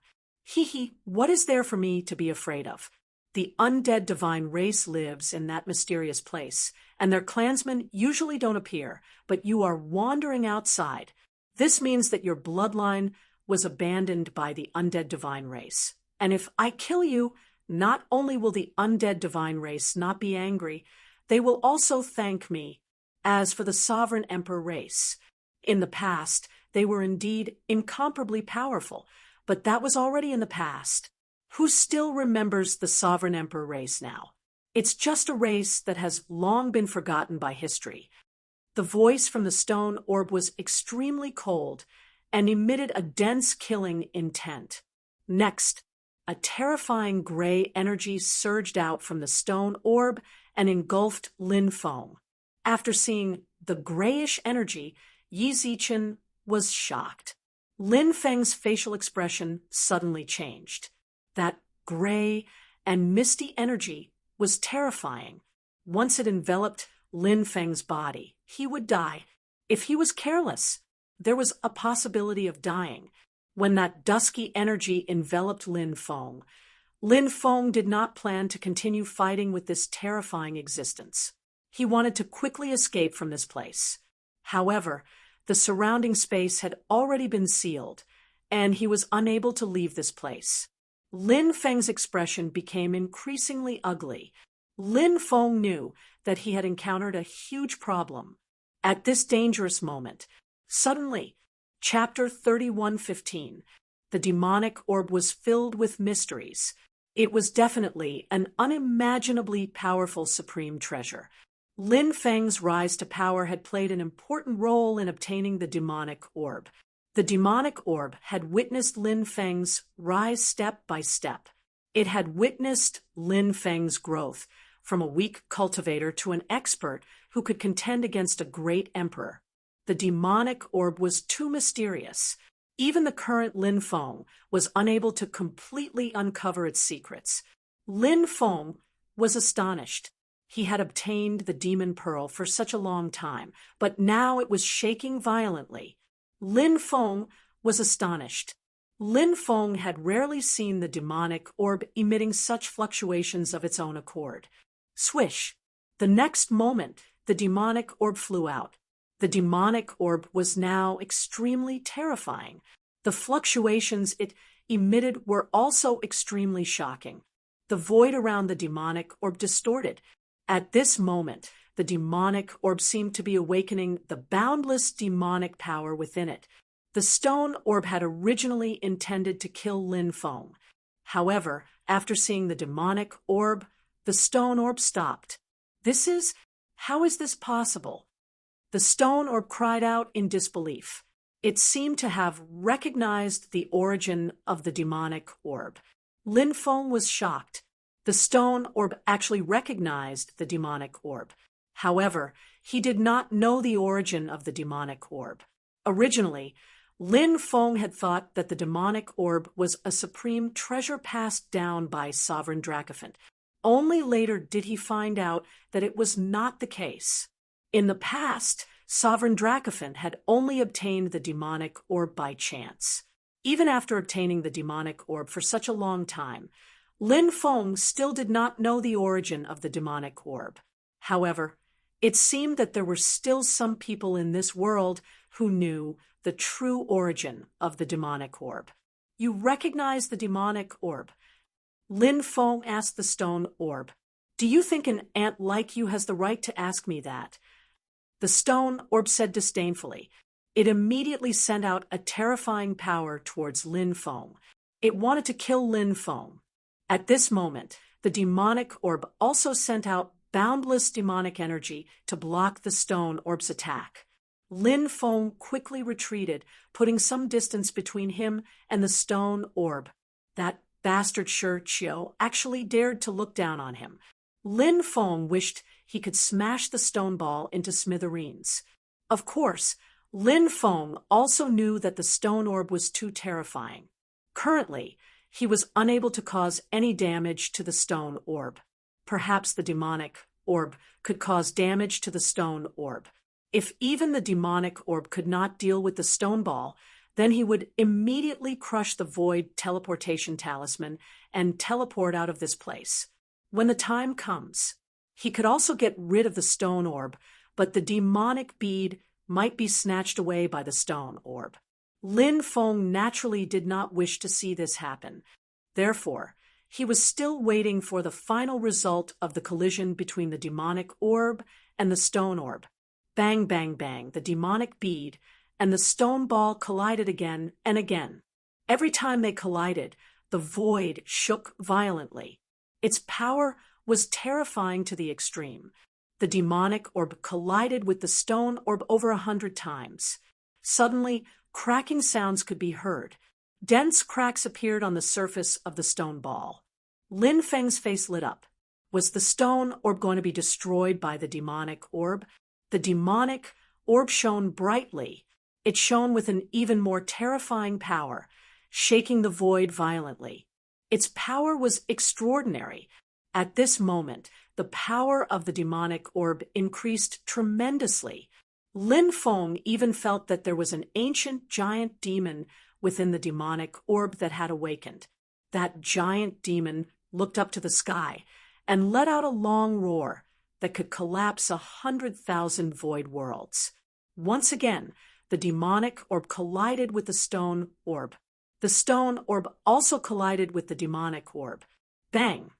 What is there for me to be afraid of? The undead divine race lives in that mysterious place, and their clansmen usually don't appear, but you are wandering outside. This means that your bloodline was abandoned by the undead divine race. And if I kill you, not only will the undead divine race not be angry, they will also thank me. As for the sovereign emperor race, in the past, they were indeed incomparably powerful, but that was already in the past. Who still remembers the sovereign emperor race now? It's just a race that has long been forgotten by history. The voice from the stone orb was extremely cold and emitted a dense killing intent. Next, a terrifying gray energy surged out from the stone orb and engulfed Lin Feng. After seeing the grayish energy, Yi Zichen was shocked. Lin Feng's facial expression suddenly changed. That gray and misty energy was terrifying. Once it enveloped Lin Feng's body, he would die. If he was careless, there was a possibility of dying. When that dusky energy enveloped Lin Feng did not plan to continue fighting with this terrifying existence. He wanted to quickly escape from this place. However, the surrounding space had already been sealed, and he was unable to leave this place. Lin Feng's expression became increasingly ugly. Lin Feng knew that he had encountered a huge problem. At this dangerous moment, suddenly, Chapter 3115, the demonic orb was filled with mysteries. It was definitely an unimaginably powerful supreme treasure. Lin Feng's rise to power had played an important role in obtaining the demonic orb. The demonic orb had witnessed Lin Feng's rise step by step. It had witnessed Lin Feng's growth from a weak cultivator to an expert who could contend against a great emperor. The demonic orb was too mysterious. Even the current Lin Feng was unable to completely uncover its secrets. Lin Feng was astonished. He had obtained the demon pearl for such a long time, but now it was shaking violently. Lin Feng was astonished. Lin Feng had rarely seen the demonic orb emitting such fluctuations of its own accord. Swish! The next moment, the demonic orb flew out. The demonic orb was now extremely terrifying. The fluctuations it emitted were also extremely shocking. The void around the demonic orb distorted. At this moment, the demonic orb seemed to be awakening the boundless demonic power within it. The stone orb had originally intended to kill Lin Feng. However, after seeing the demonic orb, the stone orb stopped. How is this possible? The stone orb cried out in disbelief. It seemed to have recognized the origin of the demonic orb. Lin Feng was shocked. The stone orb actually recognized the demonic orb. However, he did not know the origin of the demonic orb. Originally, Lin Feng had thought that the demonic orb was a supreme treasure passed down by Sovereign Dracophant. Only later did he find out that it was not the case. In the past, Sovereign Dracophant had only obtained the demonic orb by chance. Even after obtaining the demonic orb for such a long time, Lin Feng still did not know the origin of the demonic orb. However, it seemed that there were still some people in this world who knew the true origin of the demonic orb. You recognize the demonic orb? Lin Feng asked the stone orb. Do you think an ant like you has the right to ask me that? The stone orb said disdainfully. It immediately sent out a terrifying power towards Lin Feng. It wanted to kill Lin Feng. At this moment, the demonic orb also sent out boundless demonic energy to block the stone orb's attack. Lin Feng quickly retreated, putting some distance between him and the stone orb. That bastard Shi Qiu actually dared to look down on him. Lin Feng wished he could smash the stone ball into smithereens. Of course, Lin Feng also knew that the stone orb was too terrifying. Currently, he was unable to cause any damage to the stone orb. Perhaps the demonic orb could cause damage to the stone orb. If even the demonic orb could not deal with the stone ball, then he would immediately crush the void teleportation talisman and teleport out of this place. When the time comes, he could also get rid of the stone orb, but the demonic bead might be snatched away by the stone orb. Lin Feng naturally did not wish to see this happen. Therefore, he was still waiting for the final result of the collision between the demonic orb and the stone orb. Bang, bang, bang, the demonic bead and the stone ball collided again and again. Every time they collided, the void shook violently. Its power was terrifying to the extreme. The demonic orb collided with the stone orb over 100 times. Suddenly, cracking sounds could be heard. Dense cracks appeared on the surface of the stone ball. Lin Feng's face lit up. Was the stone orb going to be destroyed by the demonic orb? The demonic orb shone brightly. It shone with an even more terrifying power, shaking the void violently. Its power was extraordinary. At this moment, the power of the demonic orb increased tremendously. Lin Feng even felt that there was an ancient giant demon within the demonic orb that had awakened. That giant demon looked up to the sky and let out a long roar that could collapse 100,000 void worlds. Once again, the demonic orb collided with the stone orb. The stone orb also collided with the demonic orb. Bang!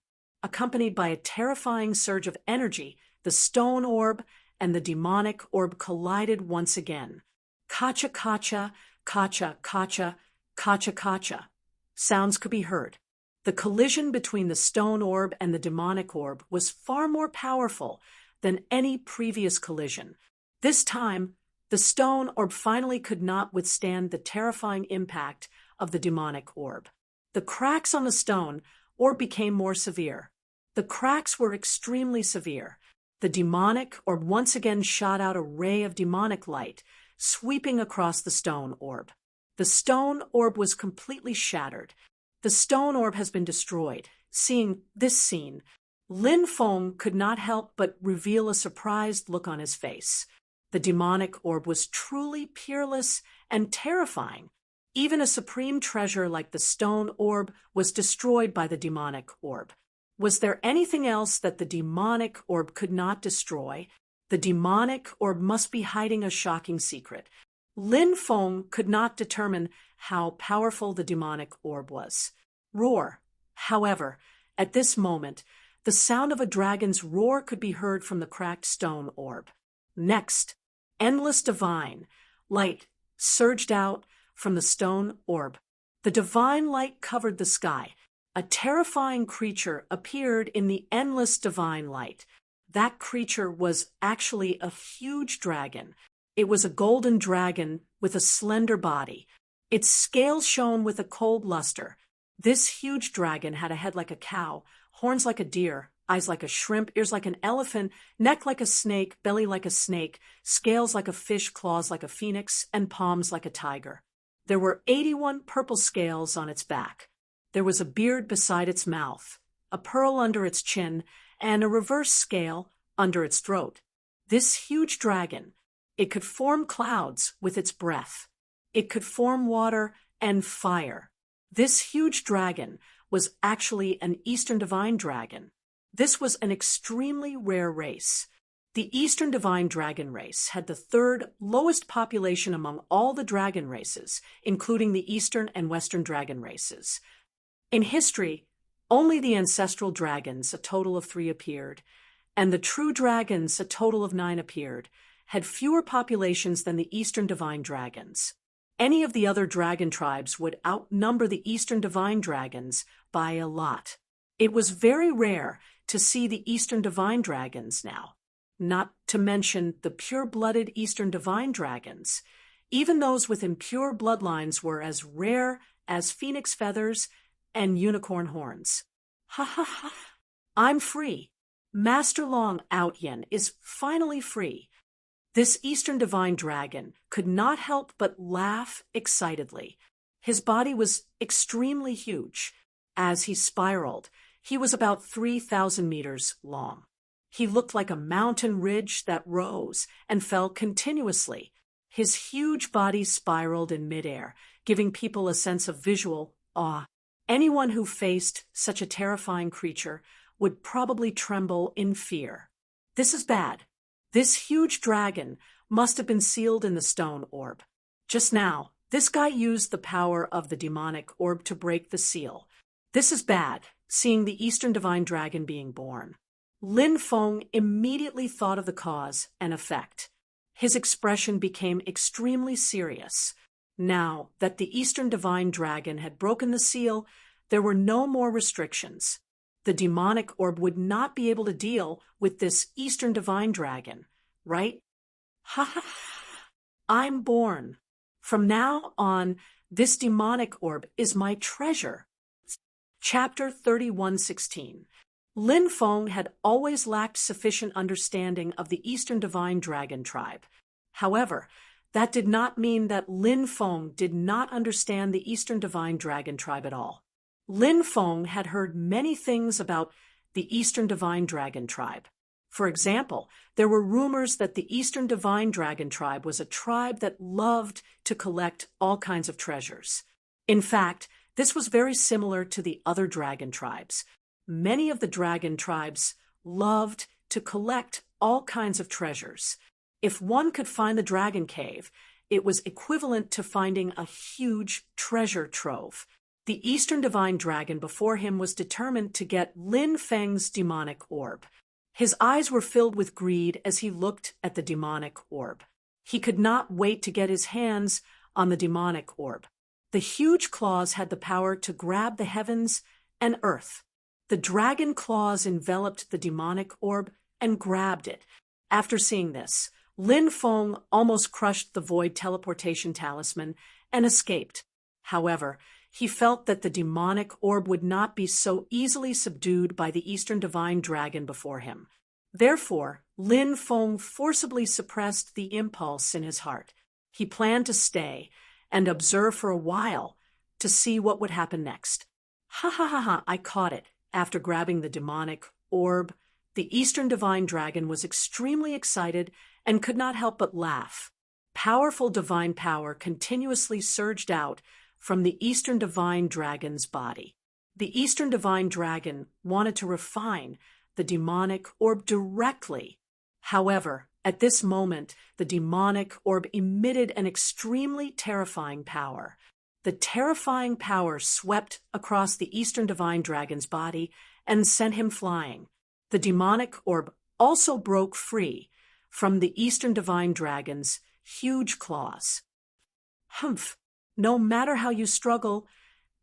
Accompanied by a terrifying surge of energy, the stone orb and the demonic orb collided once again. Kacha, kacha, kacha, kacha, kacha, kacha. Sounds could be heard. The collision between the stone orb and the demonic orb was far more powerful than any previous collision. This time, The stone orb finally could not withstand the terrifying impact of the demonic orb. The cracks on the stone orb became more severe. The cracks were extremely severe. The demonic orb once again shot out a ray of demonic light, sweeping across the stone orb. The stone orb was completely shattered. The stone orb has been destroyed. Seeing this scene, Lin Feng could not help but reveal a surprised look on his face. The demonic orb was truly peerless and terrifying. Even a supreme treasure like the stone orb was destroyed by the demonic orb. Was there anything else that the demonic orb could not destroy? The demonic orb must be hiding a shocking secret. Lin Feng could not determine how powerful the demonic orb was. Roar. However, at this moment, the sound of a dragon's roar could be heard from the cracked stone orb. Next, endless divine light surged out from the stone orb. The divine light covered the sky. A terrifying creature appeared in the endless divine light. That creature was actually a huge dragon. It was a golden dragon with a slender body. Its scales shone with a cold luster. This huge dragon had a head like a cow, horns like a deer, eyes like a shrimp, ears like an elephant, neck like a snake, belly like a snake, scales like a fish, claws like a phoenix, and palms like a tiger. There were 81 purple scales on its back. There was a beard beside its mouth, a pearl under its chin, and a reverse scale under its throat. This huge dragon, it could form clouds with its breath. It could form water and fire. This huge dragon was actually an Eastern Divine Dragon. This was an extremely rare race. The Eastern Divine Dragon race had the third lowest population among all the dragon races, including the Eastern and Western dragon races. In history, only the ancestral dragons, a total of 3 appeared, and the true dragons, a total of 9 appeared, had fewer populations than the Eastern Divine Dragons. Any of the other dragon tribes would outnumber the Eastern Divine Dragons by a lot. It was very rare to see the Eastern Divine Dragons now, not to mention the pure-blooded Eastern Divine Dragons. Even those with impure bloodlines were as rare as phoenix feathers and unicorn horns. Ha ha ha! I'm free. Master Long Outyen is finally free. This Eastern Divine Dragon could not help but laugh excitedly. His body was extremely huge. As he spiraled, he was about 3,000 meters long. He looked like a mountain ridge that rose and fell continuously. His huge body spiraled in midair, giving people a sense of visual awe. Anyone who faced such a terrifying creature would probably tremble in fear. This is bad. This huge dragon must have been sealed in the stone orb. Just now, this guy used the power of the demonic orb to break the seal. This is bad, seeing the Eastern Divine Dragon being born. Lin Feng immediately thought of the cause and effect. His expression became extremely serious. Now that the Eastern Divine Dragon had broken the seal, there were no more restrictions. The demonic orb would not be able to deal with this Eastern Divine Dragon, right? Ha ha ha! I'm born. From now on, this demonic orb is my treasure. Chapter 31:16. Lin Feng had always lacked sufficient understanding of the Eastern Divine Dragon tribe. However, that did not mean that Lin Feng did not understand the Eastern Divine Dragon tribe at all. Lin Feng had heard many things about the Eastern Divine Dragon tribe. For example, there were rumors that the Eastern Divine Dragon tribe was a tribe that loved to collect all kinds of treasures. In fact, this was very similar to the other dragon tribes. Many of the dragon tribes loved to collect all kinds of treasures. If one could find the dragon cave, it was equivalent to finding a huge treasure trove. The Eastern Divine Dragon before him was determined to get Lin Feng's demonic orb. His eyes were filled with greed as he looked at the demonic orb. He could not wait to get his hands on the demonic orb. The huge claws had the power to grab the heavens and earth. The dragon claws enveloped the demonic orb and grabbed it. After seeing this, Lin Feng almost crushed the void teleportation talisman and escaped. However, he felt that the demonic orb would not be so easily subdued by the Eastern Divine Dragon before him. Therefore, Lin Feng forcibly suppressed the impulse in his heart. He planned to stay and observe for a while to see what would happen next. Ha ha ha ha, I caught it. After grabbing the demonic orb, the Eastern Divine Dragon was extremely excited and could not help but laugh. Powerful divine power continuously surged out from the Eastern Divine Dragon's body. The Eastern Divine Dragon wanted to refine the demonic orb directly. However, at this moment, the demonic orb emitted an extremely terrifying power. The terrifying power swept across the Eastern Divine Dragon's body and sent him flying. The demonic orb also broke free from the Eastern Divine Dragon's huge claws. Humph! No matter how you struggle,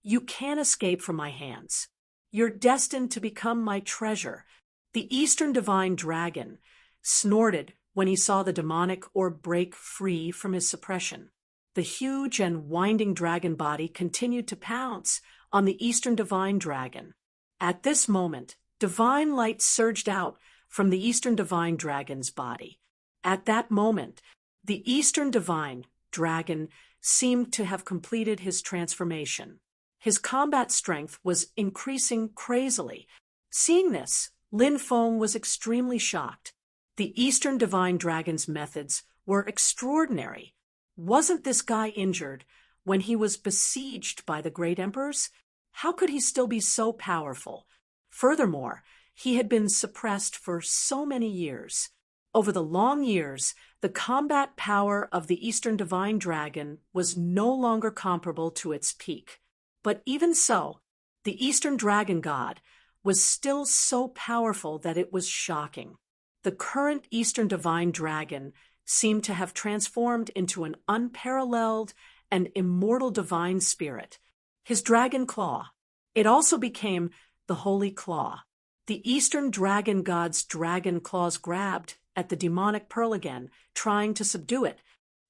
you can't escape from my hands. You're destined to become my treasure. The Eastern Divine Dragon snorted when he saw the demonic orb break free from his suppression. The huge and winding dragon body continued to pounce on the Eastern Divine Dragon. At this moment, divine light surged out from the Eastern Divine Dragon's body. At that moment, the Eastern Divine Dragon seemed to have completed his transformation. His combat strength was increasing crazily. Seeing this, Lin Feng was extremely shocked. The Eastern Divine Dragon's methods were extraordinary. Wasn't this guy injured when he was besieged by the great emperors? How could he still be so powerful? Furthermore, he had been suppressed for so many years. Over the long years, the combat power of the Eastern Divine Dragon was no longer comparable to its peak. But even so, the Eastern Dragon God was still so powerful that it was shocking. The current Eastern Divine Dragon seemed to have transformed into an unparalleled and immortal divine spirit. His dragon claw. It also became the Holy Claw. The Eastern Dragon God's dragon claws grabbed at the demonic pearl again, trying to subdue it.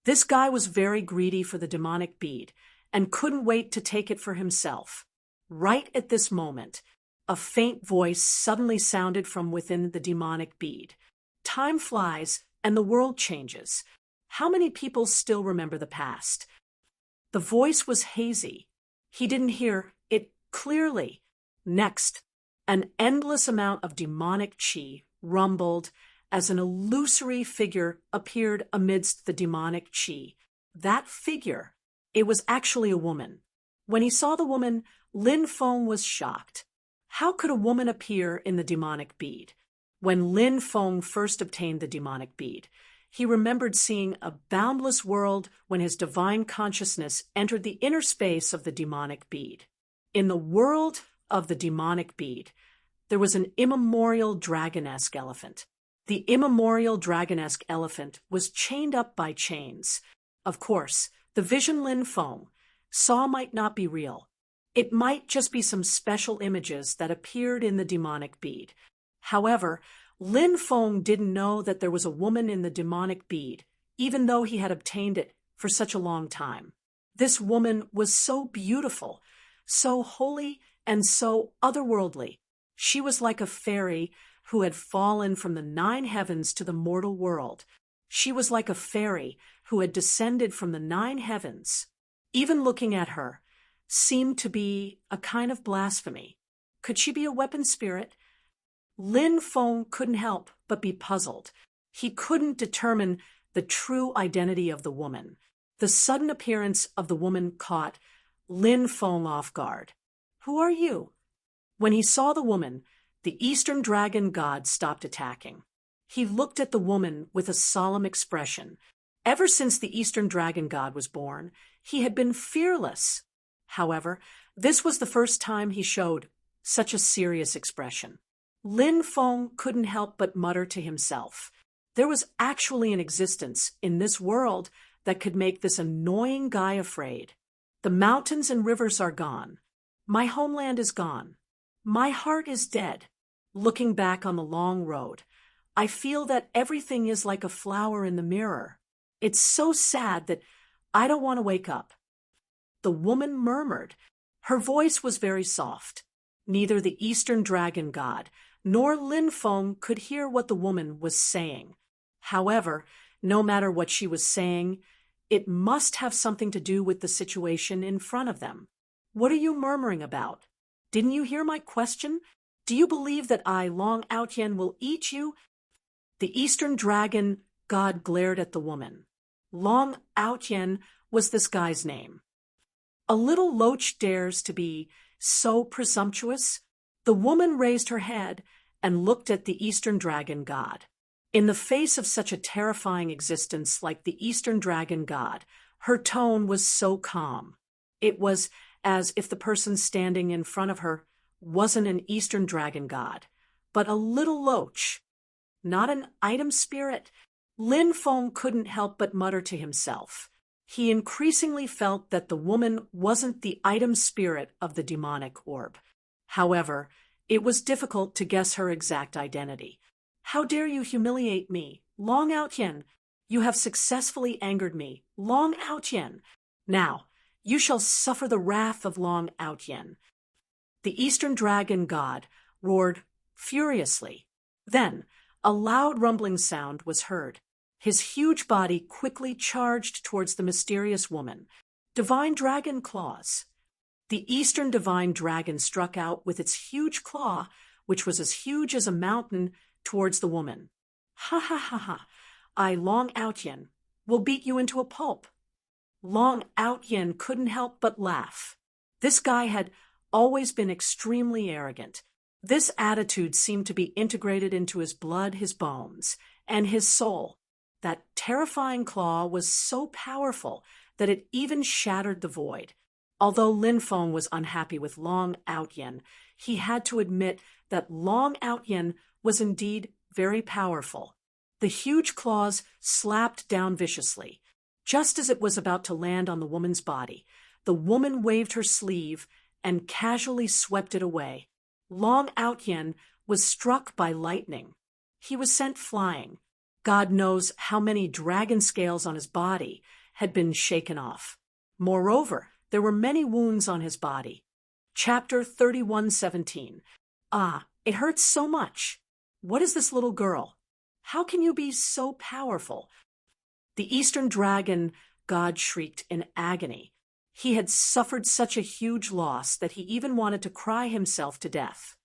This guy was very greedy for the demonic bead and couldn't wait to take it for himself. Right at this moment, a faint voice suddenly sounded from within the demonic bead. Time flies and the world changes. How many people still remember the past? The voice was hazy. He didn't hear it clearly. Next, an endless amount of demonic chi rumbled as an illusory figure appeared amidst the demonic chi. That figure, it was actually a woman. When he saw the woman, Lin Feng was shocked. How could a woman appear in the demonic bead? When Lin Feng first obtained the demonic bead, he remembered seeing a boundless world when his divine consciousness entered the inner space of the demonic bead. In the world of the demonic bead, there was an immemorial dragon-esque elephant. The immemorial dragon-esque elephant was chained up by chains. Of course, the vision Lin Feng saw might not be real. It might just be some special images that appeared in the demonic bead. However, Lin Feng didn't know that there was a woman in the demonic bead, even though he had obtained it for such a long time. This woman was so beautiful, so holy, and so otherworldly. She was like a fairy who had fallen from the 9 heavens to the mortal world. She was like a fairy who had descended from the 9 heavens. Even looking at her seemed to be a kind of blasphemy. Could she be a weapon spirit? Lin Feng couldn't help but be puzzled. He couldn't determine the true identity of the woman. The sudden appearance of the woman caught Lin Feng off guard. "Who are you?" When he saw the woman, the Eastern Dragon God stopped attacking. He looked at the woman with a solemn expression. Ever since the Eastern Dragon God was born, he had been fearless. However, this was the first time he showed such a serious expression. Lin Feng couldn't help but mutter to himself. There was actually an existence in this world that could make this annoying guy afraid. The mountains and rivers are gone. My homeland is gone. My heart is dead. Looking back on the long road, I feel that everything is like a flower in the mirror. It's so sad that I don't want to wake up." The woman murmured. Her voice was very soft. Neither the Eastern dragon god nor Lin Feng could hear what the woman was saying. However, no matter what she was saying, it must have something to do with the situation in front of them. "What are you murmuring about? Didn't you hear my question? Do you believe that I, Long Outyen, will eat you?" The Eastern dragon god glared at the woman. Long Outyen was this guy's name. "A little loach dares to be so presumptuous?" The woman raised her head and looked at the Eastern dragon god. In the face of such a terrifying existence like the Eastern dragon god, her tone was so calm. It was as if the person standing in front of her wasn't an Eastern dragon god, but a little loach. Not an item spirit. Lin Feng couldn't help but mutter to himself. He increasingly felt that the woman wasn't the item spirit of the demonic orb. However, it was difficult to guess her exact identity. "How dare you humiliate me, Long Outyen? You have successfully angered me, Long Outyen. Now, you shall suffer the wrath of Long Outyen." The Eastern dragon god roared furiously. Then, a loud rumbling sound was heard. His huge body quickly charged towards the mysterious woman. Divine dragon claws. The Eastern divine dragon struck out with its huge claw, which was as huge as a mountain, towards the woman. "Ha ha ha ha! I, Long Outyen, will beat you into a pulp." Long Outyen couldn't help but laugh. This guy had always been extremely arrogant. This attitude seemed to be integrated into his blood, his bones, and his soul. That terrifying claw was so powerful that it even shattered the void. Although Lin Feng was unhappy with Long Outyen, he had to admit that Long Outyen was indeed very powerful. The huge claws slapped down viciously. Just as it was about to land on the woman's body, the woman waved her sleeve and casually swept it away. Long Outyen was struck by lightning. He was sent flying. God knows how many dragon scales on his body had been shaken off. Moreover, there were many wounds on his body. Chapter 31:17. "Ah, it hurts so much. What is this little girl? How can you be so powerful?" The Eastern dragon god shrieked in agony. He had suffered such a huge loss that he even wanted to cry himself to death.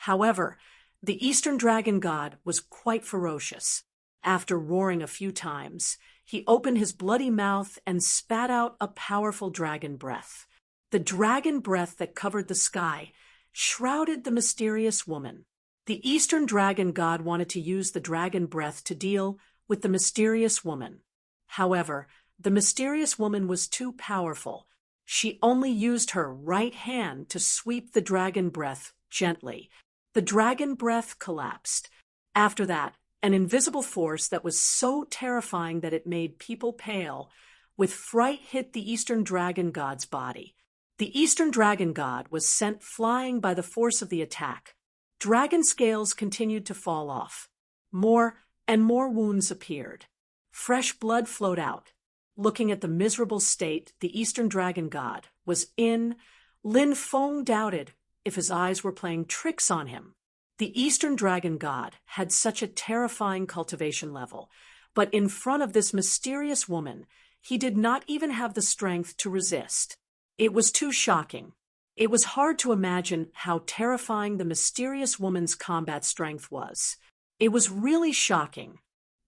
However, the Eastern dragon god was quite ferocious. After roaring a few times, he opened his bloody mouth and spat out a powerful dragon breath. The dragon breath that covered the sky shrouded the mysterious woman. The Eastern dragon god wanted to use the dragon breath to deal with the mysterious woman. However, the mysterious woman was too powerful. She only used her right hand to sweep the dragon breath gently. The dragon breath collapsed. After that, an invisible force that was so terrifying that it made people pale, with fright hit the Eastern dragon god's body. The Eastern dragon god was sent flying by the force of the attack. Dragon scales continued to fall off. More and more wounds appeared. Fresh blood flowed out. Looking at the miserable state the Eastern dragon god was in, Lin Feng doubted if his eyes were playing tricks on him. The Eastern dragon god had such a terrifying cultivation level, but in front of this mysterious woman, he did not even have the strength to resist. It was too shocking. It was hard to imagine how terrifying the mysterious woman's combat strength was. It was really shocking.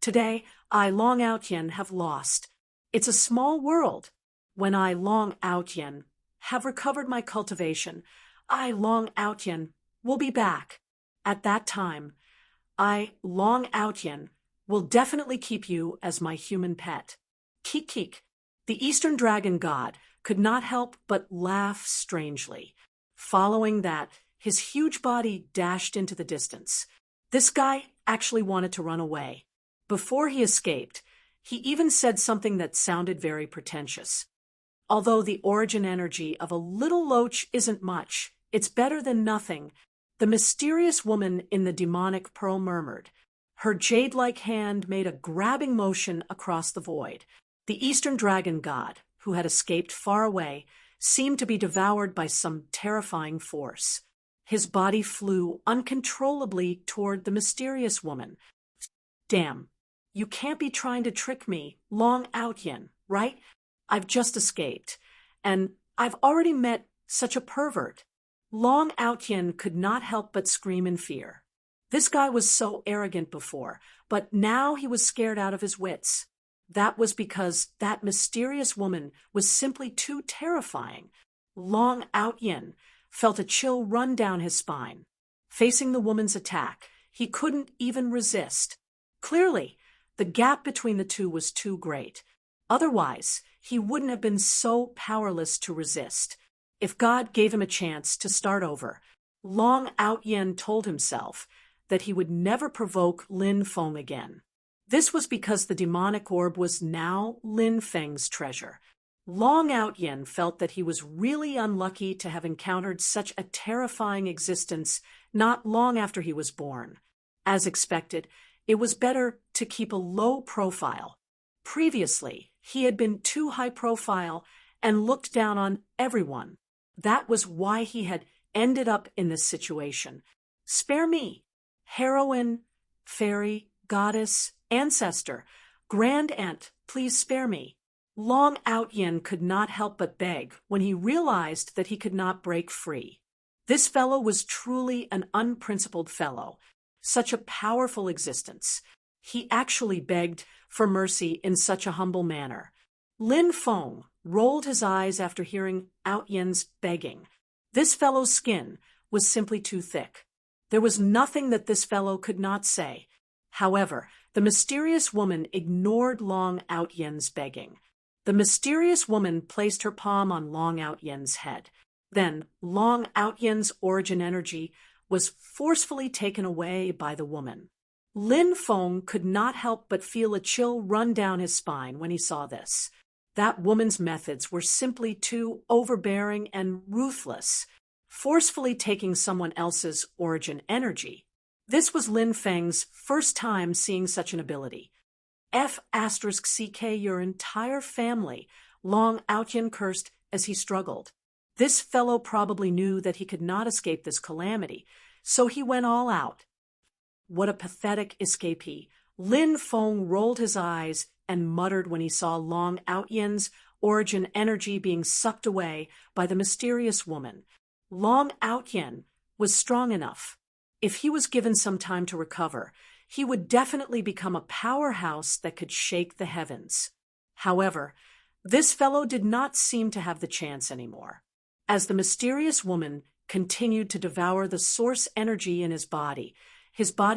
Today, I, Long Outyen, have lost. It's a small world. When I, Long Outyen, have recovered my cultivation, I, Long Outyen, will be back. At that time, I, Long Outyen, will definitely keep you as my human pet. Keek keek. The Eastern dragon god could not help but laugh strangely. Following that, his huge body dashed into the distance. This guy actually wanted to run away. Before he escaped, he even said something that sounded very pretentious. Although the origin energy of a little loach isn't much, it's better than nothing. The mysterious woman in the demonic pearl murmured. Her jade-like hand made a grabbing motion across the void. The Eastern dragon god, who had escaped far away, seemed to be devoured by some terrifying force. His body flew uncontrollably toward the mysterious woman. Damn, you can't be trying to trick me, Long Outyin, right? I've just escaped, and I've already met such a pervert. Long Outyin could not help but scream in fear. This guy was so arrogant before, but now he was scared out of his wits. That was because that mysterious woman was simply too terrifying. Long Outyin felt a chill run down his spine. Facing the woman's attack, he couldn't even resist. Clearly, the gap between the two was too great. Otherwise, he wouldn't have been so powerless to resist. If God gave him a chance to start over, Long Outyin told himself that he would never provoke Lin Feng again. This was because the demonic orb was now Lin Feng's treasure. Long Outyin felt that he was really unlucky to have encountered such a terrifying existence not long after he was born. As expected, it was better to keep a low profile. Previously, he had been too high profile and looked down on everyone. That was why he had ended up in this situation. Spare me. Heroine, fairy, goddess, ancestor, grand aunt, please spare me. Long Outyin could not help but beg when he realized that he could not break free. This fellow was truly an unprincipled fellow, such a powerful existence. He actually begged for mercy in such a humble manner. Lin Feng rolled his eyes after hearing Outyin's begging. This fellow's skin was simply too thick. There was nothing that this fellow could not say. However, the mysterious woman ignored Long Outyin's begging. The mysterious woman placed her palm on Long Outyin's head. Then Long Outyin's origin energy was forcefully taken away by the woman. Lin Feng could not help but feel a chill run down his spine when he saw this. That woman's methods were simply too overbearing and ruthless, forcefully taking someone else's origin energy. This was Lin Feng's first time seeing such an ability. F***CK your entire family, Long Outyin cursed as he struggled. This fellow probably knew that he could not escape this calamity, so he went all out. What a pathetic escapee. Lin Feng rolled his eyes and muttered when he saw Long Outyin's origin energy being sucked away by the mysterious woman. Long Outyin was strong enough. If he was given some time to recover, he would definitely become a powerhouse that could shake the heavens. However, this fellow did not seem to have the chance anymore. As the mysterious woman continued to devour the source energy in his body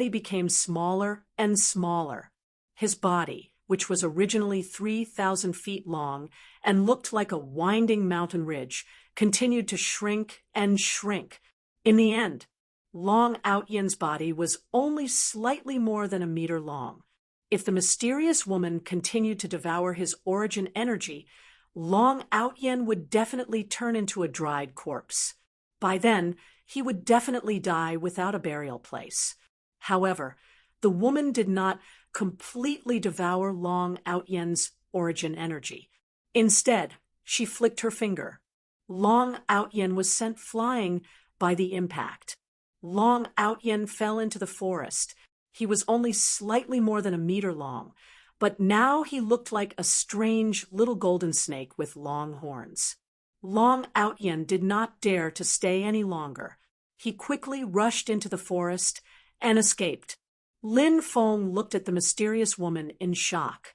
became smaller and smaller. His body, which was originally 3,000 feet long and looked like a winding mountain ridge, continued to shrink and shrink. In the end, Long Outyin's body was only slightly more than a meter long. If the mysterious woman continued to devour his origin energy, Long Outyin would definitely turn into a dried corpse. By then, he would definitely die without a burial place. However, the woman did not completely devour Long Outyin's origin energy. Instead, she flicked her finger. Long Outyin was sent flying by the impact. Long Outyin fell into the forest. He was only slightly more than a meter long, but now he looked like a strange little golden snake with long horns. Long Outyin did not dare to stay any longer. He quickly rushed into the forest and escaped. Lin Feng looked at the mysterious woman in shock.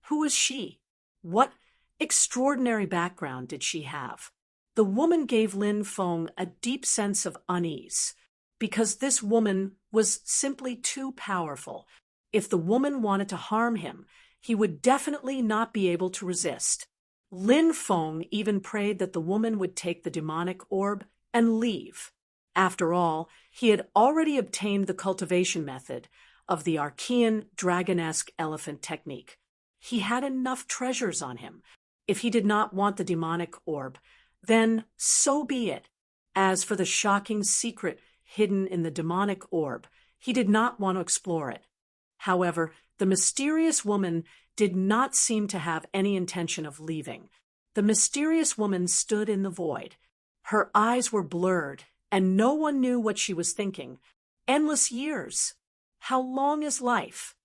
Who was she? What extraordinary background did she have? The woman gave Lin Feng a deep sense of unease, because this woman was simply too powerful. If the woman wanted to harm him, he would definitely not be able to resist. Lin Feng even prayed that the woman would take the demonic orb and leave. After all, he had already obtained the cultivation method of the Archean dragonesque elephant technique. He had enough treasures on him. If he did not want the demonic orb, then so be it. As for the shocking secret hidden in the demonic orb, he did not want to explore it. However, the mysterious woman did not seem to have any intention of leaving. The mysterious woman stood in the void. Her eyes were blurred, and no one knew what she was thinking. Endless years. How long is life?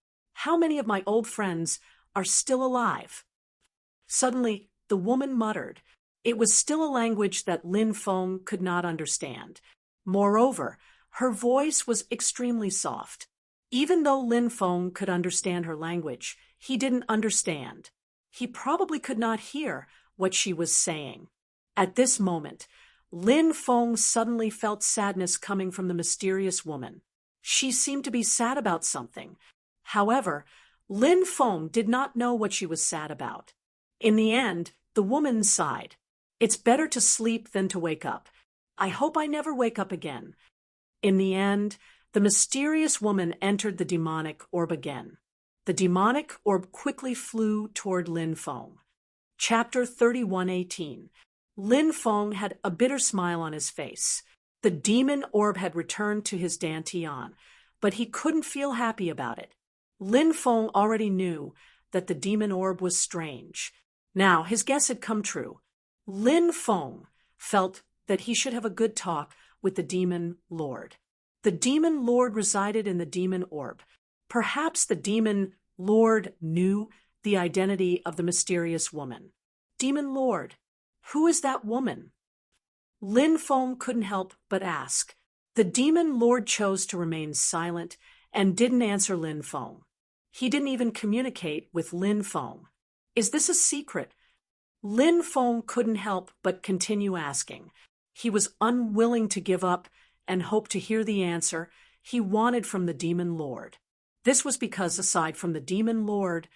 How many of my old friends are still alive? Suddenly, the woman muttered. It was still a language that Lin Feng could not understand. Moreover, her voice was extremely soft. Even though Lin Feng could understand her language, he didn't understand. He probably could not hear what she was saying. At this moment, Lin Feng suddenly felt sadness coming from the mysterious woman. She seemed to be sad about something. However, Lin Feng did not know what she was sad about. In the end, the woman sighed. It's better to sleep than to wake up. I hope I never wake up again. In the end, the mysterious woman entered the demonic orb again. The demonic orb quickly flew toward Lin Feng. Chapter 31:18. Lin Feng had a bitter smile on his face. The demon orb had returned to his dantian, but he couldn't feel happy about it. Lin Feng already knew that the demon orb was strange. Now his guess had come true. Lin Feng felt that he should have a good talk with the demon lord. The demon lord resided in the demon orb. Perhaps the demon lord knew the identity of the mysterious woman. Demon lord, who is that woman? Lin Feng couldn't help but ask. The demon lord chose to remain silent and didn't answer Lin Feng. He didn't even communicate with Lin Feng. Is this a secret? Lin Feng couldn't help but continue asking. He was unwilling to give up and hope to hear the answer he wanted from the demon lord. This was because, aside from the demon lord,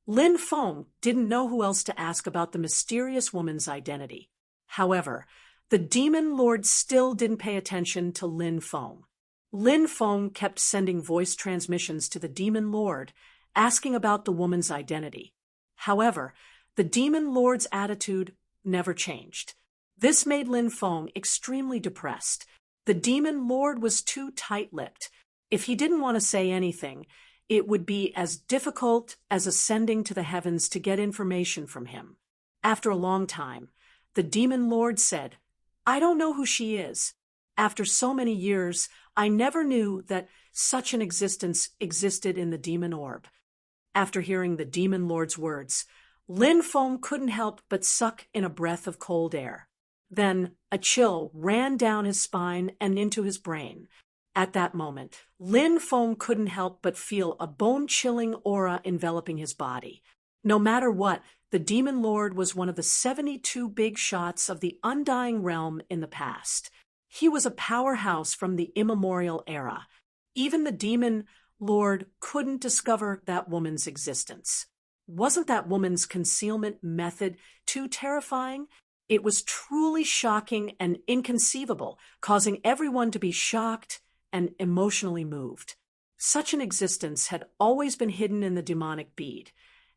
Lin Feng didn't know who else to ask about the mysterious woman's identity. However, the demon lord still didn't pay attention to Lin Feng. Lin Feng kept sending voice transmissions to the demon lord, asking about the woman's identity. However, the demon lord's attitude never changed. This made Lin Feng extremely depressed. The demon lord was too tight-lipped. If he didn't want to say anything, it would be as difficult as ascending to the heavens to get information from him. After a long time, the demon lord said, I don't know who she is. After so many years, I never knew that such an existence existed in the demon orb. After hearing the demon lord's words, Lin Feng couldn't help but suck in a breath of cold air. Then a chill ran down his spine and into his brain. At that moment, Lin Feng couldn't help but feel a bone-chilling aura enveloping his body. No matter what, the demon lord was one of the 72 big shots of the undying realm in the past. He was a powerhouse from the immemorial era. Even the demon lord couldn't discover that woman's existence. Wasn't that woman's concealment method too terrifying? It was truly shocking and inconceivable, causing everyone to be shocked and emotionally moved. Such an existence had always been hidden in the demonic bead,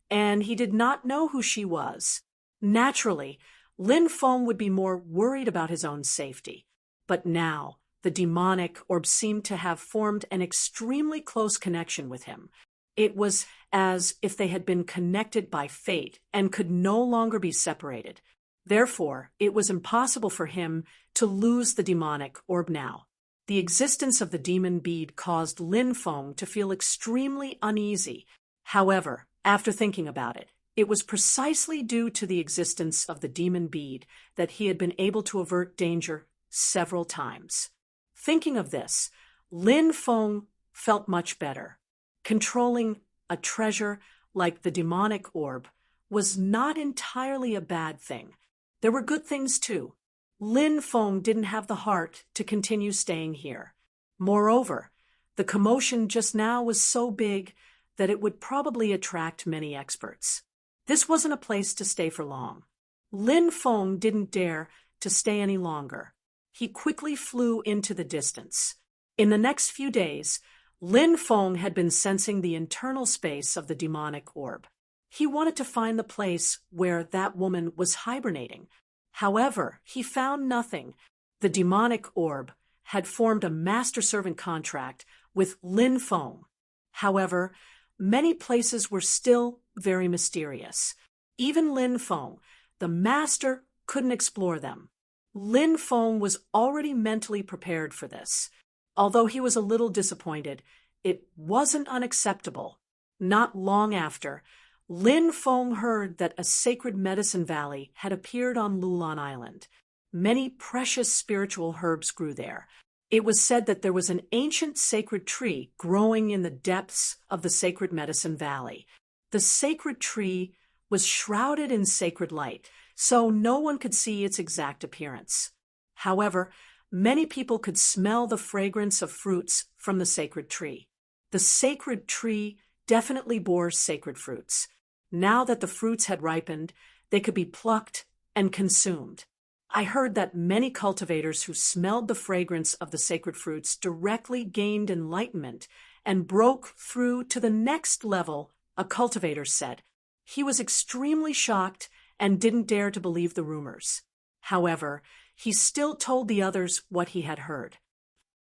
and he did not know who she was. Naturally, Lin Feng would be more worried about his own safety. But now, the demonic orb seemed to have formed an extremely close connection with him. It was as if they had been connected by fate and could no longer be separated. Therefore, it was impossible for him to lose the demonic orb now. The existence of the demon bead caused Lin Feng to feel extremely uneasy. However, after thinking about it, it was precisely due to the existence of the demon bead that he had been able to avert danger several times. Thinking of this, Lin Feng felt much better. Controlling a treasure like the demonic orb was not entirely a bad thing. There were good things too. Lin Feng didn't have the heart to continue staying here. Moreover, the commotion just now was so big that it would probably attract many experts. This wasn't a place to stay for long. Lin Feng didn't dare to stay any longer. He quickly flew into the distance. In the next few days, Lin Feng had been sensing the internal space of the demonic orb. He wanted to find the place where that woman was hibernating. However, he found nothing. The demonic orb had formed a master-servant contract with Lin Feng. However, many places were still very mysterious. Even Lin Feng, the master, couldn't explore them. Lin Feng was already mentally prepared for this. Although he was a little disappointed, it wasn't unacceptable. Not long after, Lin Feng heard that a sacred medicine valley had appeared on Lulan Island. Many precious spiritual herbs grew there. It was said that there was an ancient sacred tree growing in the depths of the sacred medicine valley. The sacred tree was shrouded in sacred light, so no one could see its exact appearance. However, many people could smell the fragrance of fruits from the sacred tree. The sacred tree definitely bore sacred fruits. Now that the fruits had ripened, they could be plucked and consumed. I heard that many cultivators who smelled the fragrance of the sacred fruits directly gained enlightenment and broke through to the next level, a cultivator said. He was extremely shocked and didn't dare to believe the rumors. However, he still told the others what he had heard.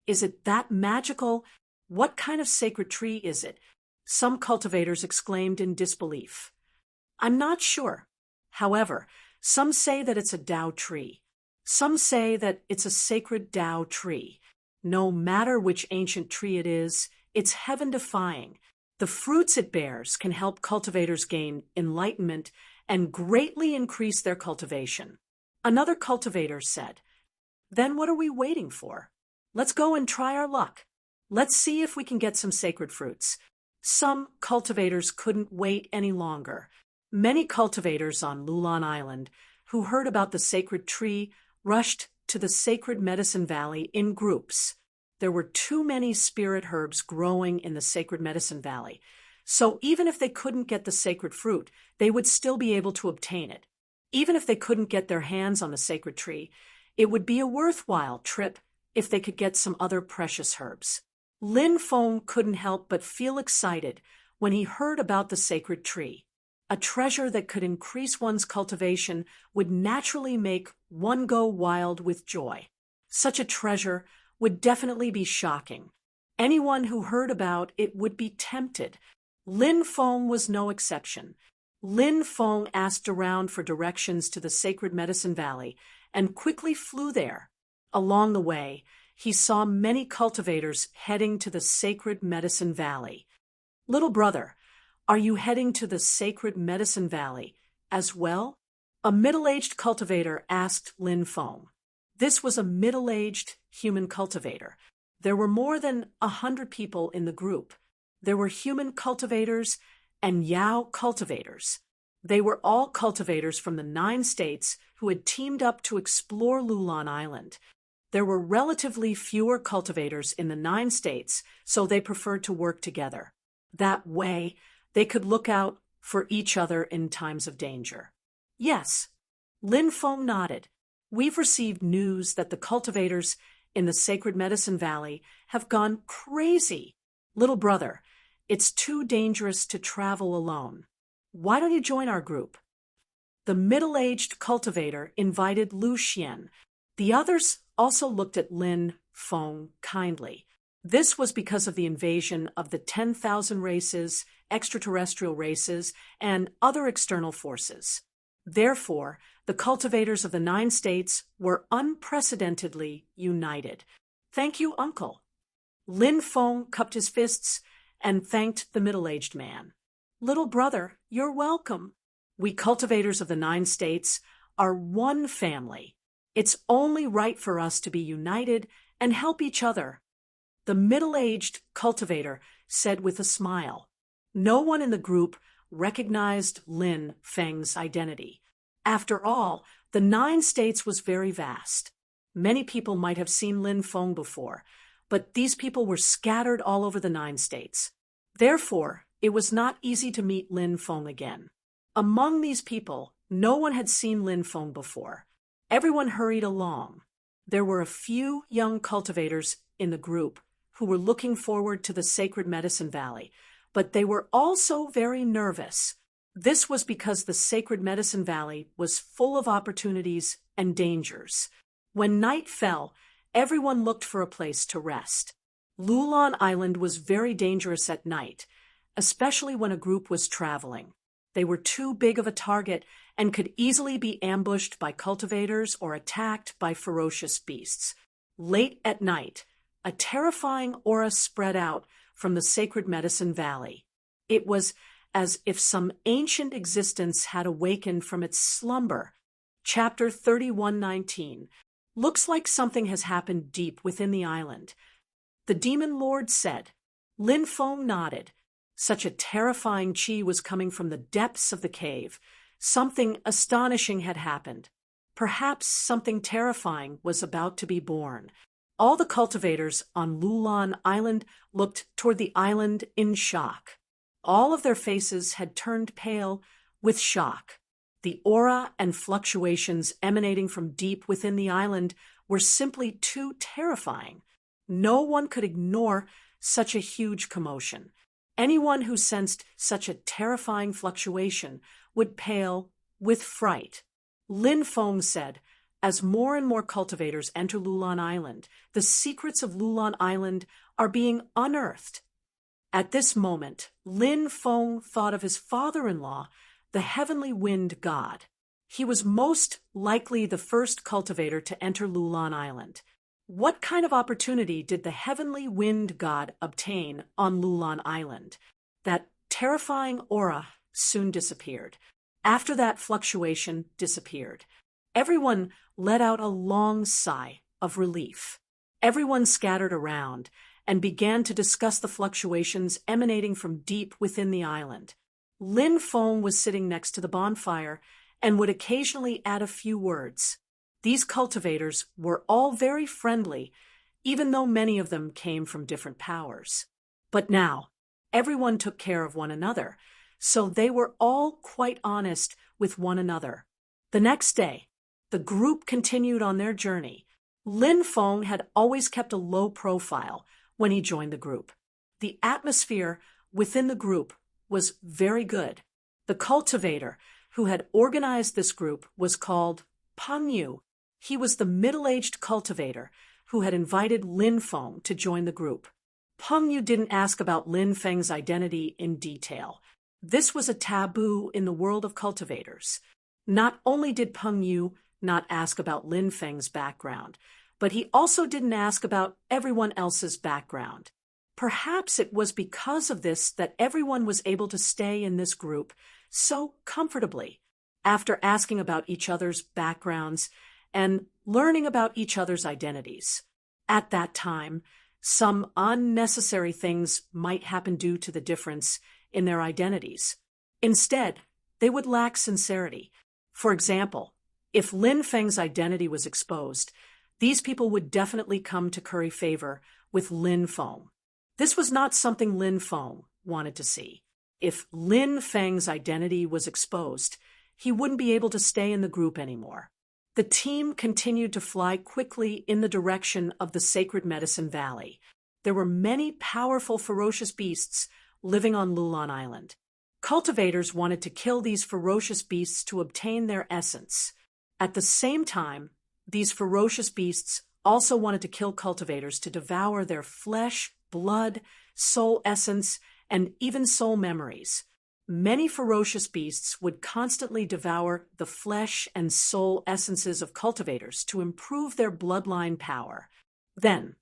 Is it that magical? What kind of sacred tree is it? Some cultivators exclaimed in disbelief. I'm not sure. However, some say that it's a Tao tree. Some say that it's a sacred Tao tree. No matter which ancient tree it is, it's heaven-defying. The fruits it bears can help cultivators gain enlightenment and greatly increase their cultivation. Another cultivator said, Then what are we waiting for? Let's go and try our luck. Let's see if we can get some sacred fruits. Some cultivators couldn't wait any longer. Many cultivators on Lulan Island who heard about the sacred tree rushed to the sacred medicine valley in groups. There were too many spirit herbs growing in the sacred medicine valley, so even if they couldn't get the sacred fruit, they would still be able to obtain it. Even if they couldn't get their hands on the sacred tree, it would be a worthwhile trip if they could get some other precious herbs. Lin Feng couldn't help but feel excited when he heard about the sacred tree. A treasure that could increase one's cultivation would naturally make one go wild with joy. Such a treasure would definitely be shocking. Anyone who heard about it would be tempted. Lin Feng was no exception. Lin Feng asked around for directions to the sacred medicine valley and quickly flew there. Along the way, he saw many cultivators heading to the sacred medicine valley. Little brother, are you heading to the sacred medicine valley as well? A middle-aged cultivator asked Lin Feng. This was a middle-aged human cultivator. There were more than 100 people in the group. There were human cultivators and Yao cultivators. They were all cultivators from the 9 states who had teamed up to explore Lulan Island. There were relatively fewer cultivators in the 9 states, so they preferred to work together. That way, they could look out for each other in times of danger. Yes, Lin Feng nodded. We've received news that the cultivators in the Sacred Medicine Valley have gone crazy. Little brother, it's too dangerous to travel alone. Why don't you join our group? The middle-aged cultivator invited Lu Xian. The others also looked at Lin Feng kindly. This was because of the invasion of the 10,000 races, extraterrestrial races, and other external forces. Therefore, the cultivators of the 9 states were unprecedentedly united. Thank you, Uncle. Lin Feng cupped his fists and thanked the middle-aged man. Little brother, you're welcome. We cultivators of the 9 states are one family. It's only right for us to be united and help each other. The middle-aged cultivator said with a smile. No one in the group recognized Lin Feng's identity. After all, the 9 states was very vast. Many people might have seen Lin Feng before, but these people were scattered all over the 9 states. Therefore, it was not easy to meet Lin Feng again. Among these people, no one had seen Lin Feng before. Everyone hurried along. There were a few young cultivators in the group who were looking forward to the Sacred Medicine Valley, but they were also very nervous. This was because the Sacred Medicine Valley was full of opportunities and dangers. When night fell, everyone looked for a place to rest. Lulon Island was very dangerous at night, especially when a group was traveling. They were too big of a target and could easily be ambushed by cultivators or attacked by ferocious beasts. Late at night, a terrifying aura spread out from the Sacred Medicine Valley. It was as if some ancient existence had awakened from its slumber. Chapter 31:19 looks like something has happened deep within the island. The demon lord said. Lin Feng nodded. Such a terrifying chi was coming from the depths of the cave. Something astonishing had happened. Perhaps something terrifying was about to be born. All the cultivators on Lulon Island looked toward the island in shock. All of their faces had turned pale with shock. The aura and fluctuations emanating from deep within the island were simply too terrifying. No one could ignore such a huge commotion. Anyone who sensed such a terrifying fluctuation would pale with fright. Lin Feng said, as more and more cultivators enter Lulon Island, the secrets of Lulon Island are being unearthed. At this moment, Lin Feng thought of his father-in-law, the heavenly wind god. He was most likely the first cultivator to enter Lulon Island. What kind of opportunity did the heavenly wind god obtain on Lulon Island? That terrifying aura soon disappeared. After that fluctuation disappeared, everyone let out a long sigh of relief. Everyone scattered around and began to discuss the fluctuations emanating from deep within the island. Lin Feng was sitting next to the bonfire and would occasionally add a few words. These cultivators were all very friendly, even though many of them came from different powers. But now, everyone took care of one another, so they were all quite honest with one another. The next day, the group continued on their journey. Lin Feng had always kept a low profile when he joined the group. The atmosphere within the group was very good. The cultivator who had organized this group was called Peng Yu. He was the middle-aged cultivator who had invited Lin Feng to join the group. Peng Yu didn't ask about Lin Feng's identity in detail. This was a taboo in the world of cultivators. Not only did Peng Yu not ask about Lin Feng's background, but he also didn't ask about everyone else's background. Perhaps it was because of this that everyone was able to stay in this group so comfortably. After asking about each other's backgrounds and learning about each other's identities. At that time, some unnecessary things might happen due to the difference in their identities. Instead, they would lack sincerity. For example, if Lin Feng's identity was exposed, these people would definitely come to curry favor with Lin Feng. This was not something Lin Feng wanted to see. If Lin Feng's identity was exposed, he wouldn't be able to stay in the group anymore. The team continued to fly quickly in the direction of the Sacred Medicine Valley. There were many powerful, ferocious beasts living on Lulon Island. Cultivators wanted to kill these ferocious beasts to obtain their essence. At the same time, these ferocious beasts also wanted to kill cultivators to devour their flesh, blood, soul essence, and even soul memories. Many ferocious beasts would constantly devour the flesh and soul essences of cultivators to improve their bloodline power. Then,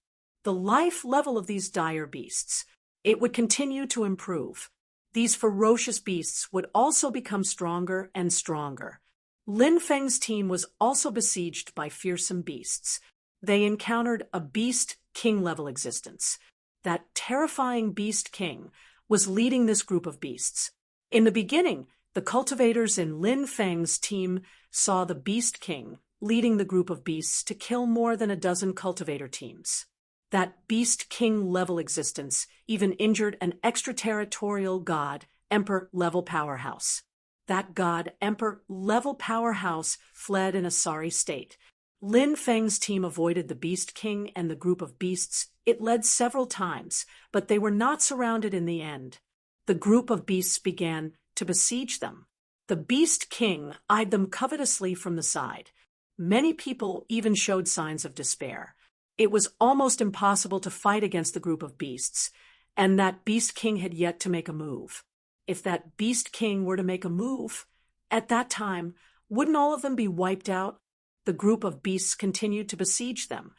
the life level of these dire beasts, it would continue to improve. These ferocious beasts would also become stronger and stronger. Lin Feng's team was also besieged by fearsome beasts. They encountered a beast king level existence. That terrifying beast king was leading this group of beasts. In the beginning, the cultivators in Lin Feng's team saw the Beast King leading the group of beasts to kill more than a dozen cultivator teams. That Beast King level existence even injured an extraterritorial god, Emperor level powerhouse. That god, Emperor level powerhouse, fled in a sorry state. Lin Feng's team avoided the Beast King and the group of beasts. It led several times, but they were not surrounded in the end. The group of beasts began to besiege them. The Beast King eyed them covetously from the side. Many people even showed signs of despair. It was almost impossible to fight against the group of beasts, and that Beast King had yet to make a move. If that Beast King were to make a move, at that time, wouldn't all of them be wiped out? The group of beasts continued to besiege them,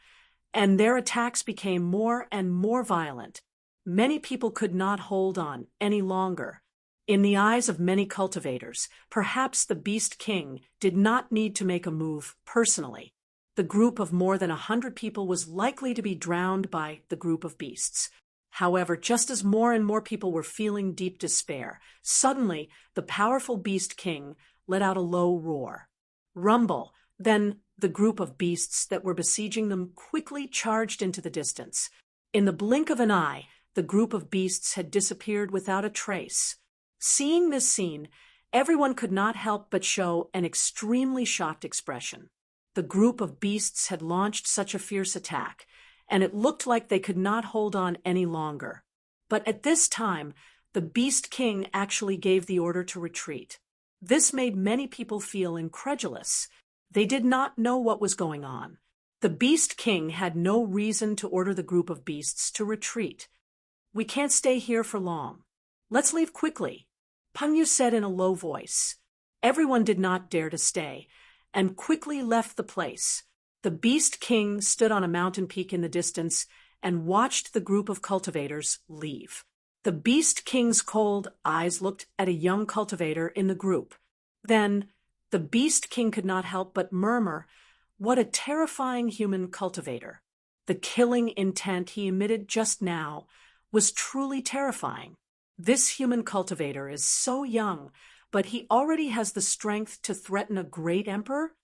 and their attacks became more and more violent. Many people could not hold on any longer. In the eyes of many cultivators, perhaps the Beast King did not need to make a move personally. The group of more than 100 people was likely to be drowned by the group of beasts. However, just as more and more people were feeling deep despair, suddenly the powerful Beast King let out a low roar. Rumble. Then the group of beasts that were besieging them quickly charged into the distance. In the blink of an eye, the group of beasts had disappeared without a trace. Seeing this scene, everyone could not help but show an extremely shocked expression. The group of beasts had launched such a fierce attack, and it looked like they could not hold on any longer. But at this time, the Beast King actually gave the order to retreat. This made many people feel incredulous. They did not know what was going on. The Beast King had no reason to order the group of beasts to retreat. "We can't stay here for long. Let's leave quickly," Pangyu said in a low voice. Everyone did not dare to stay, and quickly left the place. The Beast King stood on a mountain peak in the distance and watched the group of cultivators leave. The Beast King's cold eyes looked at a young cultivator in the group. Then the Beast King could not help but murmur, "What a terrifying human cultivator." The killing intent he emitted just now was truly terrifying. This human cultivator is so young, but he already has the strength to threaten a great emperor?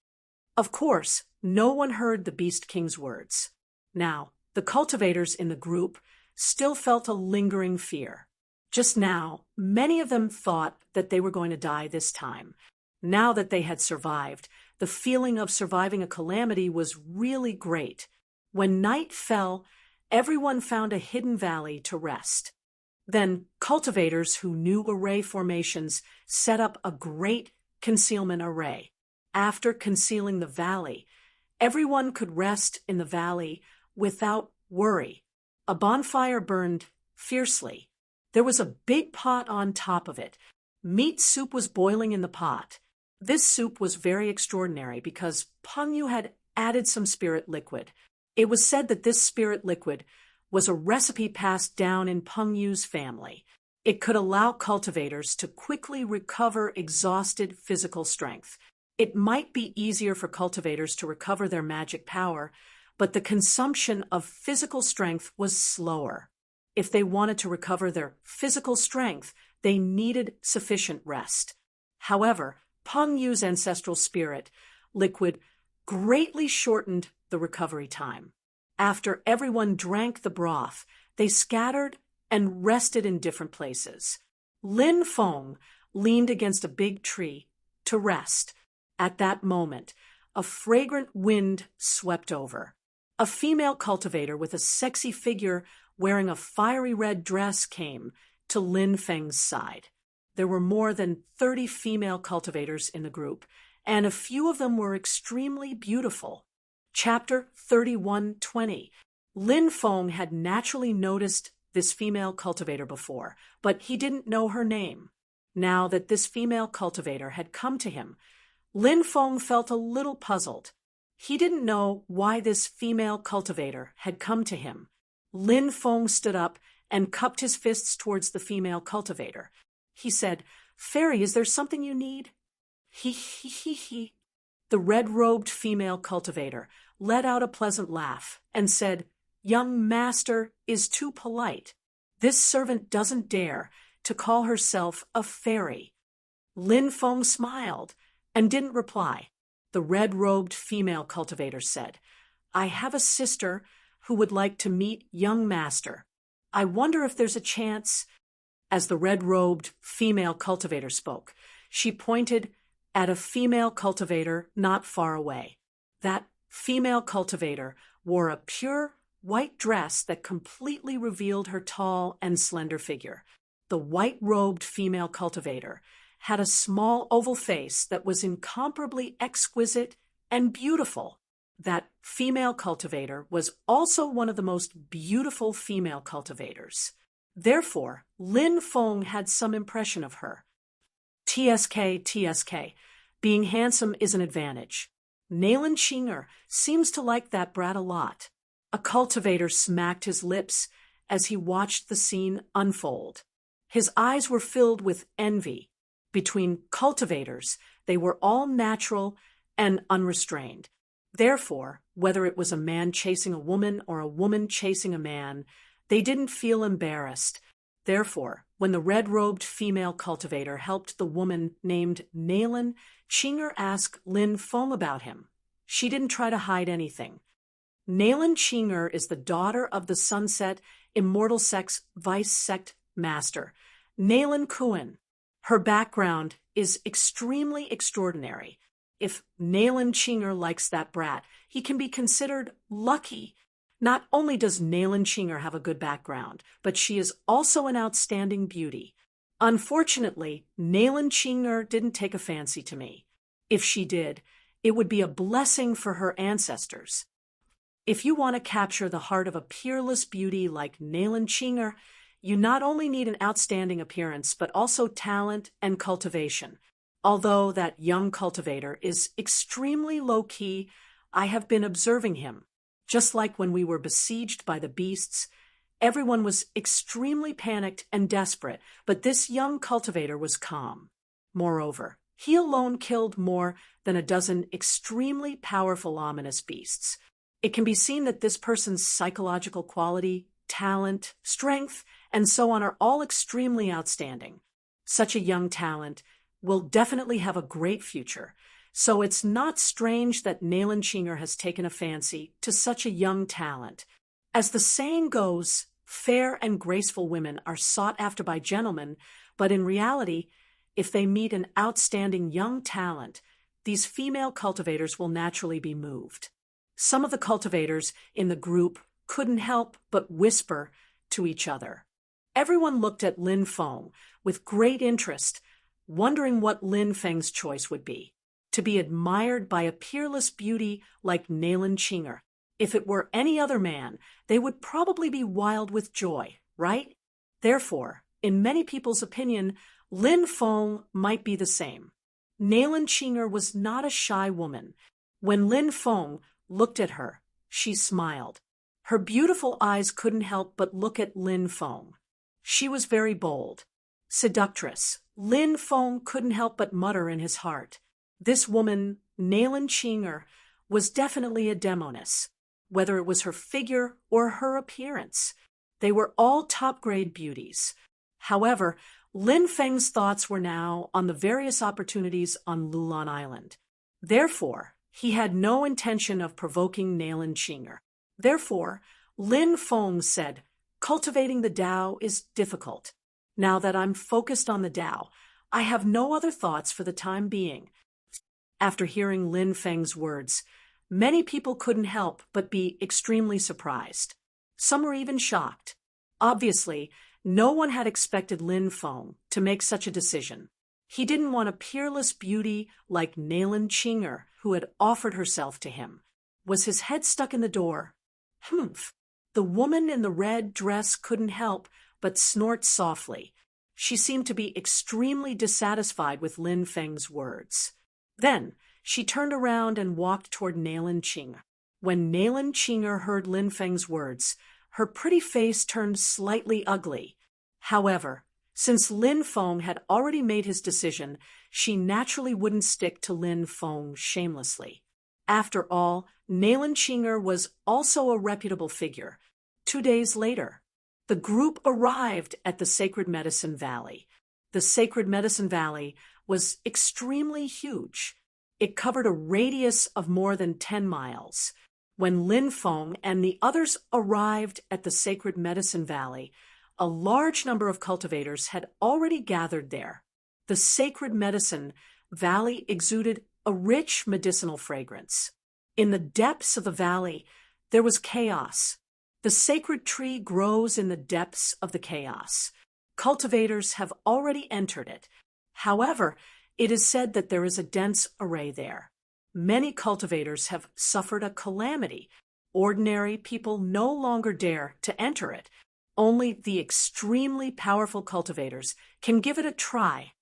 Of course, no one heard the Beast King's words. Now, the cultivators in the group still felt a lingering fear. Just now, many of them thought that they were going to die this time. Now that they had survived, the feeling of surviving a calamity was really great. When night fell, everyone found a hidden valley to rest. Then cultivators who knew array formations set up a great concealment array. After concealing the valley, everyone could rest in the valley without worry. A bonfire burned fiercely. There was a big pot on top of it. Meat soup was boiling in the pot. This soup was very extraordinary because Pangyu had added some spirit liquid. It was said that this spirit liquid was a recipe passed down in Pangyu's family. It could allow cultivators to quickly recover exhausted physical strength. It might be easier for cultivators to recover their magic power, but the consumption of physical strength was slower. If they wanted to recover their physical strength, they needed sufficient rest. However, Pangyu's ancestral spirit liquid greatly shortened the recovery time. After everyone drank the broth, they scattered and rested in different places. Lin Feng leaned against a big tree to rest. At that moment, a fragrant wind swept over. A female cultivator with a sexy figure wearing a fiery red dress came to Lin Feng's side. There were more than 30 female cultivators in the group, and a few of them were extremely beautiful. Chapter 31:20. Lin Feng had naturally noticed this female cultivator before, but he didn't know her name. Now that this female cultivator had come to him, Lin Feng felt a little puzzled. He didn't know why this female cultivator had come to him. Lin Feng stood up and cupped his fists towards the female cultivator. He said, "Fairy, is there something you need?" He. The red-robed female cultivator let out a pleasant laugh and said, "Young master is too polite. This servant doesn't dare to call herself a fairy." Lin Feng smiled and didn't reply. The red-robed female cultivator said, "I have a sister who would like to meet young master. I wonder if there's a chance." As the red-robed female cultivator spoke, she pointed at a female cultivator not far away. That female cultivator wore a pure white dress that completely revealed her tall and slender figure. The white-robed female cultivator had a small oval face that was incomparably exquisite and beautiful. that female cultivator was also one of the most beautiful female cultivators. Therefore, Lin Feng had some impression of her. TSK. Being handsome is an advantage. Nayland Chinger seems to like that brat a lot. A cultivator smacked his lips as he watched the scene unfold. His eyes were filled with envy. Between cultivators, they were all natural and unrestrained. Therefore, whether it was a man chasing a woman or a woman chasing a man, they didn't feel embarrassed. Therefore, when the red-robed female cultivator helped the woman named Nayland, Chinger asked Lin Feng about him. She didn't try to hide anything. Nayland Chinger is the daughter of the Sunset Immortal Sect's vice sect master, Nayland Kuan. Her background is extremely extraordinary. If Nayland Chinger likes that brat, he can be considered lucky. Not only does Nayland Chinger have a good background, but she is also an outstanding beauty. Unfortunately, Nayland Chinger didn't take a fancy to me. If she did, it would be a blessing for her ancestors. If you want to capture the heart of a peerless beauty like Nayland Chinger, you not only need an outstanding appearance, but also talent and cultivation. Although that young cultivator is extremely low-key, I have been observing him. Just like when we were besieged by the beasts, everyone was extremely panicked and desperate, but this young cultivator was calm. Moreover, he alone killed more than a dozen extremely powerful ominous beasts. It can be seen that this person's psychological quality, talent, strength, and so on are all extremely outstanding. Such a young talent will definitely have a great future. So it's not strange that Nayland Chinger has taken a fancy to such a young talent. As the saying goes, fair and graceful women are sought after by gentlemen, but in reality, if they meet an outstanding young talent, these female cultivators will naturally be moved. Some of the cultivators in the group couldn't help but whisper to each other. Everyone looked at Lin Feng with great interest, wondering what Lin Feng's choice would be. To be admired by a peerless beauty like Nayland Chinger. If it were any other man, they would probably be wild with joy, right? Therefore, in many people's opinion, Lin Feng might be the same. Nayland Chinger was not a shy woman. When Lin Feng looked at her, she smiled. Her beautiful eyes couldn't help but look at Lin Feng. She was very bold. Seductress. Lin Feng couldn't help but mutter in his heart. This woman, Nayland Chinger, was definitely a demoness, whether it was her figure or her appearance. They were all top-grade beauties. However, Lin Feng's thoughts were now on the various opportunities on Lulan Island. Therefore, he had no intention of provoking Nayland Chinger. Therefore, Lin Feng said, "Cultivating the Tao is difficult. Now that I'm focused on the Tao, I have no other thoughts for the time being." After hearing Lin Feng's words, many people couldn't help but be extremely surprised. Some were even shocked. Obviously, no one had expected Lin Feng to make such a decision. He didn't want a peerless beauty like Nayland Chinger, who had offered herself to him. Was his head stuck in the door? Humph! The woman in the red dress couldn't help but snort softly. She seemed to be extremely dissatisfied with Lin Feng's words. Then she turned around and walked toward Nayland Chinger. When Nayland Chinger heard Lin Feng's words, her pretty face turned slightly ugly. However, since Lin Feng had already made his decision, she naturally wouldn't stick to Lin Feng shamelessly. After all, Nayland Chinger was also a reputable figure. 2 days later, the group arrived at the Sacred Medicine Valley. The Sacred Medicine Valley was extremely huge. It covered a radius of more than 10 miles. When Lin Feng and the others arrived at the Sacred Medicine Valley, a large number of cultivators had already gathered there. The Sacred Medicine Valley exuded a rich medicinal fragrance. In the depths of the valley, there was chaos. The sacred tree grows in the depths of the chaos. Cultivators have already entered it. However, it is said that there is a dense array there. many cultivators have suffered a calamity. Ordinary people no longer dare to enter it. Only the extremely powerful cultivators can give it a try.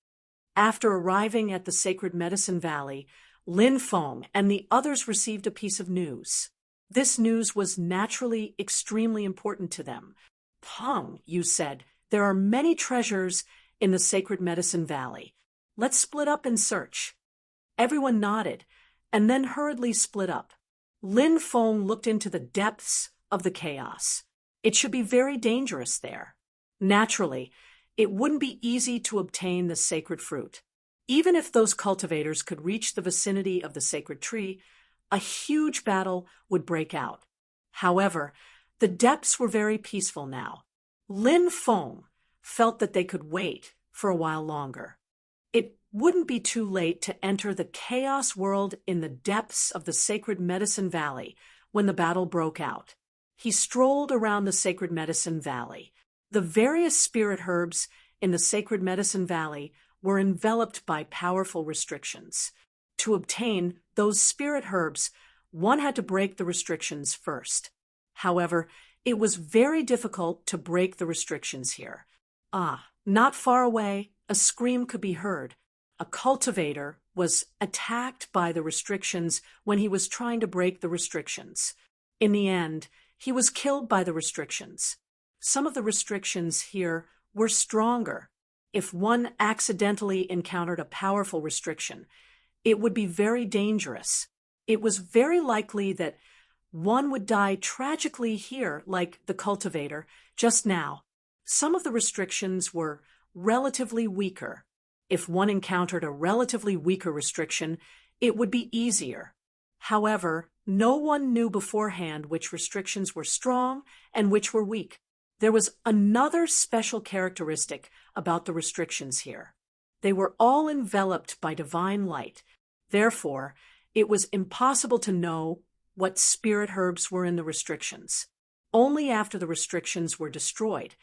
After arriving at the Sacred Medicine Valley, Lin Feng and the others received a piece of news. This news was naturally extremely important to them. Peng, you said, there are many treasures in the Sacred Medicine Valley. Let's split up and search. Everyone nodded, and then hurriedly split up. Lin Feng looked into the depths of the chaos. It should be very dangerous there. Naturally, it wouldn't be easy to obtain the sacred fruit. Even if those cultivators could reach the vicinity of the sacred tree, a huge battle would break out. However, the depths were very peaceful now. Lin Feng felt that they could wait for a while longer. It wouldn't be too late to enter the chaos world in the depths of the Sacred Medicine Valley when the battle broke out. He strolled around the Sacred Medicine Valley. The various spirit herbs in the Sacred Medicine Valley were enveloped by powerful restrictions. To obtain those spirit herbs, one had to break the restrictions first. However, it was very difficult to break the restrictions here. Not far away, a scream could be heard. A cultivator was attacked by the restrictions when he was trying to break the restrictions. In the end, he was killed by the restrictions. Some of the restrictions here were stronger. If one accidentally encountered a powerful restriction, it would be very dangerous. It was very likely that one would die tragically here, like the cultivator, just now. Some of the restrictions were relatively weaker. If one encountered a relatively weaker restriction, it would be easier. However, no one knew beforehand which restrictions were strong and which were weak. There was another special characteristic about the restrictions here. They were all enveloped by divine light. Therefore, it was impossible to know what spirit herbs were in the restrictions. Only after the restrictions were destroyed,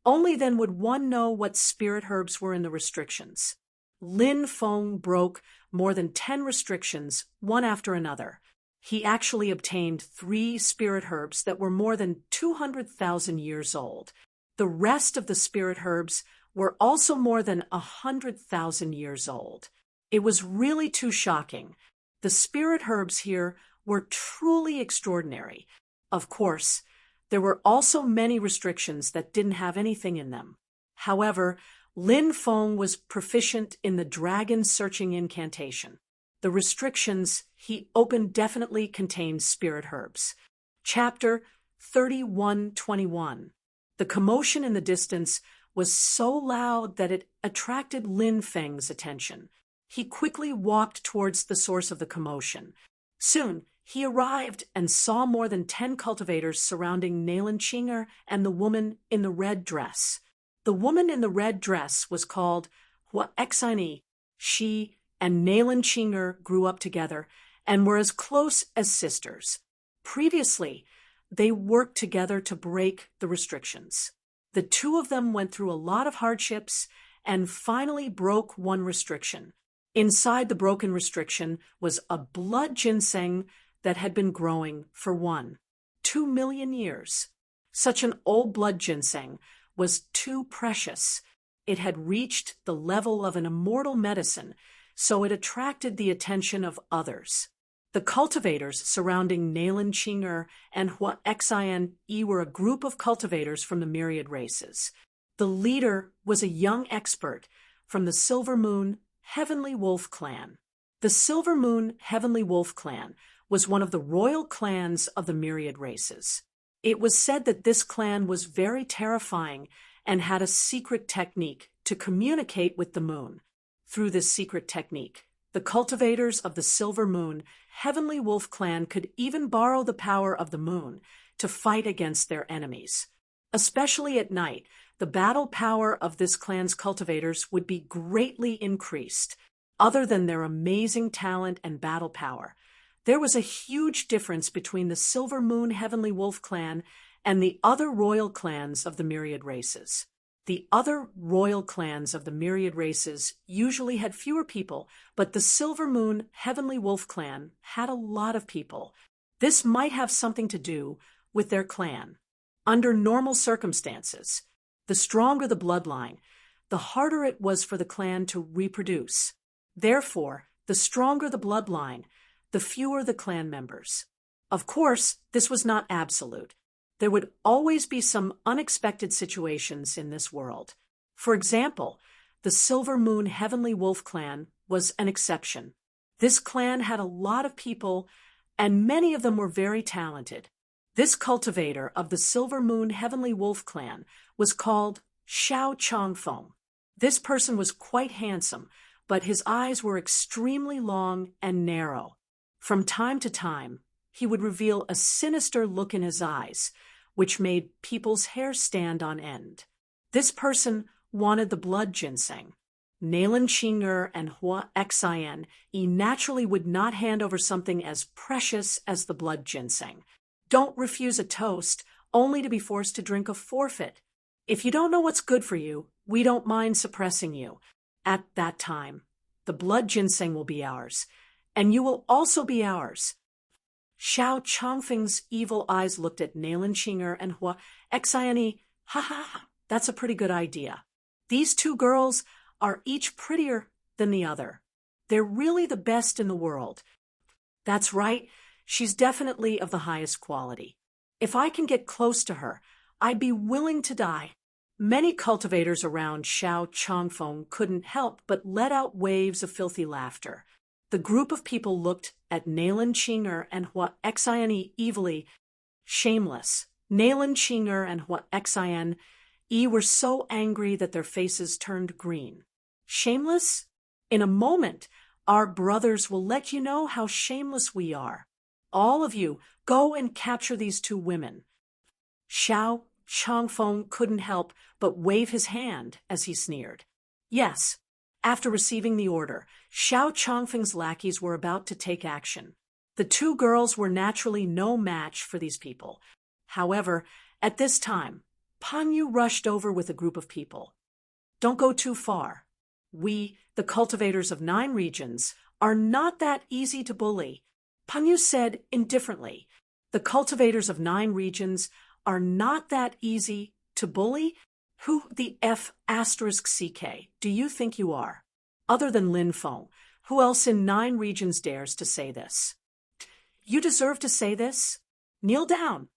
only then would one know what spirit herbs were in the restrictions. Lin Feng broke more than 10 restrictions, one after another. He actually obtained 3 spirit herbs that were more than 200,000 years old. The rest of the spirit herbs were also more than 100,000 years old. It was really too shocking. The spirit herbs here were truly extraordinary. Of course, there were also many restrictions that didn't have anything in them. However, Lin Feng was proficient in the dragon searching incantation. The restrictions he opened definitely contained spirit herbs. Chapter 31:21. The commotion in the distance was so loud that it attracted Lin Feng's attention. He quickly walked towards the source of the commotion. Soon, he arrived and saw more than 10 cultivators surrounding Nailan Chinger and the woman in the red dress. The woman in the red dress was called Hua Exani. She and Nailan Chinger grew up together and were as close as sisters. Previously, they worked together to break the restrictions. The two of them went through a lot of hardships and finally broke one restriction. Inside the broken restriction was a blood ginseng that had been growing for 2 million years. Such an old blood ginseng was too precious. It had reached the level of an immortal medicine, so it attracted the attention of others. The cultivators surrounding Nailan Chinger and Hua Xian were a group of cultivators from the myriad races. The leader was a young expert from the Silver Moon Heavenly Wolf clan. The Silver Moon Heavenly Wolf clan was one of the royal clans of the myriad races. It was said that this clan was very terrifying and had a secret technique to communicate with the moon. Through this secret technique, the cultivators of the Silver Moon Heavenly Wolf clan could even borrow the power of the moon to fight against their enemies. Especially at night, the battle power of this clan's cultivators would be greatly increased. Other than their amazing talent and battle power, there was a huge difference between the Silver Moon Heavenly Wolf clan and the other royal clans of the myriad races. The other royal clans of the myriad races usually had fewer people, but the Silver Moon Heavenly Wolf clan had a lot of people. This might have something to do with their clan. Under normal circumstances, the stronger the bloodline, the harder it was for the clan to reproduce. Therefore, the stronger the bloodline, the fewer the clan members. Of course, this was not absolute. There would always be some unexpected situations in this world. For example, the Silver Moon Heavenly Wolf clan was an exception. This clan had a lot of people, and many of them were very talented. This cultivator of the Silver Moon Heavenly Wolf clan was called Xiao Changfeng. This person was quite handsome, but his eyes were extremely long and narrow. From time to time, he would reveal a sinister look in his eyes, which made people's hair stand on end. This person wanted the blood ginseng. Nalen Qinger and Hua Xian naturally would not hand over something as precious as the blood ginseng. Don't refuse a toast, only to be forced to drink a forfeit. If you don't know what's good for you, we don't mind suppressing you. At that time, the blood ginseng will be ours, and you will also be ours. Xiao Changfeng's evil eyes looked at Nalen Qinger and Hua Xian. Ha ha, that's a pretty good idea. These two girls are each prettier than the other. They're really the best in the world. That's right, she's definitely of the highest quality. If I can get close to her, I'd be willing to die. Many cultivators around Xiao Changfeng couldn't help but let out waves of filthy laughter. The group of people looked at Nalen Qinger and Hua Xian evilly. Shameless. Nalen Qinger and Hua Xian were so angry that their faces turned green. Shameless? In a moment, our brothers will let you know how shameless we are. All of you, go and capture these two women. Xiao Changfeng couldn't help but wave his hand as he sneered. Yes. After receiving the order, Xiao Changfeng's lackeys were about to take action. The two girls were naturally no match for these people. However, at this time, Pan Yu rushed over with a group of people. Don't go too far. We, the cultivators of 9 regions, are not that easy to bully. Pan Yu said indifferently, the cultivators of 9 regions are not that easy to bully? Who the F***CK do you think you are? Other than Lin Feng, who else in 9 regions dares to say this? You deserve to say this? Kneel down.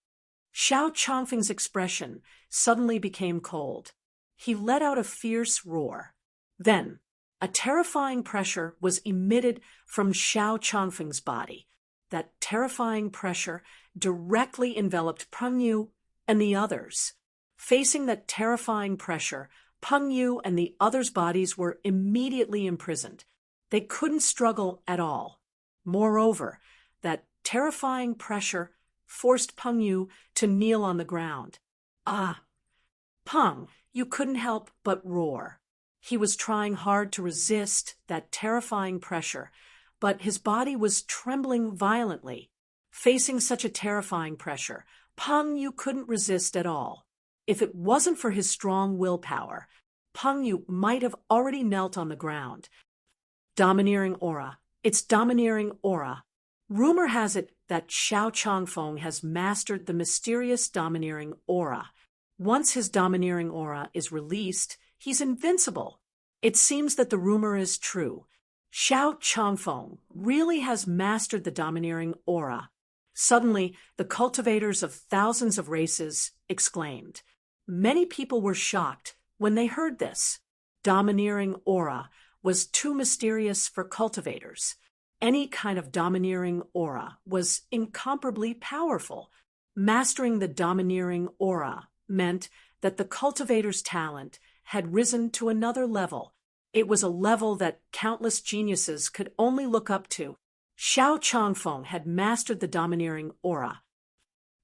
Xiao Changfeng's expression suddenly became cold. He let out a fierce roar. Then, a terrifying pressure was emitted from Xiao Changfeng's body. That terrifying pressure directly enveloped Pan Yu and the others. Facing that terrifying pressure, Pan Yu and the others' bodies were immediately imprisoned. They couldn't struggle at all. Moreover, that terrifying pressure forced Pan Yu to kneel on the ground. Ah! Peng, you couldn't help but roar. He was trying hard to resist that terrifying pressure, but his body was trembling violently. Facing such a terrifying pressure, Peng Yu couldn't resist at all. If it wasn't for his strong willpower, Peng Yu might have already knelt on the ground. Domineering aura. It's domineering aura. Rumor has it that Xiao Changfeng has mastered the mysterious domineering aura. Once his domineering aura is released, he's invincible. It seems that the rumor is true. Xiao Changfeng really has mastered the domineering aura. Suddenly, the cultivators of thousands of races exclaimed. Many people were shocked when they heard this. Domineering aura was too mysterious for cultivators. Any kind of domineering aura was incomparably powerful. Mastering the domineering aura meant that the cultivator's talent had risen to another level. It was a level that countless geniuses could only look up to. Xiao Changfeng had mastered the domineering aura.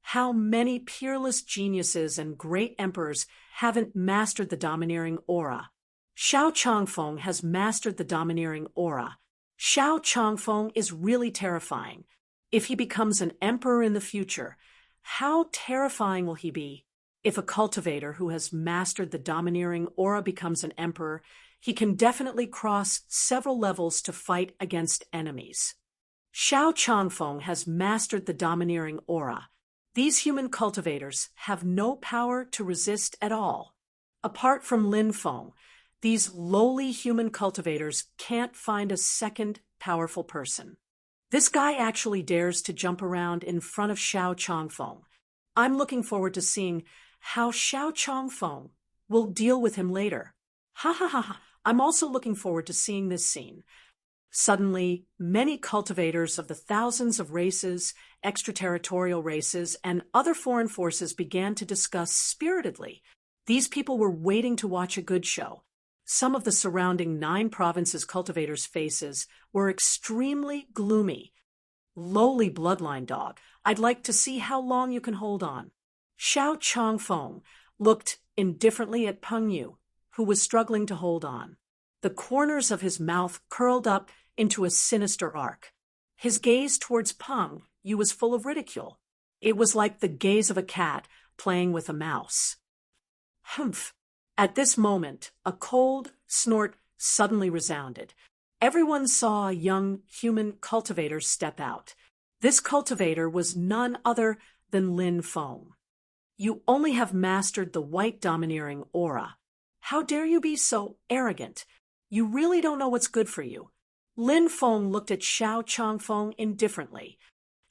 How many peerless geniuses and great emperors haven't mastered the domineering aura? Xiao Changfeng has mastered the domineering aura. Xiao Changfeng is really terrifying. If he becomes an emperor in the future, how terrifying will he be? If a cultivator who has mastered the domineering aura becomes an emperor, he can definitely cross several levels to fight against enemies. Xiao Changfeng has mastered the domineering aura. These human cultivators have no power to resist at all. Apart from Lin Feng, these lowly human cultivators can't find a second powerful person. This guy actually dares to jump around in front of Xiao Changfeng. I'm looking forward to seeing how Xiao Changfeng will deal with him later. Ha ha ha ha. I'm also looking forward to seeing this scene. Suddenly, many cultivators of the thousands of races, extraterritorial races, and other foreign forces began to discuss spiritedly. These people were waiting to watch a good show. Some of the surrounding 9 provinces' cultivators' faces were extremely gloomy. Lowly bloodline dog, I'd like to see how long you can hold on. Xiao Changfeng looked indifferently at Peng Yu, who was struggling to hold on. The corners of his mouth curled up into a sinister arc. His gaze towards Peng Yu was full of ridicule. It was like the gaze of a cat playing with a mouse. Humph! At this moment, a cold snort suddenly resounded. Everyone saw a young human cultivator step out. This cultivator was none other than Lin Feng. You only have mastered the white domineering aura. How dare you be so arrogant? You really don't know what's good for you. Lin Feng looked at Xiao Changfeng indifferently.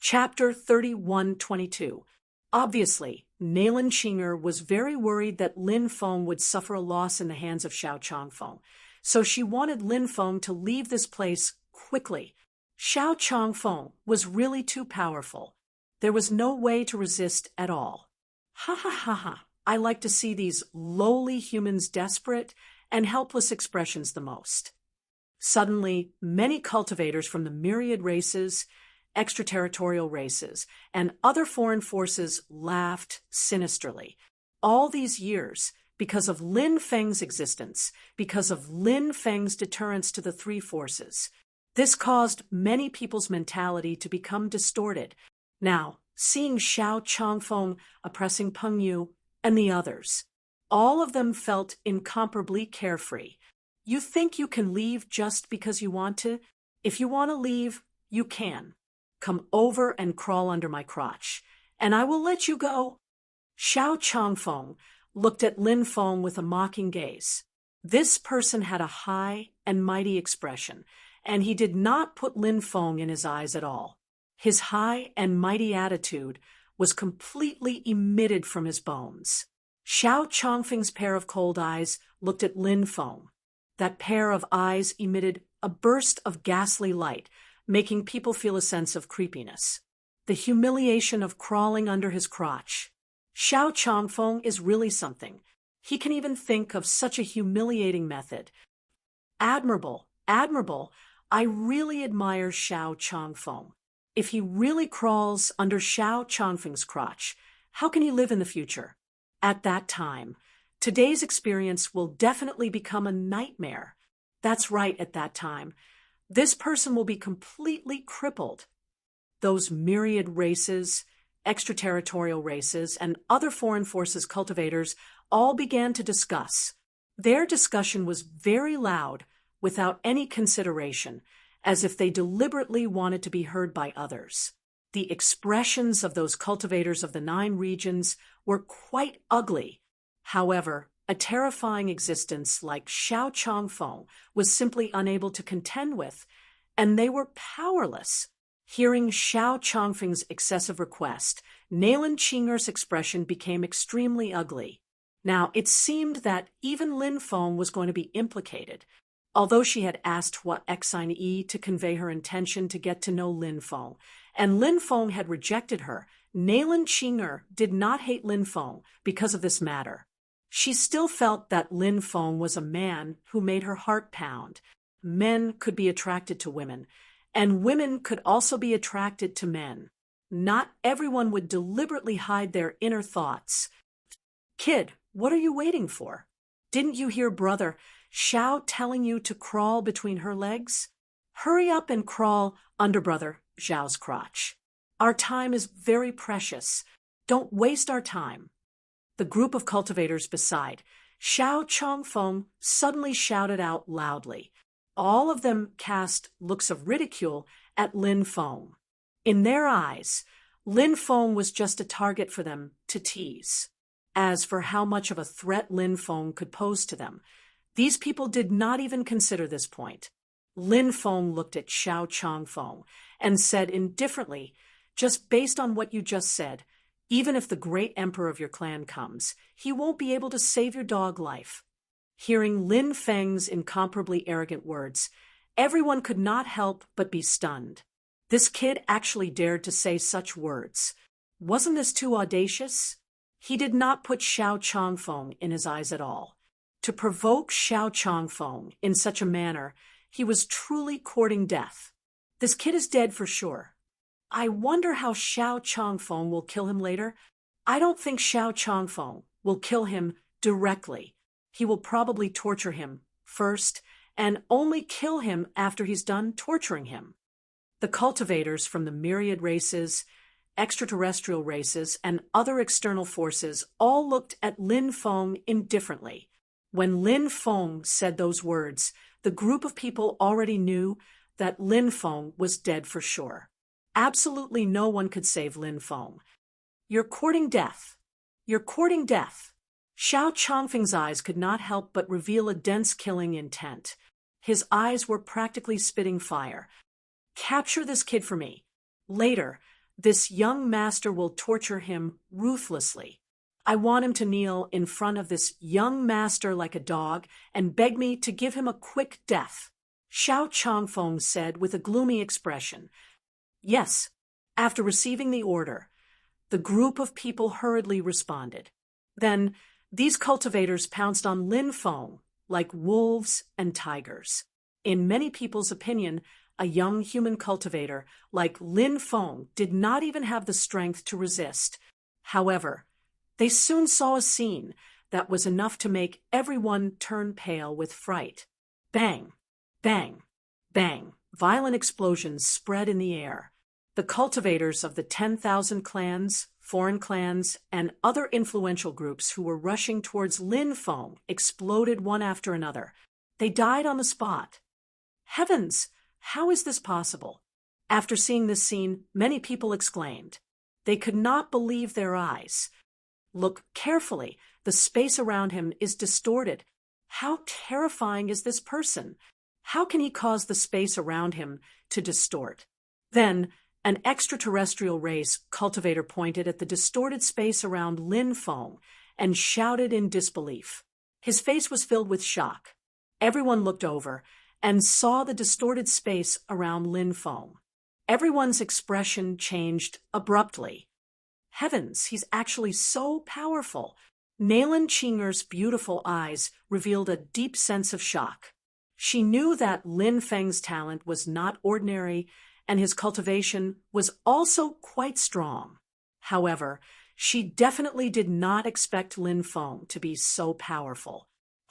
Chapter 31:22. Obviously, Nayland Chinger was very worried that Lin Feng would suffer a loss in the hands of Xiao Changfeng, so she wanted Lin Feng to leave this place quickly. Xiao Changfeng was really too powerful. There was no way to resist at all. Ha ha ha ha. I like to see these lowly humans' desperate and helpless expressions the most. Suddenly, many cultivators from the myriad races, extraterritorial races, and other foreign forces laughed sinisterly. All these years, because of Lin Feng's existence, because of Lin Feng's deterrence to the 3 forces. This caused many people's mentality to become distorted. Now, seeing Xiao Changfeng oppressing Peng Yu and the others, all of them felt incomparably carefree. You think you can leave just because you want to? If you want to leave, you can. Come over and crawl under my crotch, and I will let you go. Xiao Changfeng looked at Lin Feng with a mocking gaze. This person had a high and mighty expression, and he did not put Lin Feng in his eyes at all. His high and mighty attitude was completely emitted from his bones. Xiao Changfeng's pair of cold eyes looked at Lin Feng. That pair of eyes emitted a burst of ghastly light, making people feel a sense of creepiness. The humiliation of crawling under his crotch. Xiao Changfeng is really something. He can even think of such a humiliating method. Admirable, admirable. I really admire Xiao Changfeng. If he really crawls under Xiao Changfeng's crotch, how can he live in the future? At that time, today's experience will definitely become a nightmare. That's right, at that time. This person will be completely crippled. Those myriad races, extraterritorial races, and other foreign forces cultivators all began to discuss. Their discussion was very loud, without any consideration, as if they deliberately wanted to be heard by others. The expressions of those cultivators of the 9 regions were quite ugly. However, a terrifying existence like Xiao Changfeng was simply unable to contend with, and they were powerless. Hearing Xiao Changfeng's excessive request, Nayland Chinger's expression became extremely ugly. Now, it seemed that even Lin Feng was going to be implicated. Although she had asked Hua Xine to convey her intention to get to know Lin Feng, and Lin Feng had rejected her, Nayland Chinger did not hate Lin Feng because of this matter. She still felt that Lin Feng was a man who made her heart pound. Men could be attracted to women, and women could also be attracted to men. Not everyone would deliberately hide their inner thoughts. Kid, what are you waiting for? Didn't you hear brother Xiao telling you to crawl between her legs? Hurry up and crawl under brother Xiao's crotch. Our time is very precious. Don't waste our time. The group of cultivators beside Xiao Chongfeng suddenly shouted out loudly. All of them cast looks of ridicule at Lin Feng. In their eyes, Lin Feng was just a target for them to tease. As for how much of a threat Lin Feng could pose to them, these people did not even consider this point. Lin Feng looked at Xiao Chongfeng and said indifferently, "Just based on what you just said, even if the great emperor of your clan comes, he won't be able to save your dog life." Hearing Lin Feng's incomparably arrogant words, everyone could not help but be stunned. This kid actually dared to say such words. Wasn't this too audacious? He did not put Xiao Chongfeng in his eyes at all. To provoke Xiao Chongfeng in such a manner, he was truly courting death. This kid is dead for sure. I wonder how Xiao Chongfeng will kill him later. I don't think Xiao Chongfeng will kill him directly. He will probably torture him first and only kill him after he's done torturing him. The cultivators from the myriad races, extraterrestrial races, and other external forces all looked at Lin Feng indifferently. When Lin Feng said those words, the group of people already knew that Lin Feng was dead for sure. Absolutely no one could save Lin Feng. "You're courting death. You're courting death." Xiao Chongfeng's eyes could not help but reveal a dense killing intent. His eyes were practically spitting fire. "Capture this kid for me. Later, this young master will torture him ruthlessly. I want him to kneel in front of this young master like a dog and beg me to give him a quick death." Xiao Chongfeng said with a gloomy expression. Yes, after receiving the order, the group of people hurriedly responded. Then, these cultivators pounced on Lin Feng like wolves and tigers. In many people's opinion, a young human cultivator like Lin Feng did not even have the strength to resist. However, they soon saw a scene that was enough to make everyone turn pale with fright. Bang! Bang! Bang! Violent explosions spread in the air. The cultivators of the 10,000 clans, foreign clans, and other influential groups who were rushing towards Lin Feng exploded one after another. They died on the spot. Heavens! How is this possible? After seeing this scene, many people exclaimed. They could not believe their eyes. Look carefully. The space around him is distorted. How terrifying is this person? How can he cause the space around him to distort? Then, an extraterrestrial race cultivator pointed at the distorted space around Lin Feng and shouted in disbelief. His face was filled with shock. Everyone looked over and saw the distorted space around Lin Feng. Everyone's expression changed abruptly. Heavens, he's actually so powerful. Nayland Chinger's beautiful eyes revealed a deep sense of shock. She knew that Lin Feng's talent was not ordinary, and his cultivation was also quite strong. However, she definitely did not expect Lin Feng to be so powerful.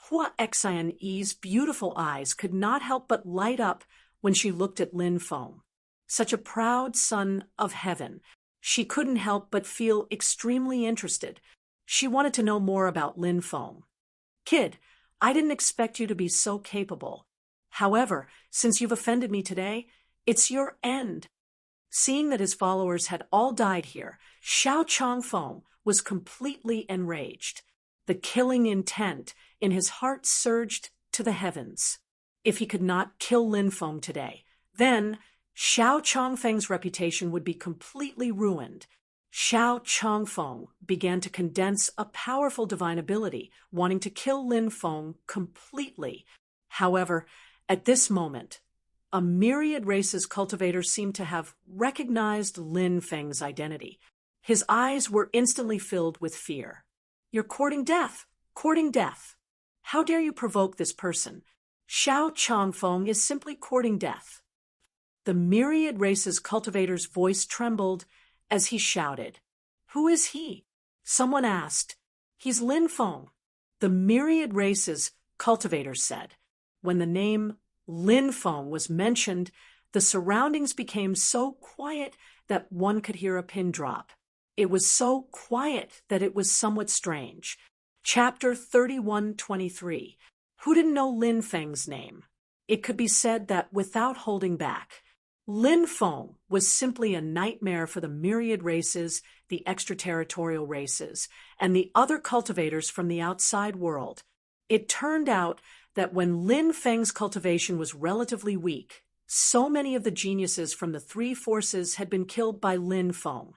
Hua Xian's beautiful eyes could not help but light up when she looked at Lin Feng. Such a proud son of heaven, she couldn't help but feel extremely interested. She wanted to know more about Lin Feng. "Kid, I didn't expect you to be so capable. However, since you've offended me today, it's your end." Seeing that his followers had all died here, Xiao Chongfeng was completely enraged. The killing intent in his heart surged to the heavens. If he could not kill Lin Feng today, then Xiao Chongfeng's reputation would be completely ruined. Xiao Chongfeng began to condense a powerful divine ability, wanting to kill Lin Feng completely. However, at this moment, a myriad race's cultivators seemed to have recognized Lin Feng's identity. His eyes were instantly filled with fear. "You're courting death! Courting death! How dare you provoke this person? Xiao Chongfeng is simply courting death." The myriad race's cultivator's voice trembled as he shouted. "Who is he?" Someone asked. "He's Lin Feng." The myriad race's cultivators said. When the name Lin Feng was mentioned, the surroundings became so quiet that one could hear a pin drop. It was so quiet that it was somewhat strange. Chapter 3123. Who didn't know Lin Feng's name? It could be said that without holding back, Lin Feng was simply a nightmare for the myriad races, the extraterritorial races, and the other cultivators from the outside world. It turned out that when Lin Feng's cultivation was relatively weak, so many of the geniuses from the three forces had been killed by Lin Feng.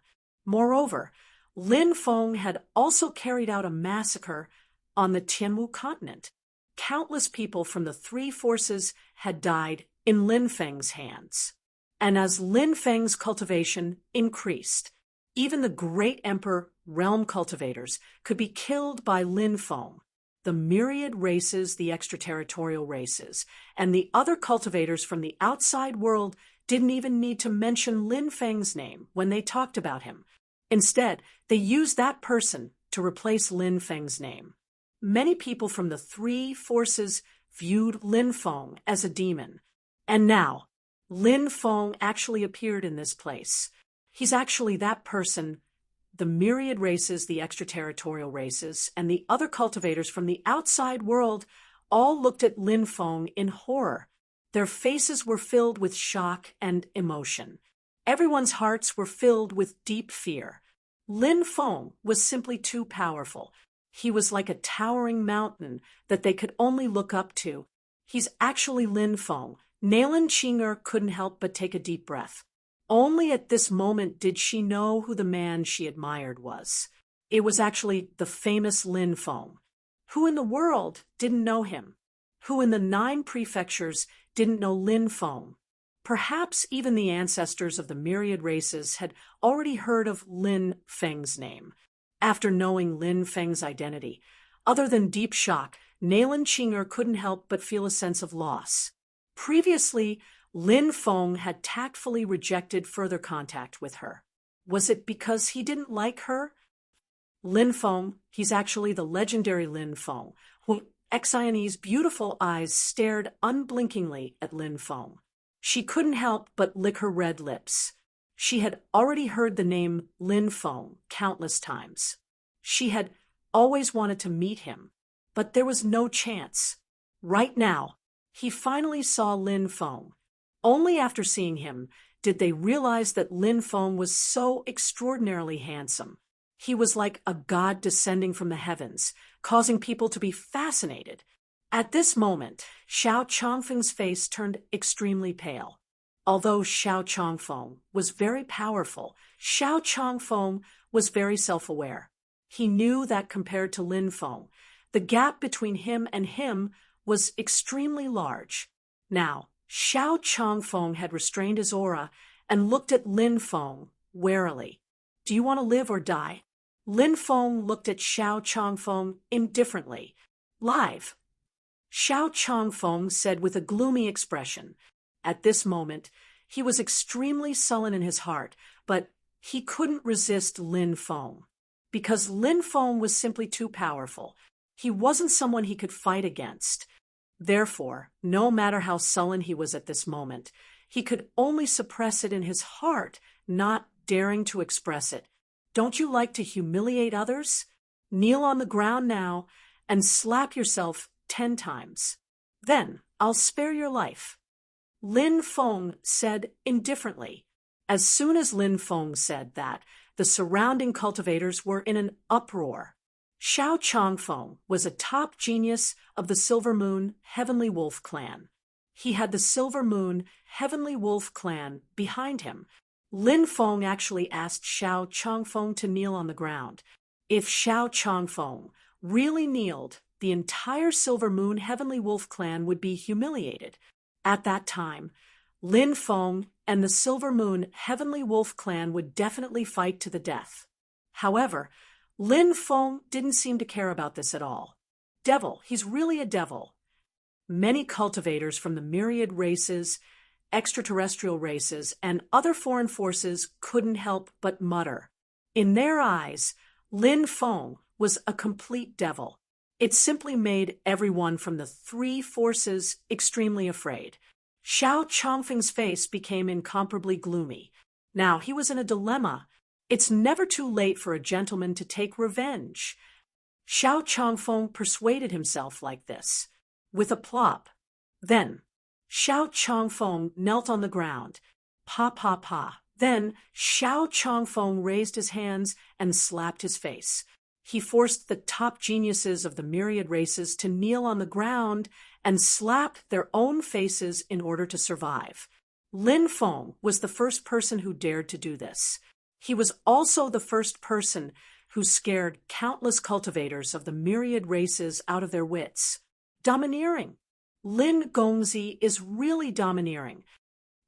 Moreover, Lin Feng had also carried out a massacre on the Tianwu continent. Countless people from the three forces had died in Lin Feng's hands. And as Lin Feng's cultivation increased, even the great emperor realm cultivators could be killed by Lin Feng. The myriad races, the extraterritorial races, and the other cultivators from the outside world didn't even need to mention Lin Feng's name when they talked about him. Instead, they used that person to replace Lin Feng's name. Many people from the three forces viewed Lin Feng as a demon. And now, Lin Feng actually appeared in this place. He's actually that person. The myriad races, the extraterritorial races, and the other cultivators from the outside world all looked at Lin Feng in horror. Their faces were filled with shock and emotion. Everyone's hearts were filled with deep fear. Lin Feng was simply too powerful. He was like a towering mountain that they could only look up to. He's actually Lin Feng. Nailan Qinger couldn't help but take a deep breath. Only at this moment did she know who the man she admired was. It was actually the famous Lin Feng. Who in the world didn't know him? Who in the 9 prefectures didn't know Lin Feng? Perhaps even the ancestors of the myriad races had already heard of Lin Feng's name. After knowing Lin Feng's identity, other than deep shock, Nailan Qinger couldn't help but feel a sense of loss. Previously, Lin Feng had tactfully rejected further contact with her. Was it because he didn't like her? Lin Feng, he's actually the legendary Lin Feng, who Xian's beautiful eyes stared unblinkingly at Lin Feng. She couldn't help but lick her red lips. She had already heard the name Lin Feng countless times. She had always wanted to meet him, but there was no chance. Right now, he finally saw Lin Feng. Only after seeing him did they realize that Lin Feng was so extraordinarily handsome. He was like a god descending from the heavens, causing people to be fascinated. At this moment, Xiao Changfeng's face turned extremely pale. Although Xiao Changfeng was very powerful, Xiao Changfeng was very self-aware. He knew that compared to Lin Feng, the gap between him and him was extremely large. Now, Xiao Changfeng had restrained his aura and looked at Lin Feng warily. Do you want to live or die? Lin Feng looked at Xiao Changfeng indifferently. Live. Xiao Changfeng said with a gloomy expression. At this moment, he was extremely sullen in his heart, but he couldn't resist Lin Feng. Because Lin Feng was simply too powerful. He wasn't someone he could fight against. Therefore, no matter how sullen he was at this moment, he could only suppress it in his heart, not daring to express it. Don't you like to humiliate others? Kneel on the ground now and slap yourself 10 times. Then I'll spare your life. Lin Feng said indifferently. As soon as Lin Feng said that, the surrounding cultivators were in an uproar. Xiao Changfeng was a top genius of the Silver Moon Heavenly Wolf clan. He had the Silver Moon Heavenly Wolf clan behind him. Lin Feng actually asked Xiao Changfeng to kneel on the ground. If Xiao Changfeng really kneeled, the entire Silver Moon Heavenly Wolf clan would be humiliated. At that time, Lin Feng and the Silver Moon Heavenly Wolf clan would definitely fight to the death. However, Lin Feng didn't seem to care about this at all. Devil, he's really a devil. Many cultivators from the myriad races, extraterrestrial races, and other foreign forces couldn't help but mutter. In their eyes, Lin Feng was a complete devil. It simply made everyone from the 3 forces extremely afraid. Xiao Changfeng's face became incomparably gloomy. Now he was in a dilemma. It's never too late for a gentleman to take revenge. Xiao Changfeng persuaded himself like this, with a plop. Then, Xiao Changfeng knelt on the ground. Pa pa pa. Then, Xiao Changfeng raised his hands and slapped his face. He forced the top geniuses of the myriad races to kneel on the ground and slap their own faces in order to survive. Lin Feng was the first person who dared to do this. He was also the first person who scared countless cultivators of the myriad races out of their wits. Domineering. Lin Gongzi is really domineering.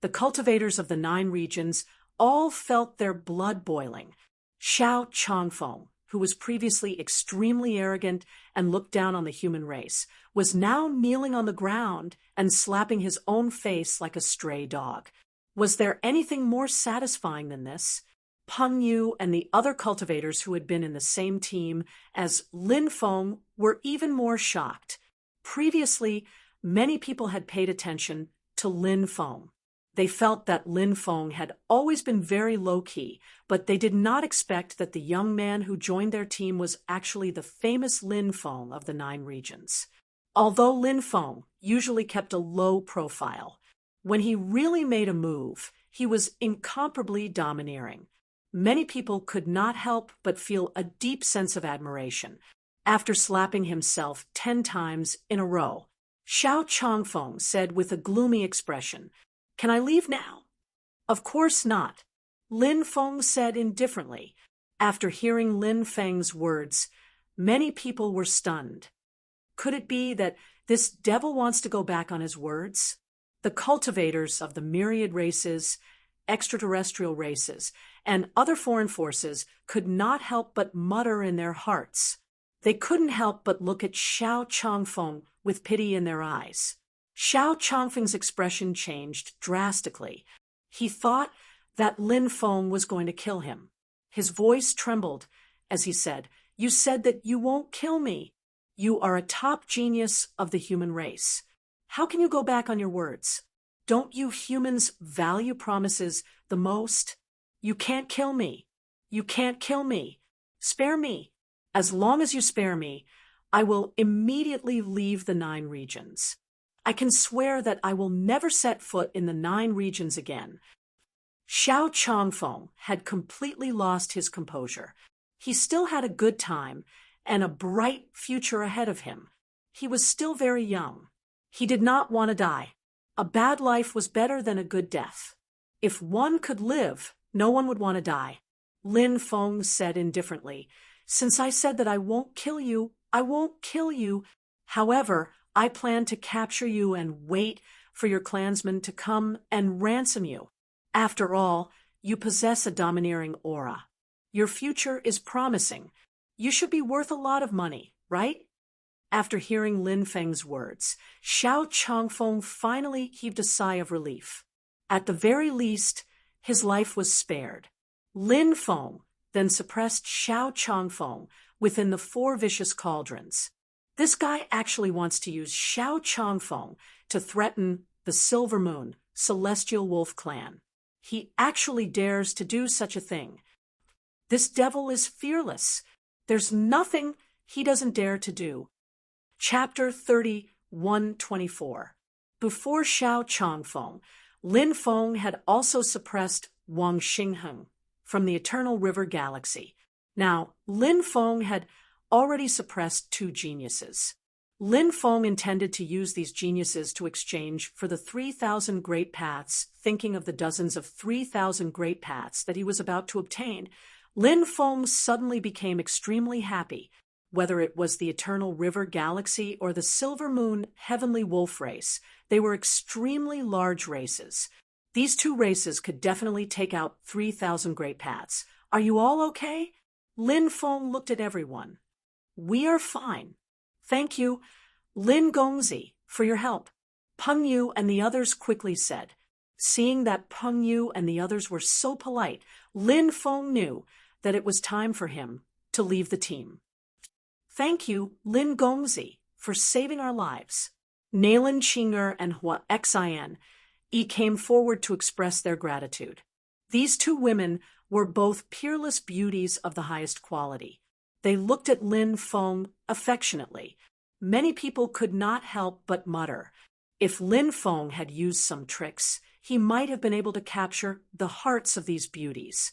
The cultivators of the 9 regions all felt their blood boiling. Xiao Changfeng, who was previously extremely arrogant and looked down on the human race, was now kneeling on the ground and slapping his own face like a stray dog. Was there anything more satisfying than this? Peng Yu and the other cultivators who had been in the same team as Lin Feng were even more shocked. Previously, many people had paid attention to Lin Feng. They felt that Lin Feng had always been very low-key, but they did not expect that the young man who joined their team was actually the famous Lin Feng of the 9 regions. Although Lin Feng usually kept a low profile, when he really made a move, he was incomparably domineering. Many people could not help but feel a deep sense of admiration. After slapping himself 10 times in a row, Xiao Changfeng said with a gloomy expression, "Can I leave now?" "Of course not," Lin Feng said indifferently. After hearing Lin Feng's words, many people were stunned. Could it be that this devil wants to go back on his words? The cultivators of the myriad races, extraterrestrial races, and other foreign forces could not help but mutter in their hearts. They couldn't help but look at Xiao Changfeng with pity in their eyes. Xiao Changfeng's expression changed drastically. He thought that Lin Feng was going to kill him. His voice trembled as he said, "You said that you won't kill me. You are a top genius of the human race. How can you go back on your words? Don't you humans value promises the most? You can't kill me. You can't kill me. Spare me. As long as you spare me, I will immediately leave the 9 regions. I can swear that I will never set foot in the 9 regions again." Xiao Changfeng had completely lost his composure. He still had a good time and a bright future ahead of him. He was still very young. He did not want to die. A bad life was better than a good death. If one could live, no one would want to die. Lin Feng said indifferently, "Since I said that I won't kill you, I won't kill you. However, I plan to capture you and wait for your clansmen to come and ransom you. After all, you possess a domineering aura. Your future is promising. You should be worth a lot of money, right?" After hearing Lin Feng's words, Xiao Changfeng finally heaved a sigh of relief. At the very least, his life was spared. Lin Feng then suppressed Xiao Changfeng within the 4 vicious cauldrons. This guy actually wants to use Xiao Changfeng to threaten the Silver Moon, Celestial Wolf clan. He actually dares to do such a thing. This devil is fearless. There's nothing he doesn't dare to do. Chapter 31:24. Before Xiao Changfeng, Lin Feng had also suppressed Wang Xingheng from the Eternal River Galaxy. Now, Lin Feng had already suppressed 2 geniuses. Lin Feng intended to use these geniuses to exchange for the 3,000 great paths, thinking of the dozens of 3,000 great paths that he was about to obtain. Lin Feng suddenly became extremely happy. Whether it was the Eternal River Galaxy or the Silver Moon Heavenly Wolf race, they were extremely large races. These 2 races could definitely take out 3,000 great paths. Are you all okay? Lin Feng looked at everyone. "We are fine. Thank you, Lin Gongzi, for your help," Peng Yu and the others quickly said. Seeing that Peng Yu and the others were so polite, Lin Feng knew that it was time for him to leave the team. "Thank you, Lin Gongzi, for saving our lives." Nalen Chinger and Hua Xin came forward to express their gratitude. These two women were both peerless beauties of the highest quality. They looked at Lin Feng affectionately. Many people could not help but mutter. If Lin Feng had used some tricks, he might have been able to capture the hearts of these beauties.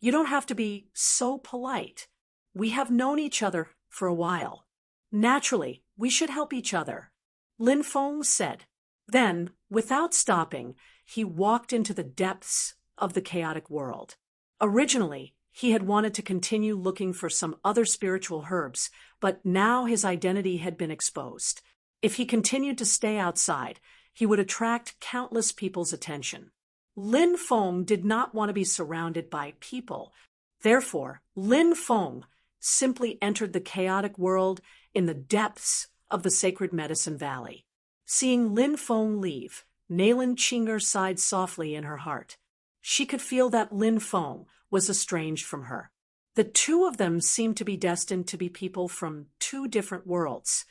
You don't have to be so polite. We have known each other for a while. Naturally, we should help each other, Lin Feng said. Then, without stopping, he walked into the depths of the chaotic world. Originally, he had wanted to continue looking for some other spiritual herbs, but now his identity had been exposed. If he continued to stay outside, he would attract countless people's attention. Lin Feng did not want to be surrounded by people. Therefore, Lin Feng simply entered the chaotic world in the depths of the sacred medicine valley. Seeing Lin Feng leave, Nalin Chinger sighed softly in her heart. She could feel that Lin Feng was estranged from her. The two of them seemed to be destined to be people from two different worlds.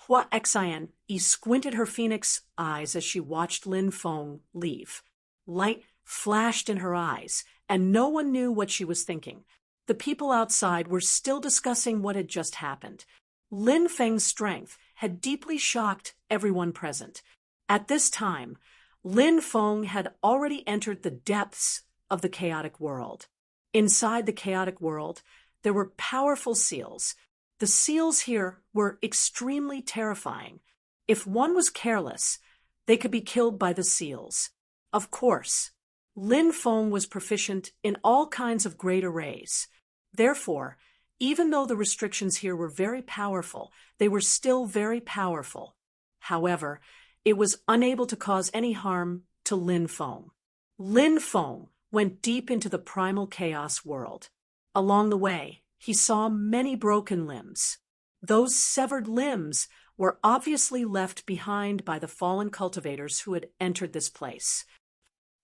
Hua Xian squinted her phoenix eyes as she watched Lin Feng leave. Light flashed in her eyes, and no one knew what she was thinking. The people outside were still discussing what had just happened. Lin Feng's strength had deeply shocked everyone present. At this time, Lin Feng had already entered the depths of the chaotic world. Inside the chaotic world, there were powerful seals. The seals here were extremely terrifying. If one was careless, they could be killed by the seals. Of course, Lin Feng was proficient in all kinds of great arrays. Therefore, even though the restrictions here were very powerful, they were still very powerful. However, it was unable to cause any harm to Lin Feng. Lin Feng went deep into the primal chaos world. Along the way, he saw many broken limbs. Those severed limbs were obviously left behind by the fallen cultivators who had entered this place.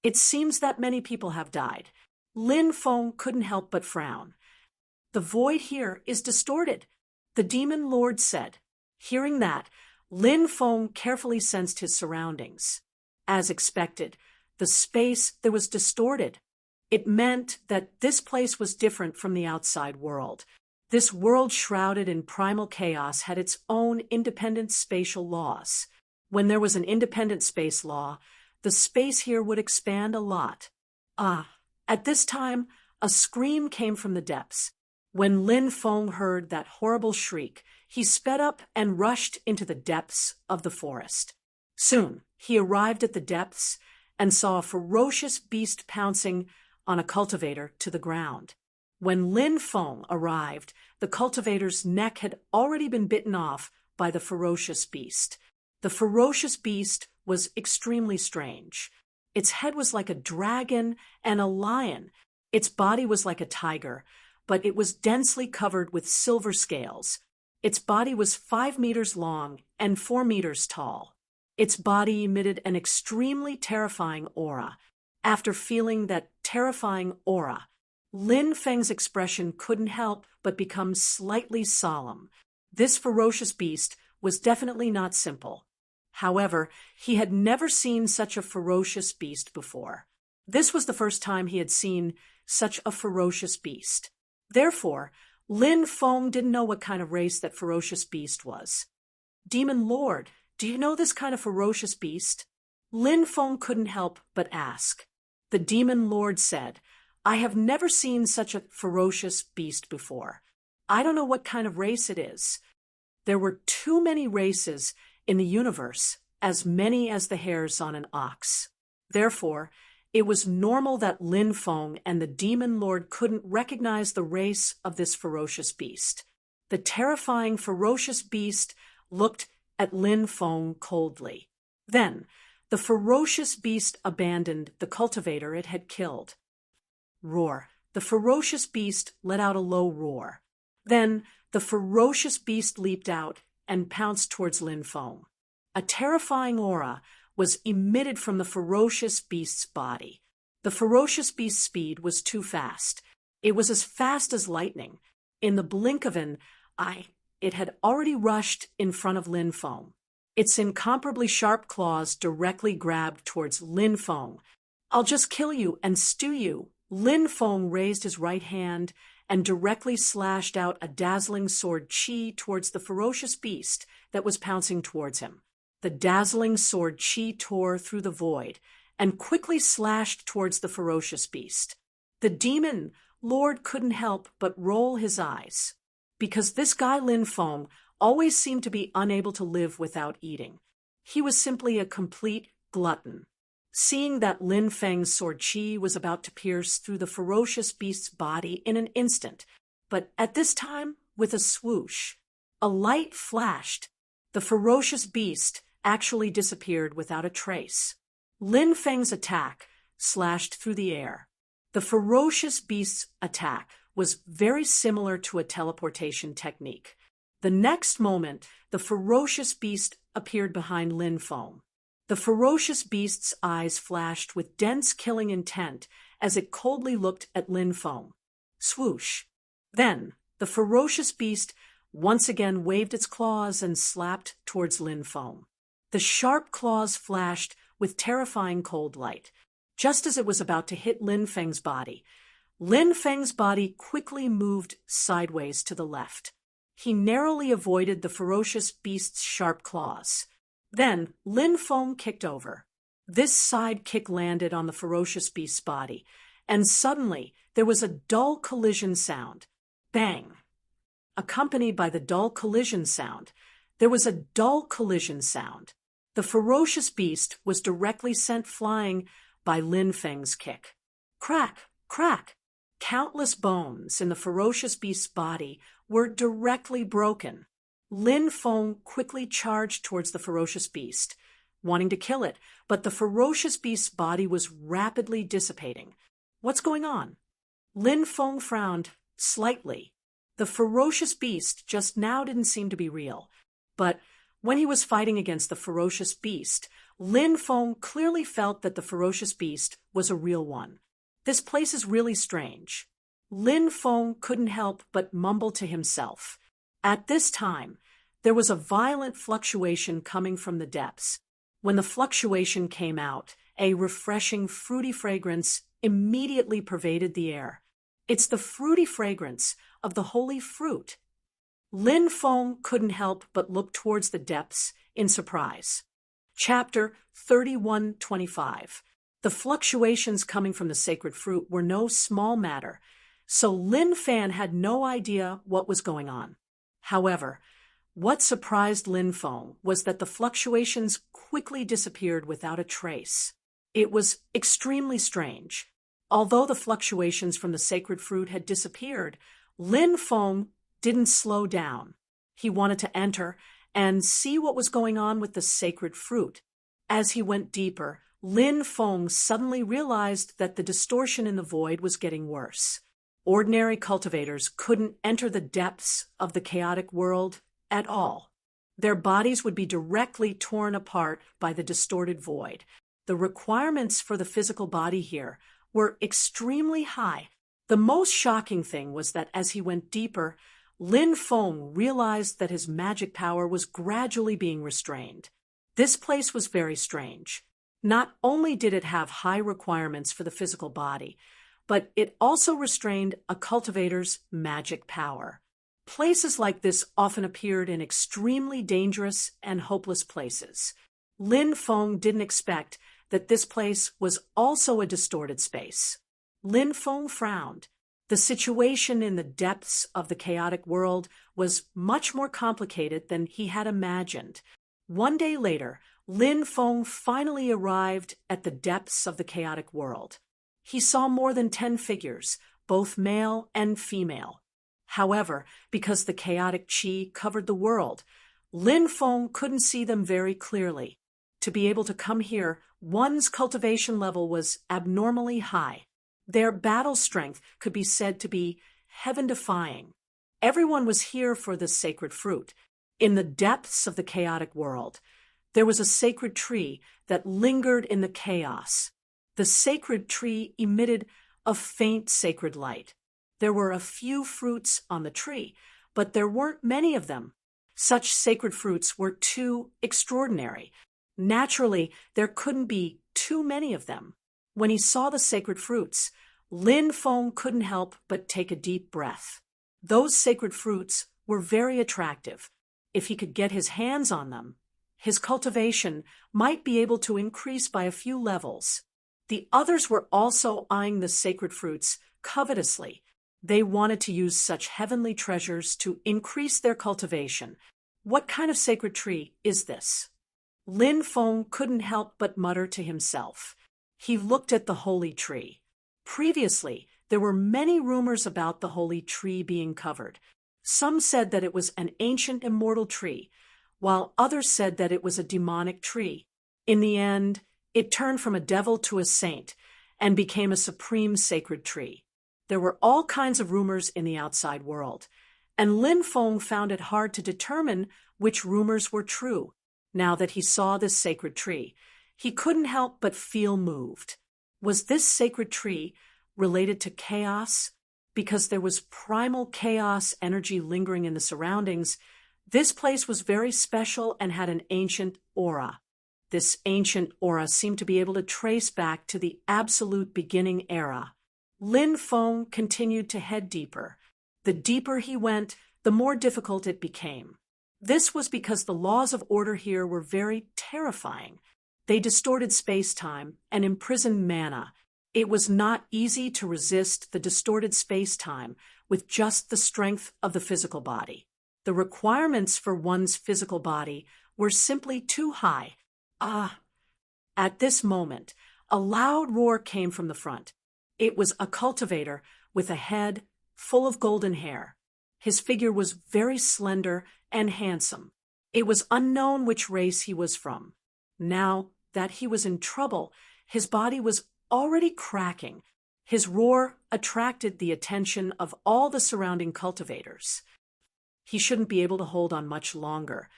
It seems that many people have died. Lin Feng couldn't help but frown. The void here is distorted, the demon lord said. Hearing that, Lin Feng carefully sensed his surroundings. As expected, the space there was distorted. It meant that this place was different from the outside world. This world shrouded in primal chaos had its own independent spatial laws. When there was an independent space law, the space here would expand a lot. At this time, a scream came from the depths. When Lin Feng heard that horrible shriek, he sped up and rushed into the depths of the forest. Soon, he arrived at the depths and saw a ferocious beast pouncing on a cultivator to the ground. When Lin Feng arrived, the cultivator's neck had already been bitten off by the ferocious beast. The ferocious beast was extremely strange. Its head was like a dragon and a lion. Its body was like a tiger, but it was densely covered with silver scales. Its body was 5 meters long and 4 meters tall. Its body emitted an extremely terrifying aura. After feeling that terrifying aura, Lin Feng's expression couldn't help but become slightly solemn. This ferocious beast was definitely not simple. However, he had never seen such a ferocious beast before. This was the first time he had seen such a ferocious beast. Therefore, Lin Feng didn't know what kind of race that ferocious beast was. Demon Lord, do you know this kind of ferocious beast? Lin Feng couldn't help but ask. The Demon Lord said, I have never seen such a ferocious beast before. I don't know what kind of race it is. There were too many races in the universe, as many as the hairs on an ox. Therefore, it was normal that Lin Feng and the Demon Lord couldn't recognize the race of this ferocious beast. The terrifying ferocious beast looked at Lin Feng coldly. Then, the ferocious beast abandoned the cultivator it had killed. Roar. The ferocious beast let out a low roar. Then, the ferocious beast leaped out and pounced towards Lin Feng. A terrifying aura was emitted from the ferocious beast's body. The ferocious beast's speed was too fast. It was as fast as lightning. In the blink of an eye, it had already rushed in front of Lin Feng. Its incomparably sharp claws directly grabbed towards Lin Feng. I'll just kill you and stew you. Lin Feng raised his right hand and directly slashed out a dazzling sword chi towards the ferocious beast that was pouncing towards him. The dazzling sword chi tore through the void and quickly slashed towards the ferocious beast. The demon lord couldn't help but roll his eyes, because this guy Lin Feng always seemed to be unable to live without eating. He was simply a complete glutton. Seeing that Lin Feng's sword chi was about to pierce through the ferocious beast's body in an instant, but at this time with a swoosh, a light flashed. The ferocious beast actually disappeared without a trace. Lin Feng's attack slashed through the air. The ferocious beast's attack was very similar to a teleportation technique. The next moment, the ferocious beast appeared behind Lin Feng. The ferocious beast's eyes flashed with dense killing intent as it coldly looked at Lin Feng. Swoosh! Then, the ferocious beast once again waved its claws and slapped towards Lin Feng. The sharp claws flashed with terrifying cold light. Just as it was about to hit Lin Feng's body quickly moved sideways to the left. He narrowly avoided the ferocious beast's sharp claws. Then, Lin Feng kicked over. This side kick landed on the ferocious beast's body, and suddenly there was a dull collision sound. Bang! Accompanied by the dull collision sound, there was a dull collision sound. The ferocious beast was directly sent flying by Lin Feng's kick. Crack! Crack! Countless bones in the ferocious beast's body were directly broken. Lin Feng quickly charged towards the ferocious beast, wanting to kill it, but the ferocious beast's body was rapidly dissipating. What's going on? Lin Feng frowned slightly. The ferocious beast just now didn't seem to be real, but when he was fighting against the ferocious beast, Lin Feng clearly felt that the ferocious beast was a real one. This place is really strange. Lin Feng couldn't help but mumble to himself. At this time, there was a violent fluctuation coming from the depths. When the fluctuation came out, a refreshing, fruity fragrance immediately pervaded the air. It's the fruity fragrance of the holy fruit. Lin Feng couldn't help but look towards the depths in surprise. Chapter 31:25. The fluctuations coming from the sacred fruit were no small matter, so Lin Fan had no idea what was going on. However, what surprised Lin Feng was that the fluctuations quickly disappeared without a trace. It was extremely strange. Although the fluctuations from the sacred fruit had disappeared, Lin Feng didn't slow down. He wanted to enter and see what was going on with the sacred fruit. As he went deeper, Lin Feng suddenly realized that the distortion in the void was getting worse. Ordinary cultivators couldn't enter the depths of the chaotic world at all. Their bodies would be directly torn apart by the distorted void. The requirements for the physical body here were extremely high. The most shocking thing was that as he went deeper, Lin Feng realized that his magic power was gradually being restrained. This place was very strange. Not only did it have high requirements for the physical body, but it also restrained a cultivator's magic power. Places like this often appeared in extremely dangerous and hopeless places. Lin Feng didn't expect that this place was also a distorted space. Lin Feng frowned. The situation in the depths of the chaotic world was much more complicated than he had imagined. One day later, Lin Feng finally arrived at the depths of the chaotic world. He saw more than 10 figures, both male and female. However, because the chaotic chi covered the world, Lin Feng couldn't see them very clearly. To be able to come here, one's cultivation level was abnormally high. Their battle strength could be said to be heaven-defying. Everyone was here for the sacred fruit. In the depths of the chaotic world, there was a sacred tree that lingered in the chaos. The sacred tree emitted a faint sacred light. There were a few fruits on the tree, but there weren't many of them. Such sacred fruits were too extraordinary. Naturally, there couldn't be too many of them. When he saw the sacred fruits, Lin Feng couldn't help but take a deep breath. Those sacred fruits were very attractive. If he could get his hands on them, his cultivation might be able to increase by a few levels. The others were also eyeing the sacred fruits covetously. They wanted to use such heavenly treasures to increase their cultivation. What kind of sacred tree is this? Lin Feng couldn't help but mutter to himself. He looked at the holy tree. Previously, there were many rumors about the holy tree being covered. Some said that it was an ancient immortal tree, while others said that it was a demonic tree. In the end, it turned from a devil to a saint and became a supreme sacred tree. There were all kinds of rumors in the outside world, and Lin Feng found it hard to determine which rumors were true. Now that he saw this sacred tree, he couldn't help but feel moved. Was this sacred tree related to chaos? Because there was primal chaos energy lingering in the surroundings, this place was very special and had an ancient aura. This ancient aura seemed to be able to trace back to the absolute beginning era. Lin Feng continued to head deeper. The deeper he went, the more difficult it became. This was because the laws of order here were very terrifying. They distorted space-time and imprisoned mana. It was not easy to resist the distorted space-time with just the strength of the physical body. The requirements for one's physical body were simply too high. At this moment, a loud roar came from the front. It was a cultivator with a head full of golden hair. His figure was very slender and handsome. It was unknown which race he was from. Now that he was in trouble, his body was already cracking. His roar attracted the attention of all the surrounding cultivators. He shouldn't be able to hold on much longer.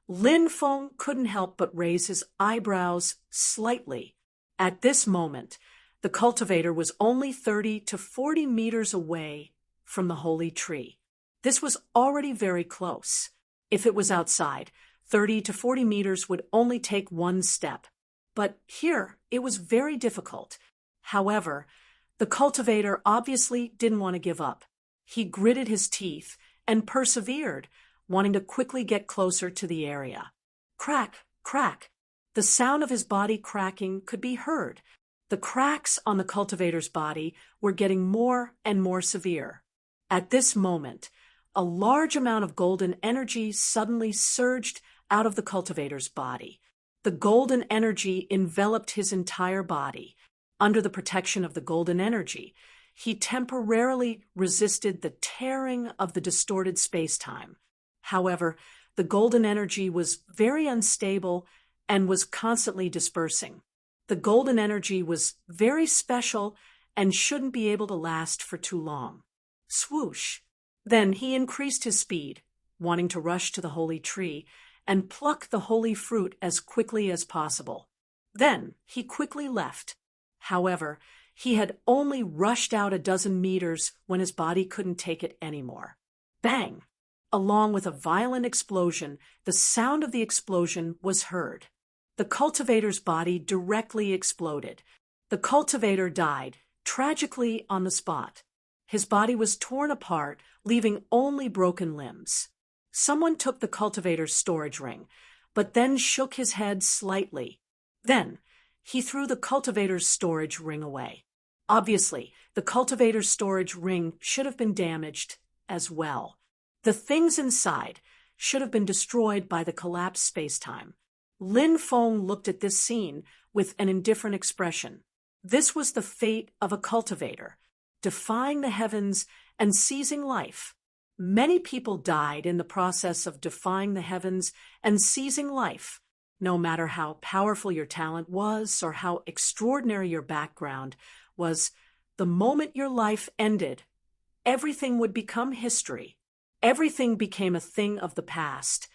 Lin Feng couldn't help but raise his eyebrows slightly. At this moment, the cultivator was only 30 to 40 meters away from the holy tree. This was already very close. If it was outside, 30 to 40 meters would only take one step. But here, it was very difficult. However, the cultivator obviously didn't want to give up. He gritted his teeth and persevered, wanting to quickly get closer to the area. Crack, crack. The sound of his body cracking could be heard. The cracks on the cultivator's body were getting more and more severe. At this moment, a large amount of golden energy suddenly surged out of the cultivator's body. The golden energy enveloped his entire body. Under the protection of the golden energy, he temporarily resisted the tearing of the distorted space-time. However, the golden energy was very unstable and was constantly dispersing. The golden energy was very special and shouldn't be able to last for too long. Swoosh! Then he increased his speed, wanting to rush to the holy tree and pluck the holy fruit as quickly as possible. Then he quickly left. However, he had only rushed out a dozen meters when his body couldn't take it anymore. Bang! Along with a violent explosion, the sound of the explosion was heard. The cultivator's body directly exploded. The cultivator died, tragically on the spot. His body was torn apart, leaving only broken limbs. Someone took the cultivator's storage ring, but then shook his head slightly. Then, he threw the cultivator's storage ring away. Obviously, the cultivator's storage ring should have been damaged as well. The things inside should have been destroyed by the collapsed space-time. Lin Feng looked at this scene with an indifferent expression. This was the fate of a cultivator, defying the heavens and seizing life. Many people died in the process of defying the heavens and seizing life. No matter how powerful your talent was or how extraordinary your background was, the moment your life ended, everything would become history. Everything became a thing of the past,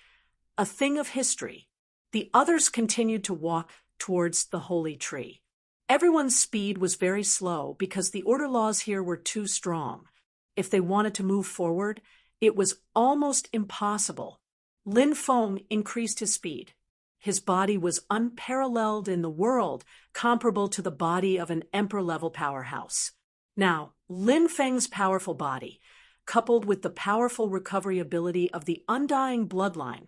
a thing of history. The others continued to walk towards the holy tree. Everyone's speed was very slow because the order laws here were too strong. If they wanted to move forward, it was almost impossible. Lin Feng increased his speed. His body was unparalleled in the world, comparable to the body of an emperor-level powerhouse. Now, Lin Feng's powerful body, coupled with the powerful recovery ability of the undying bloodline,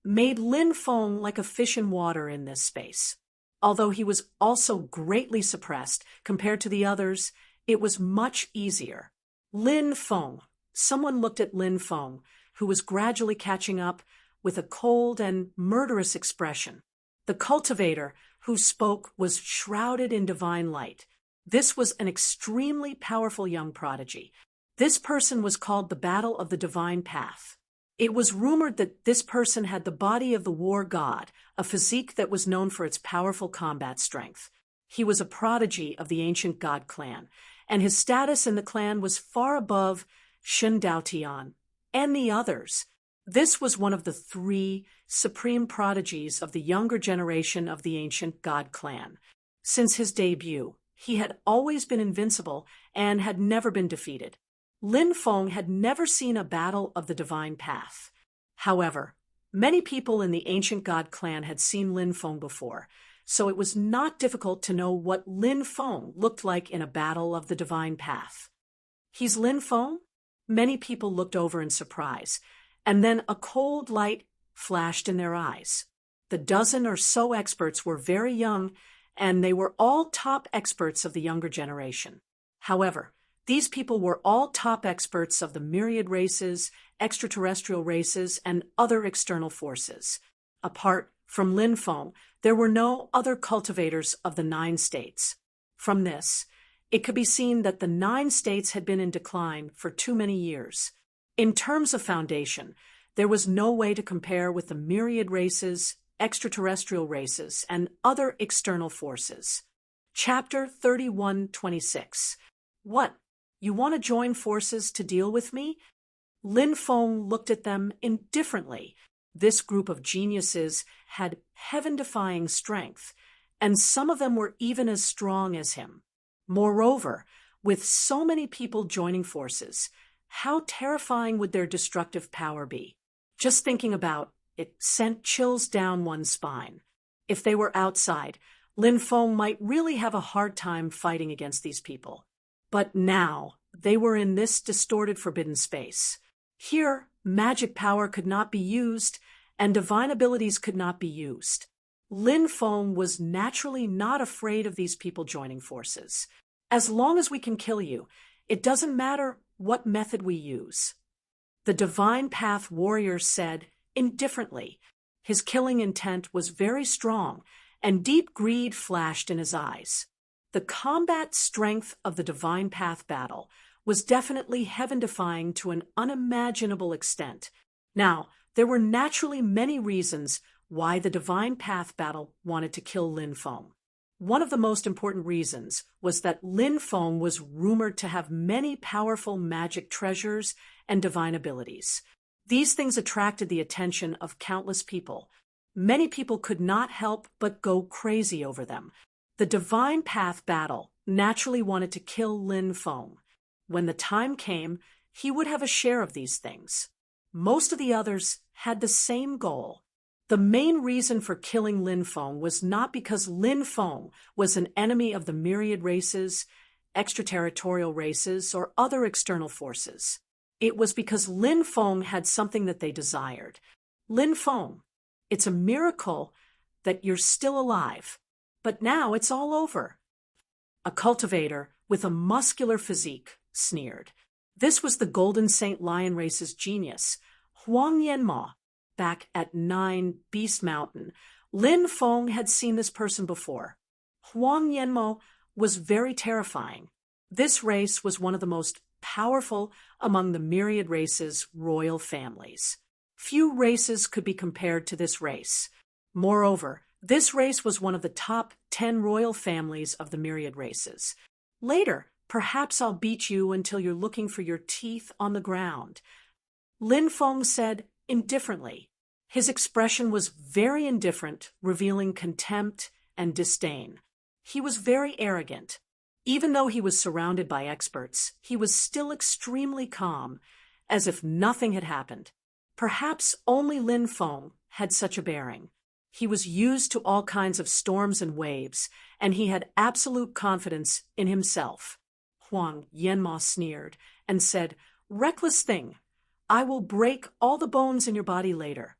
made Lin Feng like a fish in water in this space. Although he was also greatly suppressed compared to the others, it was much easier. Lin Feng. Someone looked at Lin Feng, who was gradually catching up, with a cold and murderous expression. The cultivator who spoke was shrouded in divine light. This was an extremely powerful young prodigy. This person was called the Battle of the Divine Path. It was rumored that this person had the body of the war god, a physique that was known for its powerful combat strength. He was a prodigy of the ancient god clan, and his status in the clan was far above Shen Daotian and the others. This was one of the 3 supreme prodigies of the younger generation of the ancient god clan. Since his debut, he had always been invincible and had never been defeated. Lin Feng had never seen a battle of the divine path. However, many people in the ancient god clan had seen Lin Feng before, so it was not difficult to know what Lin Feng looked like in a battle of the divine path. "He's Lin Feng?" Many people looked over in surprise, and then a cold light flashed in their eyes. The dozen or so experts were very young, and they were all top experts of the younger generation. However, these people were all top experts of the myriad races, extraterrestrial races, and other external forces. Apart from Lin Feng, there were no other cultivators of the 9 states. From this, it could be seen that the 9 states had been in decline for too many years. In terms of foundation, there was no way to compare with the myriad races, extraterrestrial races, and other external forces. Chapter 3126. What? You want to join forces to deal with me? Lin Feng looked at them indifferently. This group of geniuses had heaven-defying strength, and some of them were even as strong as him. Moreover, with so many people joining forces, how terrifying would their destructive power be? Just thinking about it sent chills down one's spine. If they were outside, Lin Feng might really have a hard time fighting against these people. But now, they were in this distorted forbidden space. Here, magic power could not be used, and divine abilities could not be used. Lin Feng was naturally not afraid of these people joining forces. As long as we can kill you, it doesn't matter what method we use. The Divine Path warrior said indifferently. His killing intent was very strong, and deep greed flashed in his eyes. The combat strength of the Divine Path battle was definitely heaven-defying to an unimaginable extent. Now, there were naturally many reasons why the Divine Path battle wanted to kill Lin Feng. One of the most important reasons was that Lin Feng was rumored to have many powerful magic treasures and divine abilities. These things attracted the attention of countless people. Many people could not help but go crazy over them. The Divine Path battle naturally wanted to kill Lin Feng. When the time came, he would have a share of these things. Most of the others had the same goal. The main reason for killing Lin Feng was not because Lin Feng was an enemy of the myriad races, extraterritorial races, or other external forces. It was because Lin Feng had something that they desired. Lin Feng, it's a miracle that you're still alive, but now it's all over. A cultivator with a muscular physique sneered. This was the Golden Saint Lion race's genius, Huang Yanma. Back at 9 Beast Mountain, Lin Feng had seen this person before. Huang Yanmo was very terrifying. This race was one of the most powerful among the myriad races' royal families. Few races could be compared to this race. Moreover, this race was one of the top 10 royal families of the myriad races. Later, perhaps I'll beat you until you're looking for your teeth on the ground. Lin Feng said indifferently. His expression was very indifferent, revealing contempt and disdain. He was very arrogant. Even though he was surrounded by experts, he was still extremely calm, as if nothing had happened. Perhaps only Lin Feng had such a bearing. He was used to all kinds of storms and waves, and he had absolute confidence in himself. Huang Yanma sneered and said, "Reckless thing, I will break all the bones in your body later."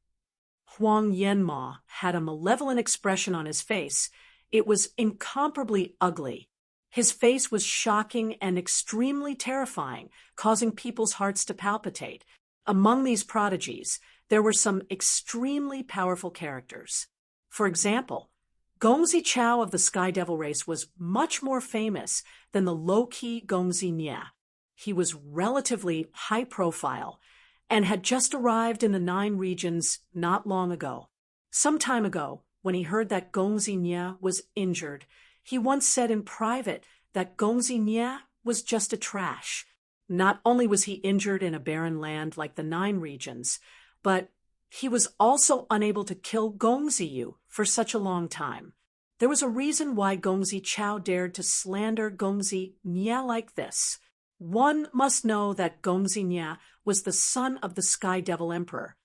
Huang Yanma had a malevolent expression on his face. It was incomparably ugly. His face was shocking and extremely terrifying, causing people's hearts to palpitate. Among these prodigies, there were some extremely powerful characters. For example, Gongzi Chao of the Sky Devil race was much more famous than the low-key Gongzi Nia. He was relatively high profile and had just arrived in the 9 regions not long ago. Some time ago, when he heard that Gongzi Nia was injured, he once said in private that Gongzi Nia was just a trash. Not only was he injured in a barren land like the 9 regions, but he was also unable to kill Gongzi Yu for such a long time. There was a reason why Gongzi Chao dared to slander Gongzi Nia like this. One must know that Gongzi Nia was the son of the Sky Devil Emperor.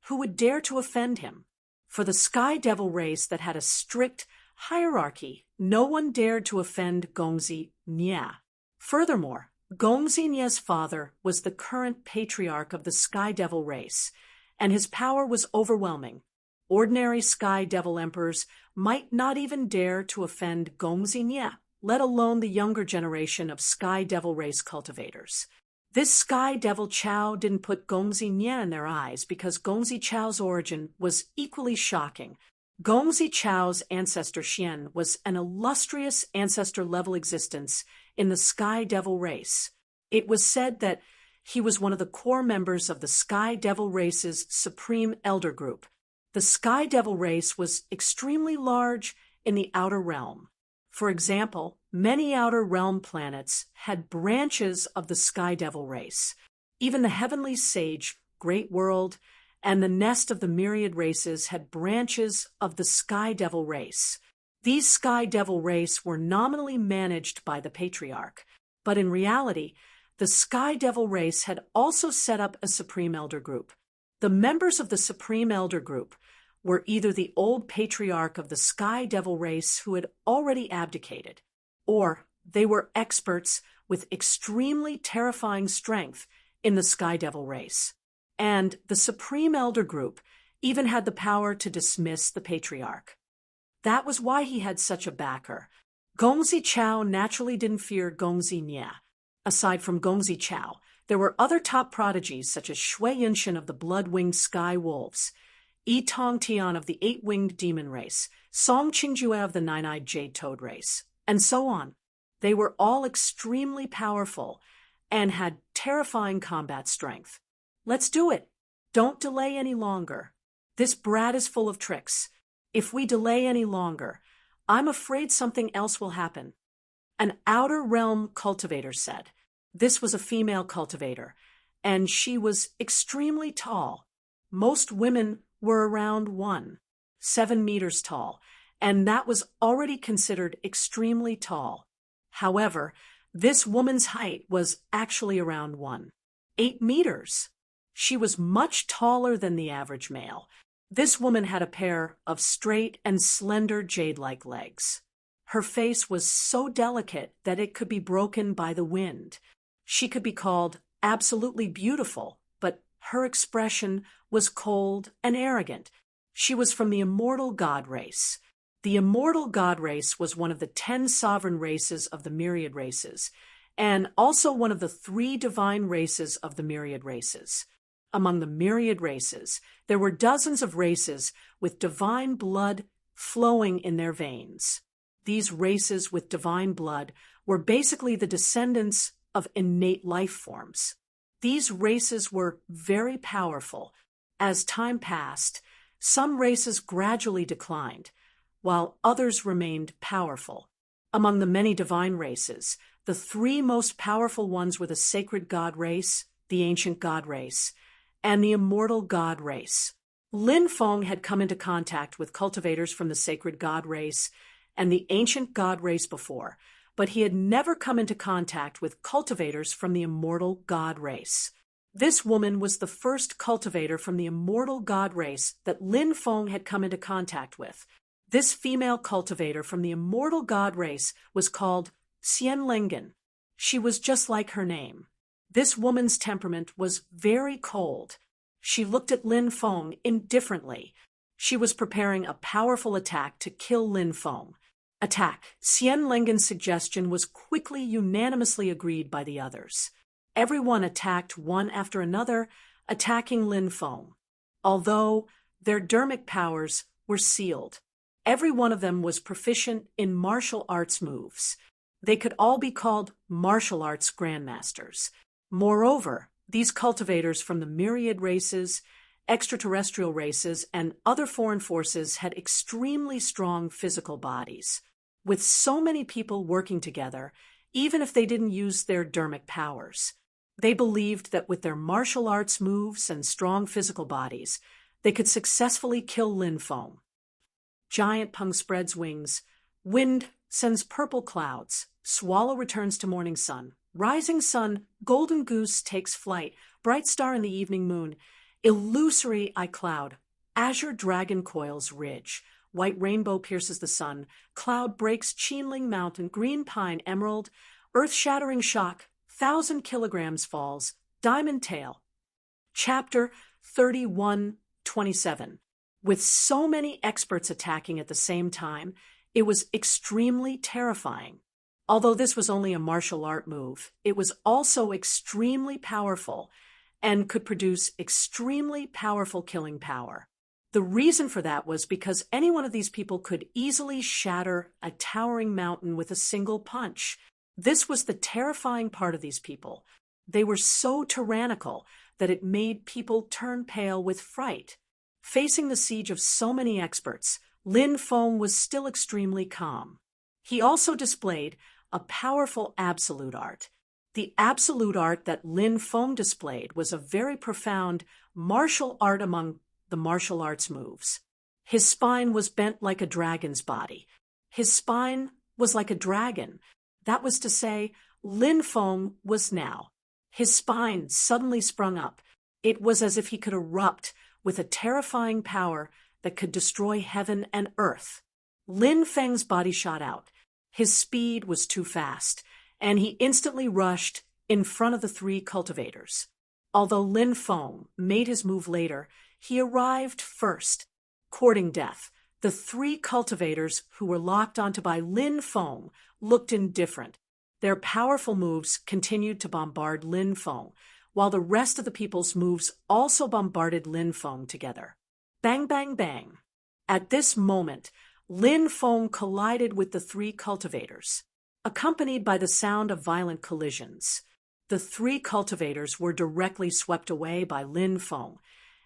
Who would dare to offend him? For the Sky Devil race that had a strict hierarchy, no one dared to offend Gongzi Nia. Furthermore, Gongzi Nia's father was the current patriarch of the Sky Devil race, and his power was overwhelming. Ordinary Sky Devil emperors might not even dare to offend Gongzi Nia, let alone the younger generation of Sky Devil race cultivators. This Sky Devil Chao didn't put Gongzi Nia in their eyes because Gongzi Chao's origin was equally shocking. Gongzi Chao's ancestor Xian was an illustrious ancestor-level existence in the Sky Devil race. It was said that he was one of the core members of the Sky Devil race's Supreme Elder Group. The Sky Devil race was extremely large in the Outer Realm. For example, many Outer Realm planets had branches of the Sky Devil race. Even the Heavenly Sage, Great World, and the Nest of the Myriad Races had branches of the Sky Devil race. These Sky Devil race were nominally managed by the Patriarch, but in reality, the Sky Devil race had also set up a Supreme Elder Group. The members of the Supreme Elder Group were either the old Patriarch of the Sky Devil race who had already abdicated, or they were experts with extremely terrifying strength in the Sky Devil race. And the Supreme Elder Group even had the power to dismiss the Patriarch. That was why he had such a backer. Gongzi Chao naturally didn't fear Gongzi Nia. Aside from Gongzi Chao, there were other top prodigies such as Shui Yinshin of the blood-winged Sky Wolves, Yi Tong Tian of the 8-winged Demon race, Song Qingjue of the 9-eyed Jade Toad race, and so on. They were all extremely powerful and had terrifying combat strength. Let's do it. Don't delay any longer. This brat is full of tricks. If we delay any longer, I'm afraid something else will happen. An Outer Realm cultivator said. This was a female cultivator, and she was extremely tall. Most women were around 7 meters tall, and that was already considered extremely tall. However, this woman's height was actually around 8 meters. She was much taller than the average male. This woman had a pair of straight and slender jade-like legs. Her face was so delicate that it could be broken by the wind. She could be called absolutely beautiful, but her expression was cold and arrogant. She was from the Immortal God race. The Immortal God race was one of the 10 sovereign races of the Myriad Races, and also one of the 3 divine races of the Myriad Races. Among the Myriad Races, there were dozens of races with divine blood flowing in their veins. These races with divine blood were basically the descendants of innate life forms. These races were very powerful. As time passed, some races gradually declined, while others remained powerful. Among the many divine races, the 3 most powerful ones were the Sacred God race, the Ancient God race, and the Immortal God race. Lin Feng had come into contact with cultivators from the Sacred God race and the Ancient God race before, but he had never come into contact with cultivators from the Immortal God race. This woman was the first cultivator from the immortal god race that Lin Feng had come into contact with. This female cultivator from the immortal god race was called Xian Lengen. She was just like her name. This woman's temperament was very cold. She looked at Lin Feng indifferently. She was preparing a powerful attack to kill Lin Feng. Attack. Xian Lengen's suggestion was quickly unanimously agreed by the others. Everyone attacked one after another, attacking Lin Feng. Although their dermic powers were sealed, every one of them was proficient in martial arts moves. They could all be called martial arts grandmasters. Moreover, these cultivators from the myriad races, extraterrestrial races, and other foreign forces had extremely strong physical bodies. With so many people working together, even if they didn't use their dermic powers, they believed that with their martial arts moves and strong physical bodies, they could successfully kill Lin Feng. Giant Peng spreads wings. Wind sends purple clouds. Swallow returns to morning sun. Rising sun, golden goose takes flight. Bright star in the evening moon. Illusory eye cloud. Azure dragon coils ridge. White rainbow pierces the sun. Cloud breaks Qinling mountain. Green pine emerald. Earth-shattering shock. 1,000 kilograms falls. Diamond tail. Chapter 31:27. With so many experts attacking at the same time, it was extremely terrifying. Although this was only a martial art move, it was also extremely powerful and could produce extremely powerful killing power. The reason for that was because any one of these people could easily shatter a towering mountain with a single punch. This was the terrifying part of these people. They were so tyrannical that it made people turn pale with fright. Facing the siege of so many experts, Lin Feng was still extremely calm. He also displayed a powerful absolute art. The absolute art that Lin Feng displayed was a very profound martial art among the martial arts moves. His spine was bent like a dragon's body. His spine was like a dragon. That was to say, Lin Feng was now. His spine suddenly sprung up. It was as if he could erupt with a terrifying power that could destroy heaven and earth. Lin Feng's body shot out. His speed was too fast, and he instantly rushed in front of the three cultivators. Although Lin Feng made his move later, he arrived first. Courting death, the three cultivators who were locked onto by Lin Feng looked indifferent. Their powerful moves continued to bombard Lin Feng, while the rest of the people's moves also bombarded Lin Feng together. Bang, bang, bang. At this moment, Lin Feng collided with the three cultivators, accompanied by the sound of violent collisions. The three cultivators were directly swept away by Lin Feng,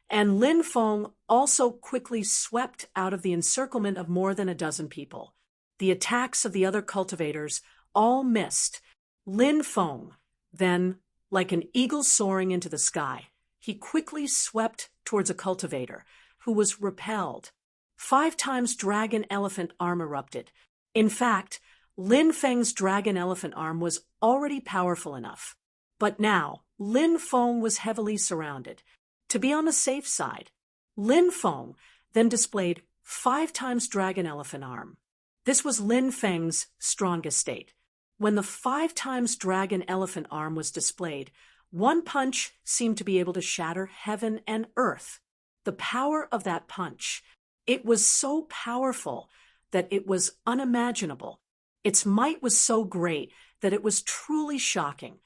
and Lin Feng also quickly swept out of the encirclement of more than a dozen people. The attacks of the other cultivators all missed. Lin Feng, then, like an eagle soaring into the sky, he quickly swept towards a cultivator, who was repelled. 5 times dragon elephant arm erupted. In fact, Lin Feng's dragon elephant arm was already powerful enough. But now, Lin Feng was heavily surrounded. To be on the safe side, Lin Feng then displayed 5 times dragon elephant arm. This was Lin Feng's strongest state. When the 5 times dragon elephant arm was displayed, one punch seemed to be able to shatter heaven and earth. The power of that punch, it was so powerful that it was unimaginable. Its might was so great that it was truly shocking.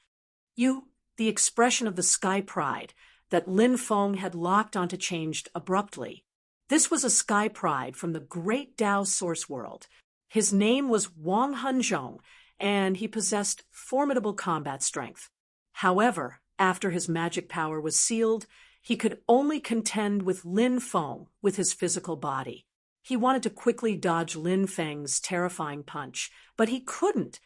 The expression of the sky pride that Lin Feng had locked onto changed abruptly. This was a sky pride from the great Tao source world. His name was Wang Hunzhong, and he possessed formidable combat strength. However, after his magic power was sealed, he could only contend with Lin Feng with his physical body. He wanted to quickly dodge Lin Feng's terrifying punch, but he couldn't.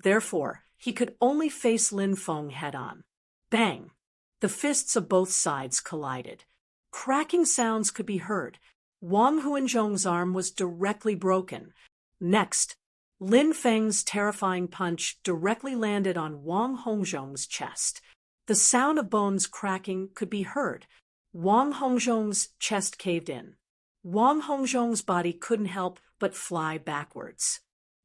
Therefore, he could only face Lin Feng head-on. Bang! The fists of both sides collided. Cracking sounds could be heard. Wang Huanzhong's arm was directly broken. Next, Lin Feng's terrifying punch directly landed on Wang Hongzhong's chest. The sound of bones cracking could be heard. Wang Hongzhong's chest caved in. Wang Hongzhong's body couldn't help but fly backwards.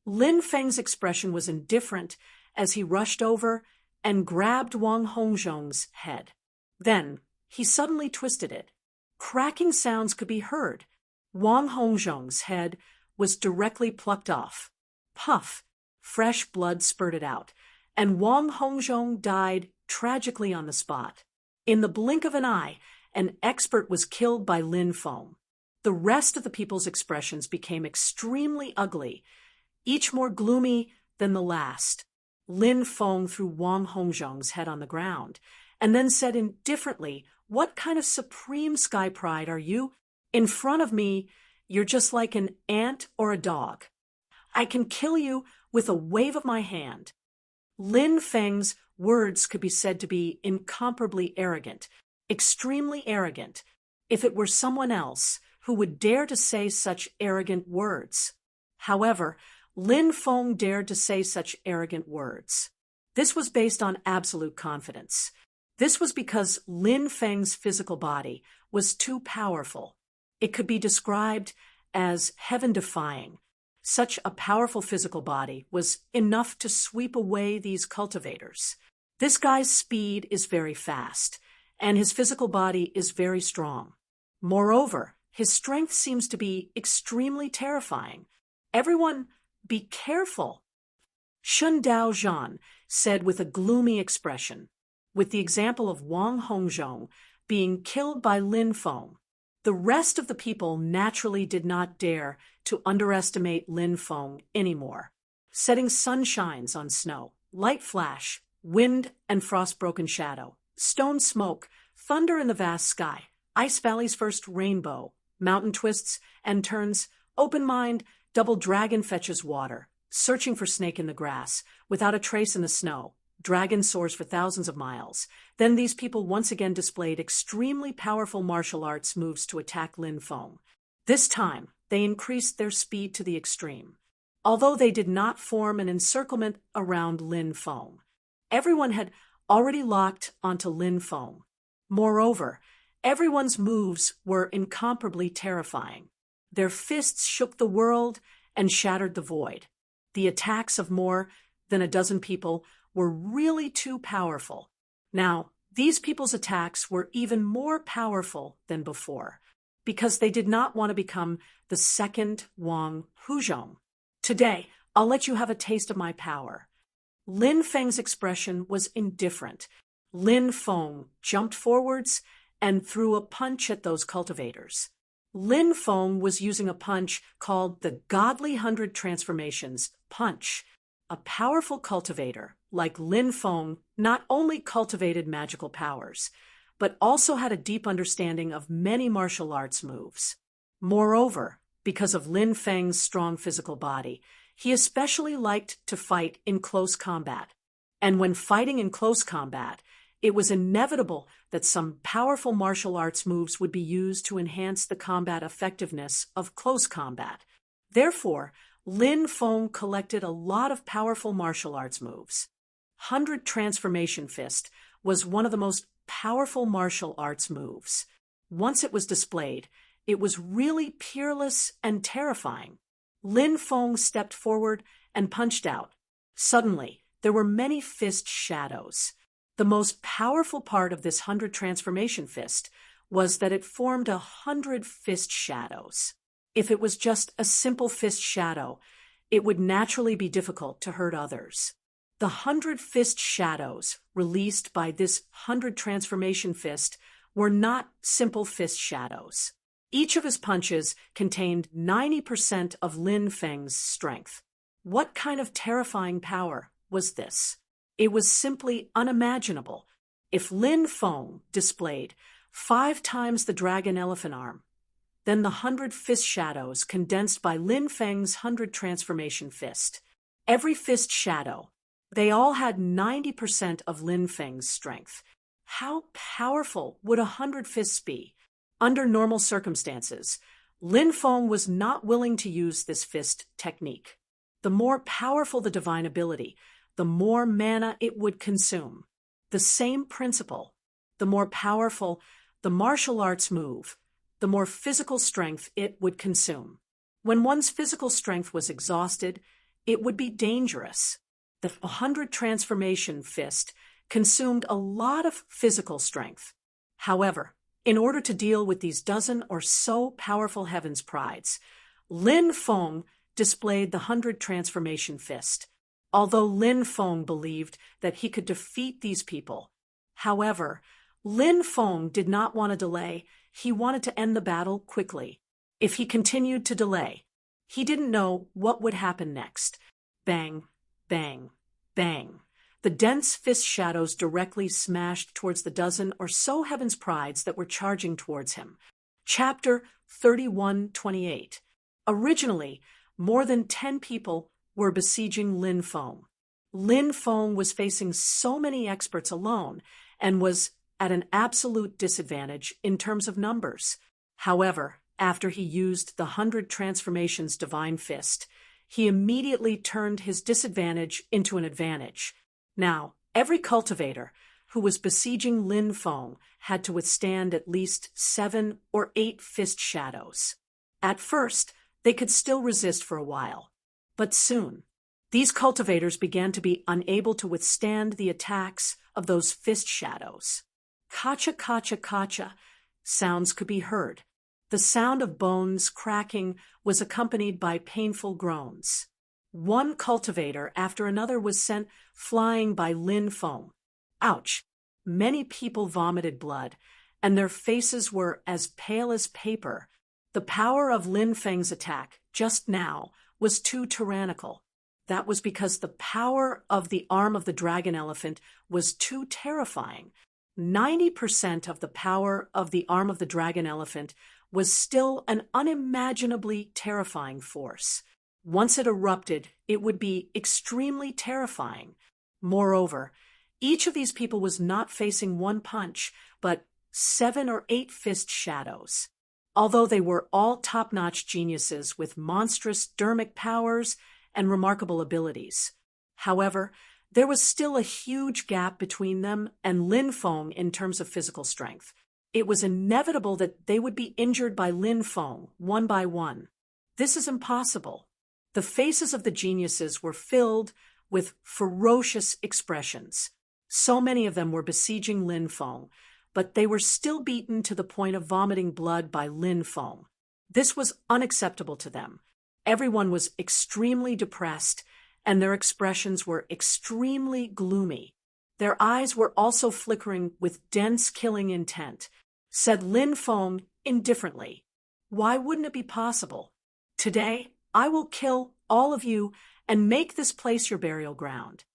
Lin Feng's expression was indifferent as he rushed over and grabbed Wang Hongzhong's head. Then, he suddenly twisted it. Cracking sounds could be heard. Wang Hongzhong's head was directly plucked off. Puff! Fresh blood spurted out, and Wang Hongzhong died tragically on the spot. In the blink of an eye, an expert was killed by Lin Feng. The rest of the people's expressions became extremely ugly, each more gloomy than the last. Lin Feng threw Wang Hongzhong's head on the ground, and then said indifferently, "What kind of supreme sky pride are you? In front of me, you're just like an ant or a dog. I can kill you with a wave of my hand." Lin Feng's words could be said to be incomparably arrogant, extremely arrogant, if it were someone else who would dare to say such arrogant words. However, Lin Feng dared to say such arrogant words. This was based on absolute confidence. This was because Lin Feng's physical body was too powerful. It could be described as heaven-defying. Such a powerful physical body was enough to sweep away these cultivators. This guy's speed is very fast, and his physical body is very strong. Moreover, his strength seems to be extremely terrifying. Everyone, be careful. Shun Dao Zhan said with a gloomy expression, with the example of Wang Hongzhong being killed by Lin Feng. The rest of the people naturally did not dare to underestimate Lin Feng anymore. Setting sunshines on snow, light flash, wind and frost-broken shadow, stone smoke, thunder in the vast sky, Ice Valley's first rainbow, mountain twists and turns, open mind, double dragon fetches water, searching for snake in the grass, without a trace in the snow, dragon soars for thousands of miles. Then these people once again displayed extremely powerful martial arts moves to attack Lin Feng. This time, they increased their speed to the extreme. Although they did not form an encirclement around Lin Feng, everyone had already locked onto Lin Feng. Moreover, everyone's moves were incomparably terrifying. Their fists shook the world and shattered the void. The attacks of more than a dozen people were really too powerful. Now, these people's attacks were even more powerful than before, because they did not want to become the second Wang Huzhong. Today, I'll let you have a taste of my power. Lin Feng's expression was indifferent. Lin Feng jumped forwards and threw a punch at those cultivators. Lin Feng was using a punch called the Godly 100 Transformations punch. A powerful cultivator like Lin Feng not only cultivated magical powers, but also had a deep understanding of many martial arts moves. Moreover, because of Lin Feng's strong physical body, he especially liked to fight in close combat. And when fighting in close combat, it was inevitable that some powerful martial arts moves would be used to enhance the combat effectiveness of close combat. Therefore, Lin Feng collected a lot of powerful martial arts moves. 100 Transformation Fist was one of the most powerful martial arts moves. Once it was displayed, it was really peerless and terrifying. Lin Feng stepped forward and punched out. Suddenly, there were many fist shadows. The most powerful part of this 100 Transformation Fist was that it formed 100 fist shadows. If it was just a simple fist shadow, it would naturally be difficult to hurt others. The 100 fist shadows released by this 100 Transformation Fist were not simple fist shadows. Each of his punches contained 90% of Lin Feng's strength. What kind of terrifying power was this? It was simply unimaginable. If Lin Feng displayed 5 times the dragon elephant arm, then the 100 fist shadows condensed by Lin Feng's 100 Transformation Fist. Every fist shadow, they all had 90% of Lin Feng's strength. How powerful would 100 fists be? Under normal circumstances, Lin Feng was not willing to use this fist technique. The more powerful the divine ability, the more mana it would consume. The same principle. The more powerful the martial arts move, the more physical strength it would consume. When one's physical strength was exhausted, it would be dangerous. The 100 transformation fist consumed a lot of physical strength. However, in order to deal with these dozen or so powerful heaven's prides, Lin Feng displayed the 100 transformation fist. Although Lin Feng believed that he could defeat these people, however, Lin Feng did not want to delay. He wanted to end the battle quickly. If he continued to delay, he didn't know what would happen next. Bang, bang, bang. The dense fist shadows directly smashed towards the dozen or so heaven's prides that were charging towards him. Chapter 31:28. Originally, more than 10 people were besieging Lin Feng. Lin Feng was facing so many experts alone and was at an absolute disadvantage in terms of numbers. However, after he used the 100 transformations divine fist, he immediately turned his disadvantage into an advantage. Now, every cultivator who was besieging Lin Feng had to withstand at least 7 or 8 fist shadows. At first, they could still resist for a while, but soon, these cultivators began to be unable to withstand the attacks of those fist shadows. Kacha, kacha, kacha sounds could be heard. The sound of bones cracking was accompanied by painful groans. One cultivator after another was sent flying by Lin Feng. Ouch! Many people vomited blood, and their faces were as pale as paper. The power of Lin Feng's attack just now was too tyrannical. That was because the power of the arm of the dragon elephant was too terrifying. 90% of the power of the arm of the dragon elephant was still an unimaginably terrifying force. Once it erupted, it would be extremely terrifying. Moreover, each of these people was not facing one punch, but 7 or 8 fist shadows. Although they were all top-notch geniuses with monstrous dermic powers and remarkable abilities. However, there was still a huge gap between them and Lin Feng in terms of physical strength. It was inevitable that they would be injured by Lin Feng, one by one. This is impossible. The faces of the geniuses were filled with ferocious expressions. So many of them were besieging Lin Feng, but they were still beaten to the point of vomiting blood by Lin Feng. This was unacceptable to them. Everyone was extremely depressed, and their expressions were extremely gloomy. Their eyes were also flickering with dense killing intent. Said Lin Feng indifferently, "Why wouldn't it be possible? Today, I will kill all of you and make this place your burial ground."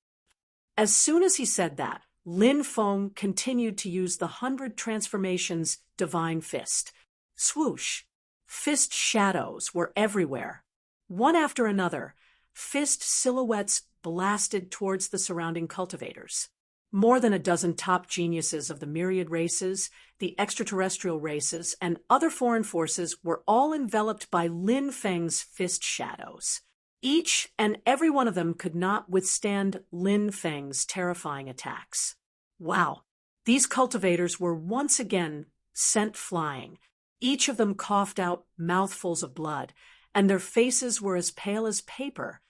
As soon as he said that, Lin Feng continued to use the 100 transformations divine fist. Swoosh! Fist shadows were everywhere. One after another, fist silhouettes blasted towards the surrounding cultivators. More than a dozen top geniuses of the myriad races, the extraterrestrial races, and other foreign forces were all enveloped by Lin Feng's fist shadows. Each and every one of them could not withstand Lin Feng's terrifying attacks. Wow! These cultivators were once again sent flying. Each of them coughed out mouthfuls of blood, and their faces were as pale as paper.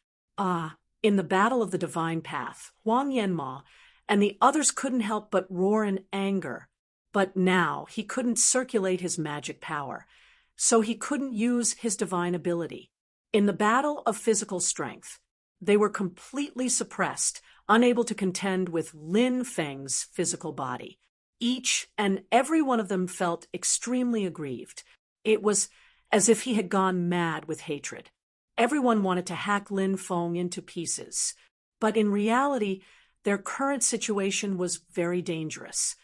In the battle of the divine path, Huang Yanma and the others couldn't help but roar in anger. But now he couldn't circulate his magic power, so he couldn't use his divine ability. In the battle of physical strength, they were completely suppressed, unable to contend with Lin Feng's physical body. Each and every one of them felt extremely aggrieved. It was as if he had gone mad with hatred. Everyone wanted to hack Lin Feng into pieces. But in reality, their current situation was very dangerous.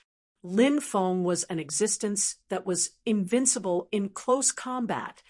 Lin Feng was an existence that was invincible in close combat.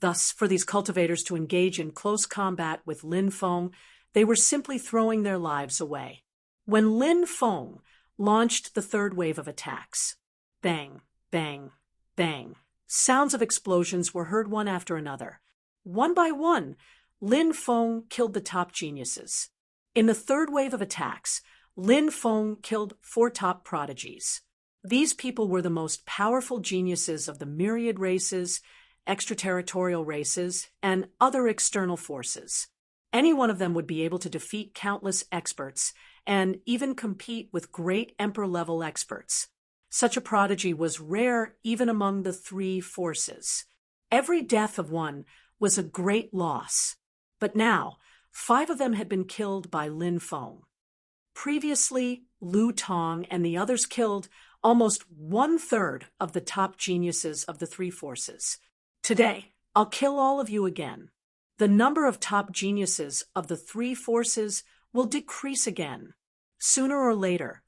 Thus, for these cultivators to engage in close combat with Lin Feng, they were simply throwing their lives away. When Lin Feng launched the third wave of attacks, bang, bang, bang, sounds of explosions were heard one after another. One by one, Lin Feng killed the top geniuses. In the third wave of attacks, Lin Feng killed 4 top prodigies. These people were the most powerful geniuses of the myriad races, extraterritorial races, and other external forces. Any one of them would be able to defeat countless experts and even compete with great emperor-level experts. Such a prodigy was rare even among the 3 forces. Every death of one was a great loss. But now, 5 of them had been killed by Lin Feng. Previously, Lu Tong and the others killed almost 1/3 of the top geniuses of the 3 forces. Today, I'll kill all of you again. The number of top geniuses of the 3 forces will decrease again. Sooner or later,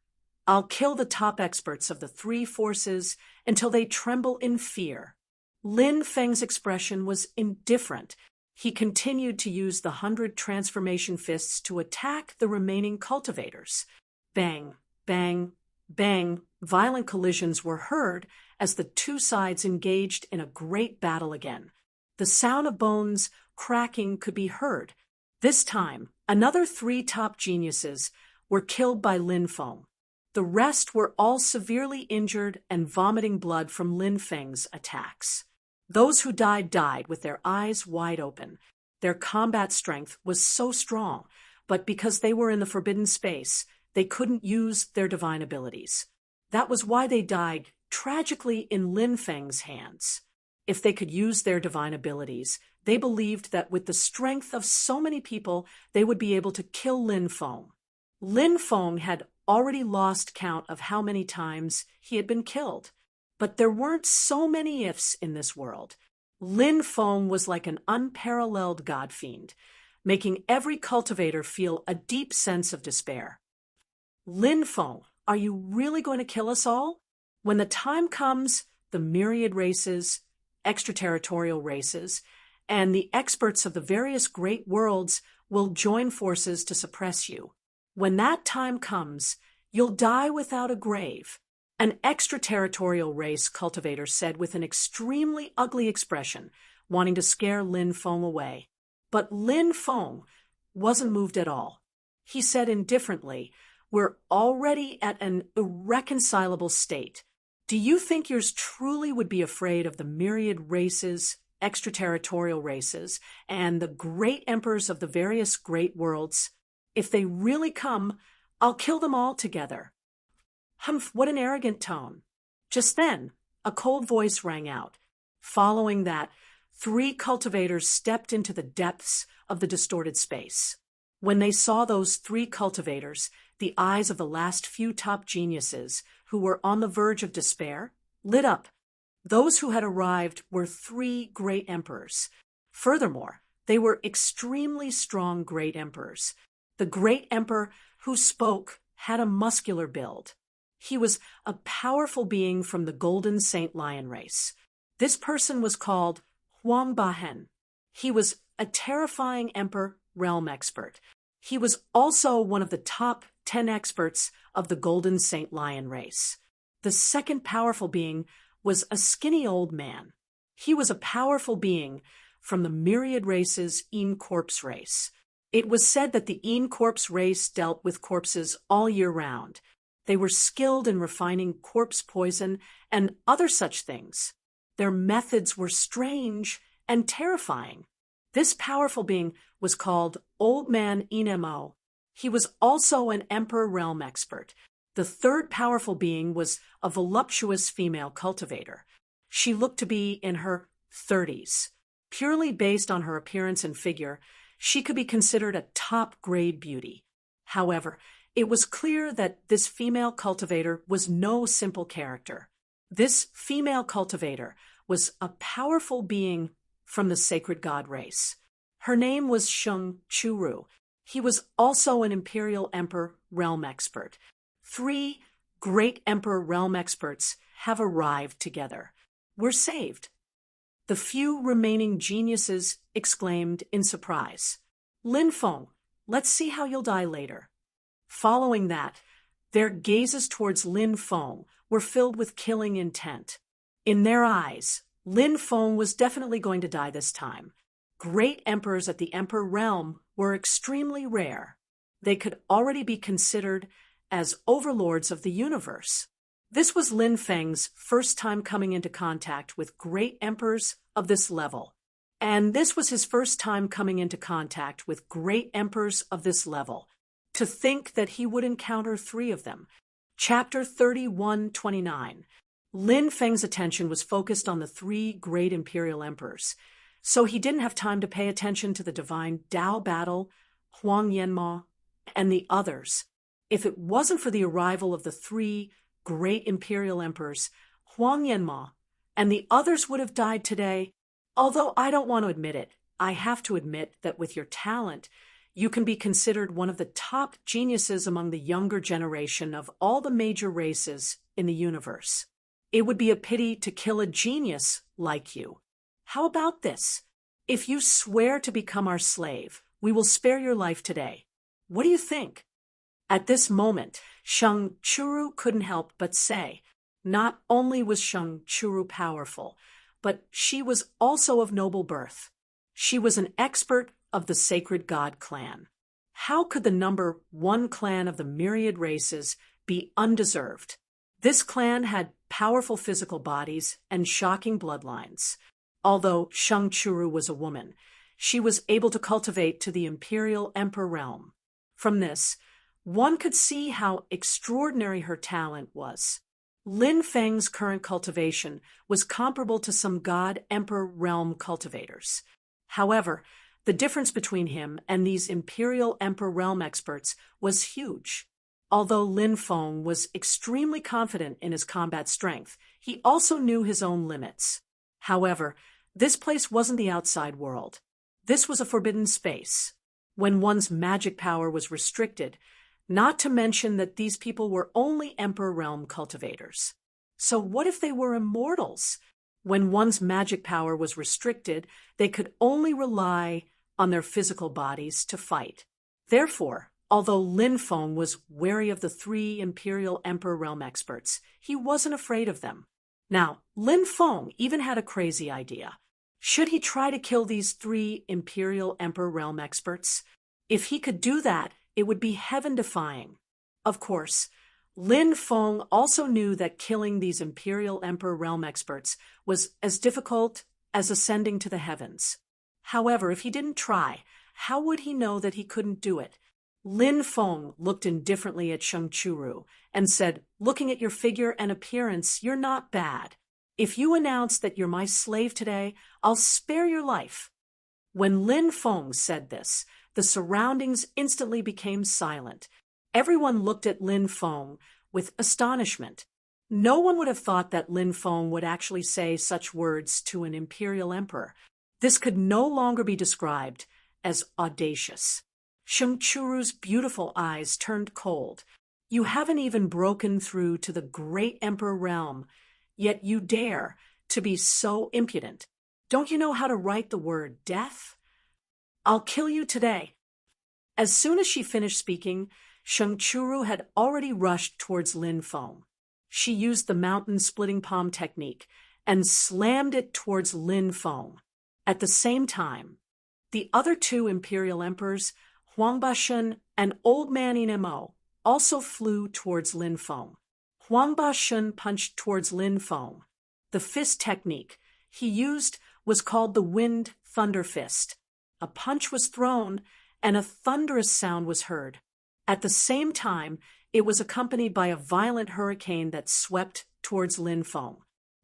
I'll kill the top experts of the 3 forces until they tremble in fear. Lin Feng's expression was indifferent. He continued to use the 100 transformation fists to attack the remaining cultivators. Bang, bang, bang, violent collisions were heard as the 2 sides engaged in a great battle again. The sound of bones cracking could be heard. This time, another 3 top geniuses were killed by Lin Feng. The rest were all severely injured and vomiting blood from Lin Feng's attacks. Those who died with their eyes wide open. Their combat strength was so strong, but because they were in the forbidden space, they couldn't use their divine abilities. That was why they died tragically in Lin Feng's hands. If they could use their divine abilities, they believed that with the strength of so many people, they would be able to kill Lin Feng. Lin Feng had already lost count of how many times he had been killed. But there weren't so many ifs in this world. Lin Feng was like an unparalleled god-fiend, making every cultivator feel a deep sense of despair. Lin Feng, are you really going to kill us all? When the time comes, the myriad races, extraterritorial races, and the experts of the various great worlds will join forces to suppress you. When that time comes, you'll die without a grave. An extraterritorial race cultivator said with an extremely ugly expression, wanting to scare Lin Feng away. But Lin Feng wasn't moved at all. He said indifferently, "We're already at an irreconcilable state. Do you think yours truly would be afraid of the myriad races, extraterritorial races, and the great emperors of the various great worlds? If they really come, I'll kill them all together." Humph, what an arrogant tone. Just then, a cold voice rang out. Following that, 3 cultivators stepped into the depths of the distorted space. When they saw those 3 cultivators, the eyes of the last few top geniuses, who were on the verge of despair, lit up. Those who had arrived were 3 great emperors. Furthermore, they were extremely strong great emperors. The great emperor who spoke had a muscular build. He was a powerful being from the Golden Saint Lion race. This person was called Huang Bahen. He was a terrifying emperor realm expert. He was also one of the top 10 experts of the Golden Saint Lion race. The second powerful being was a skinny old man. He was a powerful being from the myriad races Een Corpse race. It was said that the Een Corpse race dealt with corpses all year round. They were skilled in refining corpse poison and other such things. Their methods were strange and terrifying. This powerful being was called Old Man Enmo. He was also an Emperor realm expert. The third powerful being was a voluptuous female cultivator. She looked to be in her 30s. Purely based on her appearance and figure, she could be considered a top-grade beauty. However, it was clear that this female cultivator was no simple character. This female cultivator was a powerful being from the sacred god race. Her name was Sheng Churu. He was also an imperial emperor realm expert. 3 great emperor realm experts have arrived together. We're saved. The few remaining geniuses exclaimed in surprise, "Lin Feng, let's see how you'll die later." Following that, their gazes towards Lin Feng were filled with killing intent. In their eyes, Lin Feng was definitely going to die this time. Great emperors at the emperor realm were extremely rare. They could already be considered as overlords of the universe. This was Lin Feng's first time coming into contact with great emperors of this level. And this was his first time coming into contact with great emperors of this level. To think that he would encounter 3 of them. Chapter 31:29. Lin Feng's attention was focused on the 3 great imperial emperors, so he didn't have time to pay attention to the divine Dao battle, Huang Yanma, and the others. If it wasn't for the arrival of the 3 great imperial emperors, Huang Yanma and the others would have died today. Although I don't want to admit it, I have to admit that with your talent, you can be considered one of the top geniuses among the younger generation of all the major races in the universe. It would be a pity to kill a genius like you. How about this? If you swear to become our slave, we will spare your life today. What do you think? At this moment, Shang Churu couldn't help but say, not only was Shang Churu powerful, but she was also of noble birth. She was an expert of the sacred god clan. How could the number 1 clan of the myriad races be undeserved? This clan had powerful physical bodies and shocking bloodlines. Although Shang Churu was a woman, she was able to cultivate to the imperial emperor realm. From this, one could see how extraordinary her talent was. Lin Feng's current cultivation was comparable to some god-emperor realm cultivators. However, the difference between him and these imperial emperor realm experts was huge. Although Lin Feng was extremely confident in his combat strength, he also knew his own limits. However, this place wasn't the outside world. This was a forbidden space, when one's magic power was restricted, not to mention that these people were only Emperor Realm cultivators. So what if they were immortals? When one's magic power was restricted, they could only rely on their physical bodies to fight. Therefore, although Lin Feng was wary of the 3 Imperial Emperor Realm experts, he wasn't afraid of them. Now, Lin Feng even had a crazy idea. Should he try to kill these 3 Imperial Emperor Realm experts? If he could do that, it would be heaven-defying. Of course, Lin Feng also knew that killing these Imperial Emperor Realm experts was as difficult as ascending to the heavens. However, if he didn't try, how would he know that he couldn't do it? Lin Feng looked indifferently at Shang Churu and said, looking at your figure and appearance, you're not bad. If you announce that you're my slave today, I'll spare your life. When Lin Feng said this, the surroundings instantly became silent. Everyone looked at Lin Feng with astonishment. No one would have thought that Lin Feng would actually say such words to an imperial emperor. This could no longer be described as audacious. Shang Churu's beautiful eyes turned cold. You haven't even broken through to the great emperor realm, yet you dare to be so impudent. Don't you know how to write the word death? I'll kill you today. As soon as she finished speaking, Shang Churu had already rushed towards Lin Feng. She used the mountain-splitting palm technique and slammed it towards Lin Feng. At the same time, the other 2 imperial emperors, Huang Bashun and Old Man Inemo, also flew towards Lin Feng. Huang Bashun punched towards Lin Feng. The fist technique he used was called the Wind Thunder Fist. A punch was thrown, and a thunderous sound was heard. At the same time, it was accompanied by a violent hurricane that swept towards Lin Feng.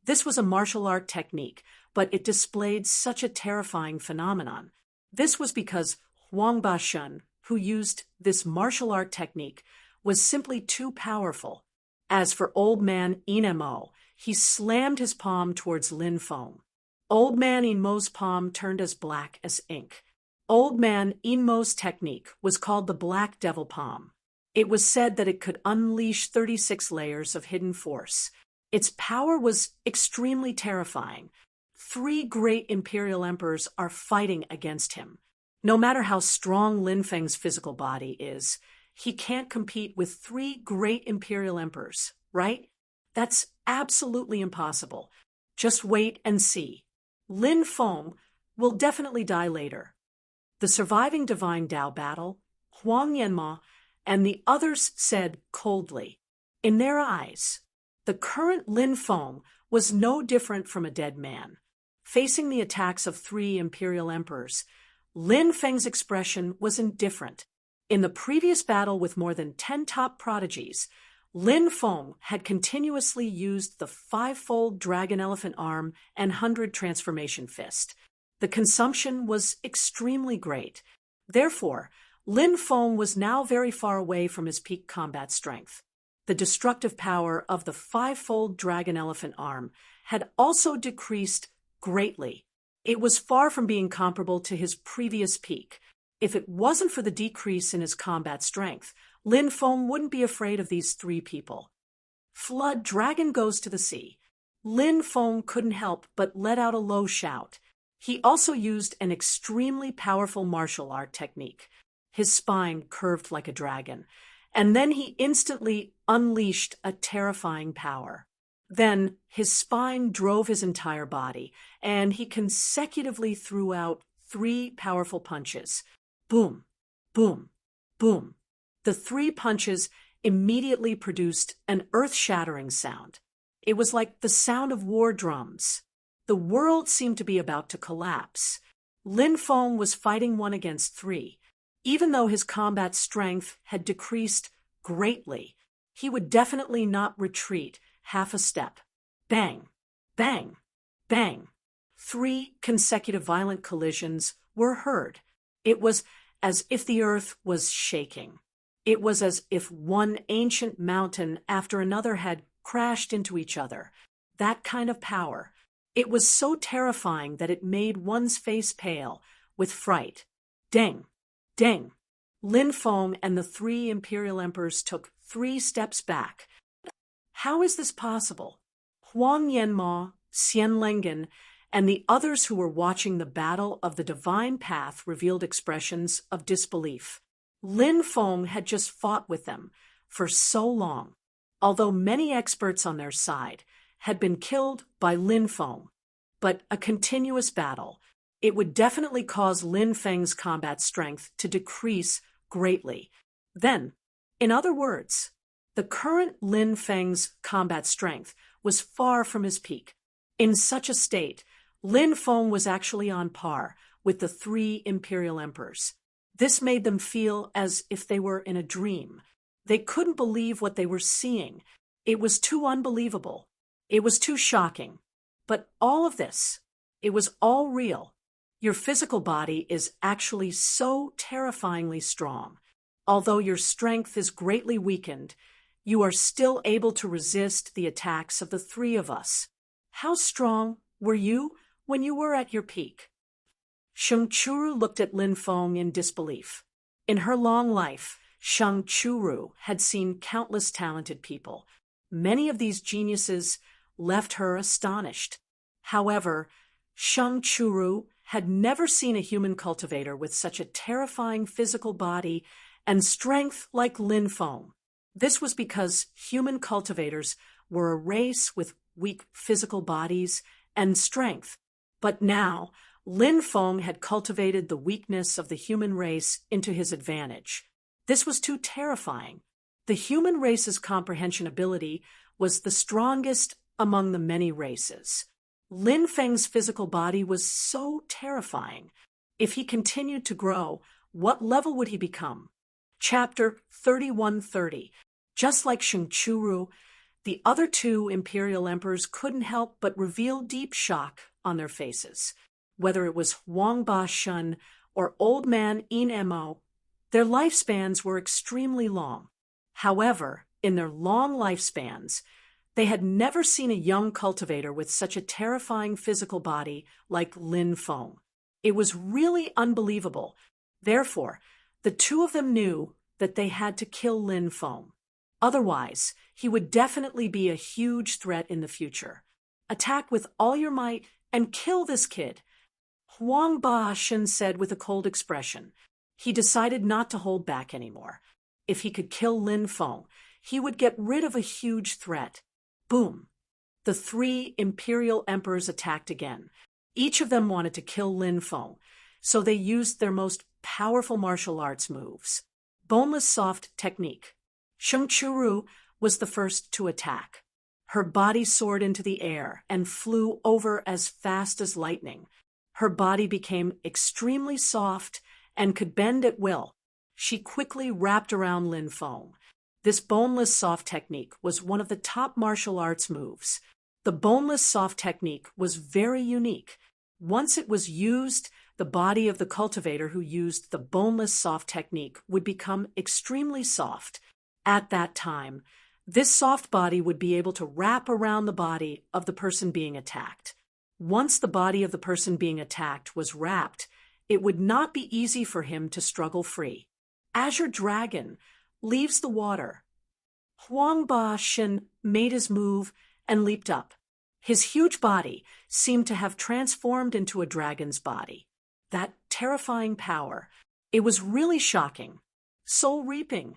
This was a martial art technique, but it displayed such a terrifying phenomenon. This was because Huang Bashun, who used this martial art technique, was simply too powerful. As for Old Man Inemo, he slammed his palm towards Lin Feng. Old Man Inmo's palm turned as black as ink. Old Man Inmo's technique was called the Black Devil Palm. It was said that it could unleash 36 layers of hidden force. Its power was extremely terrifying. 3 great imperial emperors are fighting against him. No matter how strong Lin Feng's physical body is, he can't compete with 3 great imperial emperors, right? That's absolutely impossible. Just wait and see. Lin Feng will definitely die later. The surviving divine Dao battle, Huang Yanma, and the others said coldly. In their eyes, the current Lin Feng was no different from a dead man. Facing the attacks of 3 imperial emperors, Lin Feng's expression was indifferent. In the previous battle with more than 10 top prodigies, Lin Feng had continuously used the 5-fold dragon elephant arm and 100 transformation fist. The consumption was extremely great. Therefore, Lin Feng was now very far away from his peak combat strength. The destructive power of the 5-fold dragon elephant arm had also decreased greatly. It was far from being comparable to his previous peak. If it wasn't for the decrease in his combat strength, Lin Feng wouldn't be afraid of these 3 people. Flood dragon goes to the sea. Lin Feng couldn't help but let out a low shout. He also used an extremely powerful martial art technique. His spine curved like a dragon, and then he instantly unleashed a terrifying power. Then his spine drove his entire body, and he consecutively threw out 3 powerful punches. Boom, boom, boom. The 3 punches immediately produced an earth-shattering sound. It was like the sound of war drums. The world seemed to be about to collapse. Lin Feng was fighting 1 against 3. Even though his combat strength had decreased greatly, he would definitely not retreat half a step. Bang, bang, bang. 3 consecutive violent collisions were heard. It was as if the earth was shaking. It was as if one ancient mountain after another had crashed into each other. That kind of power. It was so terrifying that it made one's face pale with fright. Deng, deng. Lin Feng and the 3 imperial emperors took 3 steps back. How is this possible? Huang Yanma, Xian Lengen, and the others who were watching the battle of the divine path revealed expressions of disbelief. Lin Feng had just fought with them for so long, although many experts on their side had been killed by Lin Feng. But a continuous battle, it would definitely cause Lin Feng's combat strength to decrease greatly. Then, in other words, the current Lin Feng's combat strength was far from his peak. In such a state, Lin Feng was actually on par with the 3 imperial emperors. This made them feel as if they were in a dream. They couldn't believe what they were seeing. It was too unbelievable. It was too shocking. But all of this, it was all real. Your physical body is actually so terrifyingly strong. Although your strength is greatly weakened, you are still able to resist the attacks of the 3 of us. How strong were you when you were at your peak? Sheng Churu looked at Lin Feng in disbelief. In her long life, Sheng Churu had seen countless talented people. Many of these geniuses left her astonished. However, Sheng Churu had never seen a human cultivator with such a terrifying physical body and strength like Lin Feng. This was because human cultivators were a race with weak physical bodies and strength. But now, Lin Feng had cultivated the weakness of the human race into his advantage. This was too terrifying. The human race's comprehension ability was the strongest among the many races. Lin Feng's physical body was so terrifying. If he continued to grow, what level would he become? Chapter 3130. Just like Sheng Churu, the other 2 imperial emperors couldn't help but reveal deep shock on their faces. Whether it was Huang Ba-shun or Old Man Yin Mo, their lifespans were extremely long. However, in their long lifespans, they had never seen a young cultivator with such a terrifying physical body like Lin Feng. It was really unbelievable. Therefore, the 2 of them knew that they had to kill Lin Feng. Otherwise, he would definitely be a huge threat in the future. Attack with all your might and kill this kid, Huang Ba-shun said with a cold expression. He decided not to hold back anymore. If he could kill Lin Feng, he would get rid of a huge threat. Boom! The 3 imperial emperors attacked again. Each of them wanted to kill Lin Feng, so they used their most powerful martial arts moves. Boneless soft technique. Sheng Churu was the first to attack. Her body soared into the air and flew over as fast as lightning. Her body became extremely soft and could bend at will. She quickly wrapped around Lin Feng. This boneless soft technique was one of the top martial arts moves. The boneless soft technique was very unique. Once it was used, the body of the cultivator who used the boneless soft technique would become extremely soft. At that time, this soft body would be able to wrap around the body of the person being attacked. Once the body of the person being attacked was wrapped, it would not be easy for him to struggle free. Azure Dragon leaves the water. Huang Ba Shen made his move and leaped up. His huge body seemed to have transformed into a dragon's body. That terrifying power. It was really shocking. Soul reaping.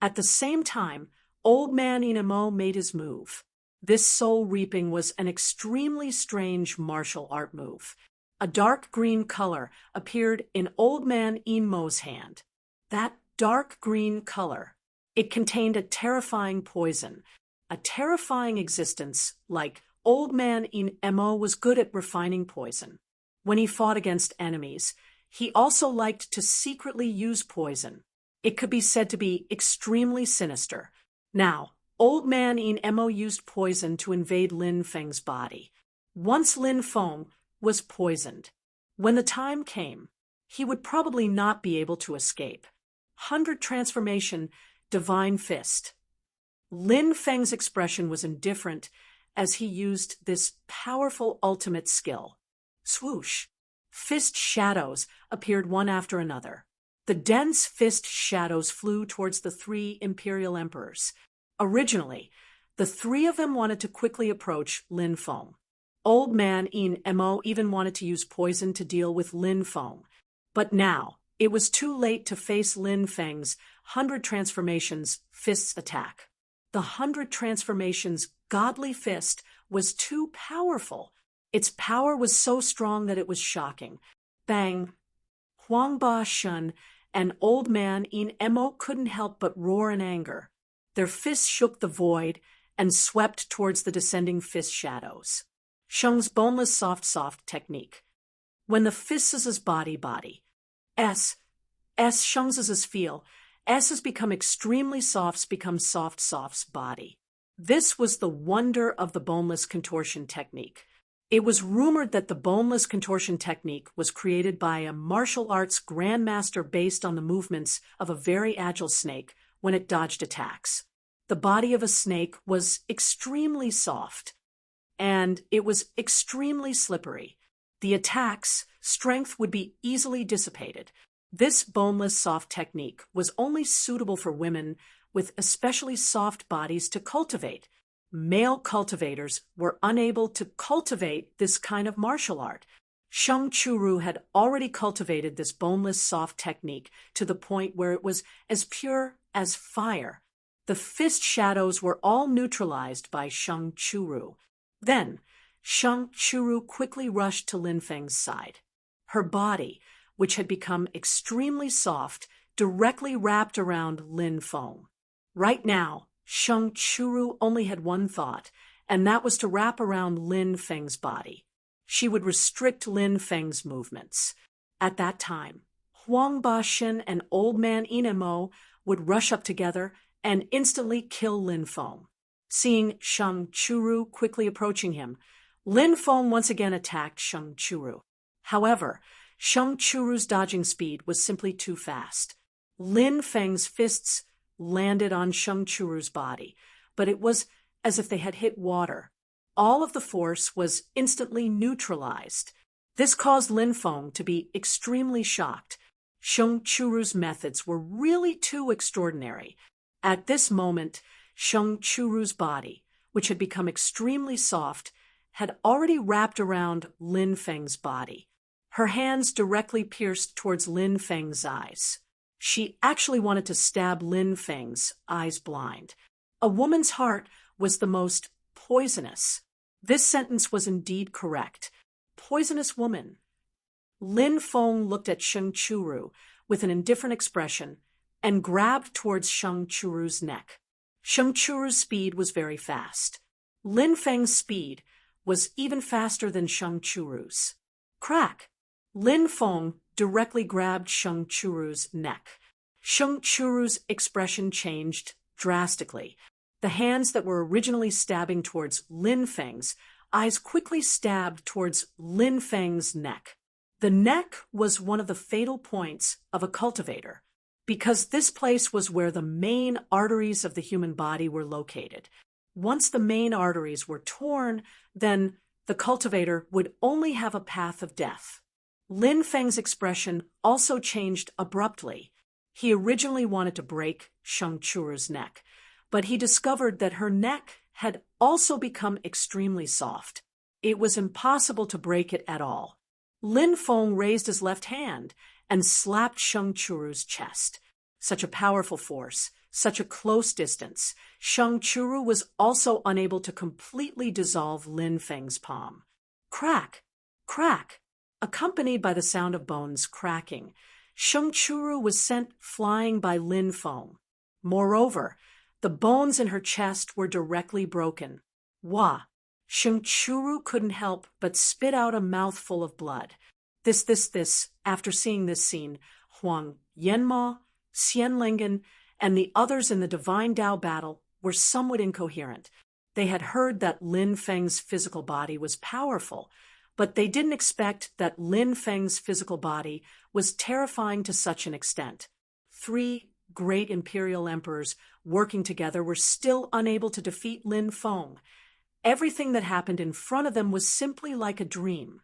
At the same time, Old Man Inamo made his move. This soul reaping was an extremely strange martial art move. A dark green color appeared in Old Man Inmo's hand. That dark green color. It contained a terrifying poison, a terrifying existence like Old Man Inmo was good at refining poison. When he fought against enemies, he also liked to secretly use poison. It could be said to be extremely sinister. Now, Old Man Inmo used poison to invade Lin Feng's body. Once Lin Feng was poisoned, when the time came, he would probably not be able to escape. 100 Transformation, Divine Fist. Lin Feng's expression was indifferent as he used this powerful ultimate skill. Swoosh! Fist shadows appeared one after another. The dense fist shadows flew towards the 3 imperial emperors. Originally, the 3 of them wanted to quickly approach Lin Feng. Old Man Inmo even wanted to use poison to deal with Lin Feng. But now, it was too late to face Lin Feng's 100 Transformations Fist's attack. The 100 Transformations Godly Fist was too powerful. Its power was so strong that it was shocking. Bang! Huang Ba Shen and Old Man Inmo couldn't help but roar in anger. Their fists shook the void and swept towards the descending fist shadows. Sheng's boneless soft technique. When the fists' body. S Sheng's feel. S has become extremely soft's become soft's body. This was the wonder of the boneless contortion technique. It was rumored that the boneless contortion technique was created by a martial arts grandmaster based on the movements of a very agile snake when it dodged attacks. The body of a snake was extremely soft, and it was extremely slippery. The attack's strength would be easily dissipated. This boneless soft technique was only suitable for women with especially soft bodies to cultivate. Male cultivators were unable to cultivate this kind of martial art. Sheng Churu had already cultivated this boneless soft technique to the point where it was as pure as fire. The fist shadows were all neutralized by Sheng Churu. Then, Sheng Churu quickly rushed to Lin Feng's side. Her body, which had become extremely soft, directly wrapped around Lin Feng. Right now, Sheng Churu only had one thought, and that was to wrap around Lin Feng's body. She would restrict Lin Feng's movements. At that time, Huang Ba Shen and Old Man Inmo would rush up together and instantly kill Lin Feng. Seeing Sheng Churu quickly approaching him, Lin Feng once again attacked Sheng Churu. However, Sheng Churu's dodging speed was simply too fast. Lin Feng's fists landed on Sheng Churu's body, but it was as if they had hit water. All of the force was instantly neutralized. This caused Lin Feng to be extremely shocked. Sheng Churu's methods were really too extraordinary. At this moment, Sheng Churu's body, which had become extremely soft, had already wrapped around Lin Feng's body. Her hands directly pierced towards Lin Feng's eyes. She actually wanted to stab Lin Feng's eyes blind. A woman's heart was the most poisonous. This sentence was indeed correct. Poisonous woman. Lin Feng looked at Sheng Churu with an indifferent expression and grabbed towards Sheng Churu's neck. Sheng Churu's speed was very fast. Lin Feng's speed was even faster than Sheng Churu's. Crack! Lin Feng directly grabbed Sheng Churu's neck. Sheng Churu's expression changed drastically. The hands that were originally stabbing towards Lin Feng's eyes quickly stabbed towards Lin Feng's neck. The neck was one of the fatal points of a cultivator, because this place was where the main arteries of the human body were located. Once the main arteries were torn, then the cultivator would only have a path of death. Lin Feng's expression also changed abruptly. He originally wanted to break Sheng Churu's neck, but he discovered that her neck had also become extremely soft. It was impossible to break it at all. Lin Feng raised his left hand and slapped Sheng Churu's chest. Such a powerful force, such a close distance. Sheng Churu was also unable to completely dissolve Lin Feng's palm. Crack! Crack! Accompanied by the sound of bones cracking, Sheng Churu was sent flying by Lin Feng. Moreover, the bones in her chest were directly broken. Wah! Sheng Churu couldn't help but spit out a mouthful of blood. After seeing this scene, Huang Yanma, Xian Lingen, and the others in the Divine Tao battle were somewhat incoherent. They had heard that Lin Feng's physical body was powerful, but they didn't expect that Lin Feng's physical body was terrifying to such an extent. 3 great imperial emperors working together were still unable to defeat Lin Feng. Everything that happened in front of them was simply like a dream.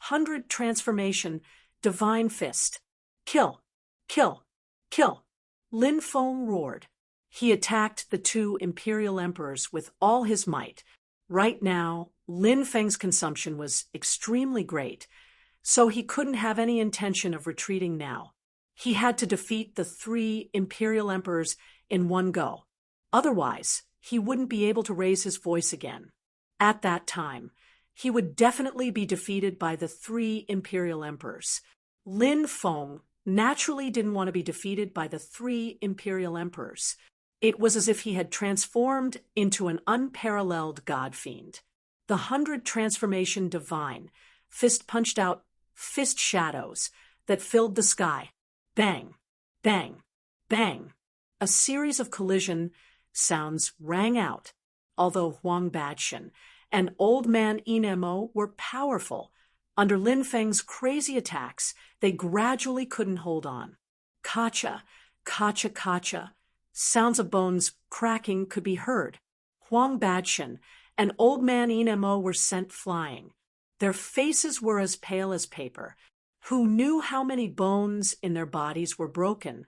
100 transformation, divine fist. Kill! Kill! Kill! Lin Feng roared. He attacked the 2 imperial emperors with all his might. Right now, Lin Feng's consumption was extremely great, so he couldn't have any intention of retreating now. He had to defeat the 3 imperial emperors in one go. Otherwise, he wouldn't be able to raise his voice again. At that time, he would definitely be defeated by the 3 imperial emperors. Lin Feng naturally didn't want to be defeated by the 3 imperial emperors. It was as if he had transformed into an unparalleled god-fiend. The 100 transformation divine fist punched out fist shadows that filled the sky. Bang! Bang! Bang! A series of collision sounds rang out. Although Huang Badshan and Old Man Inemo were powerful, under Lin Feng's crazy attacks, they gradually couldn't hold on. Kacha, kacha, kacha. Sounds of bones cracking could be heard. Huang Badshan and Old Man Inemo were sent flying. Their faces were as pale as paper. Who knew how many bones in their bodies were broken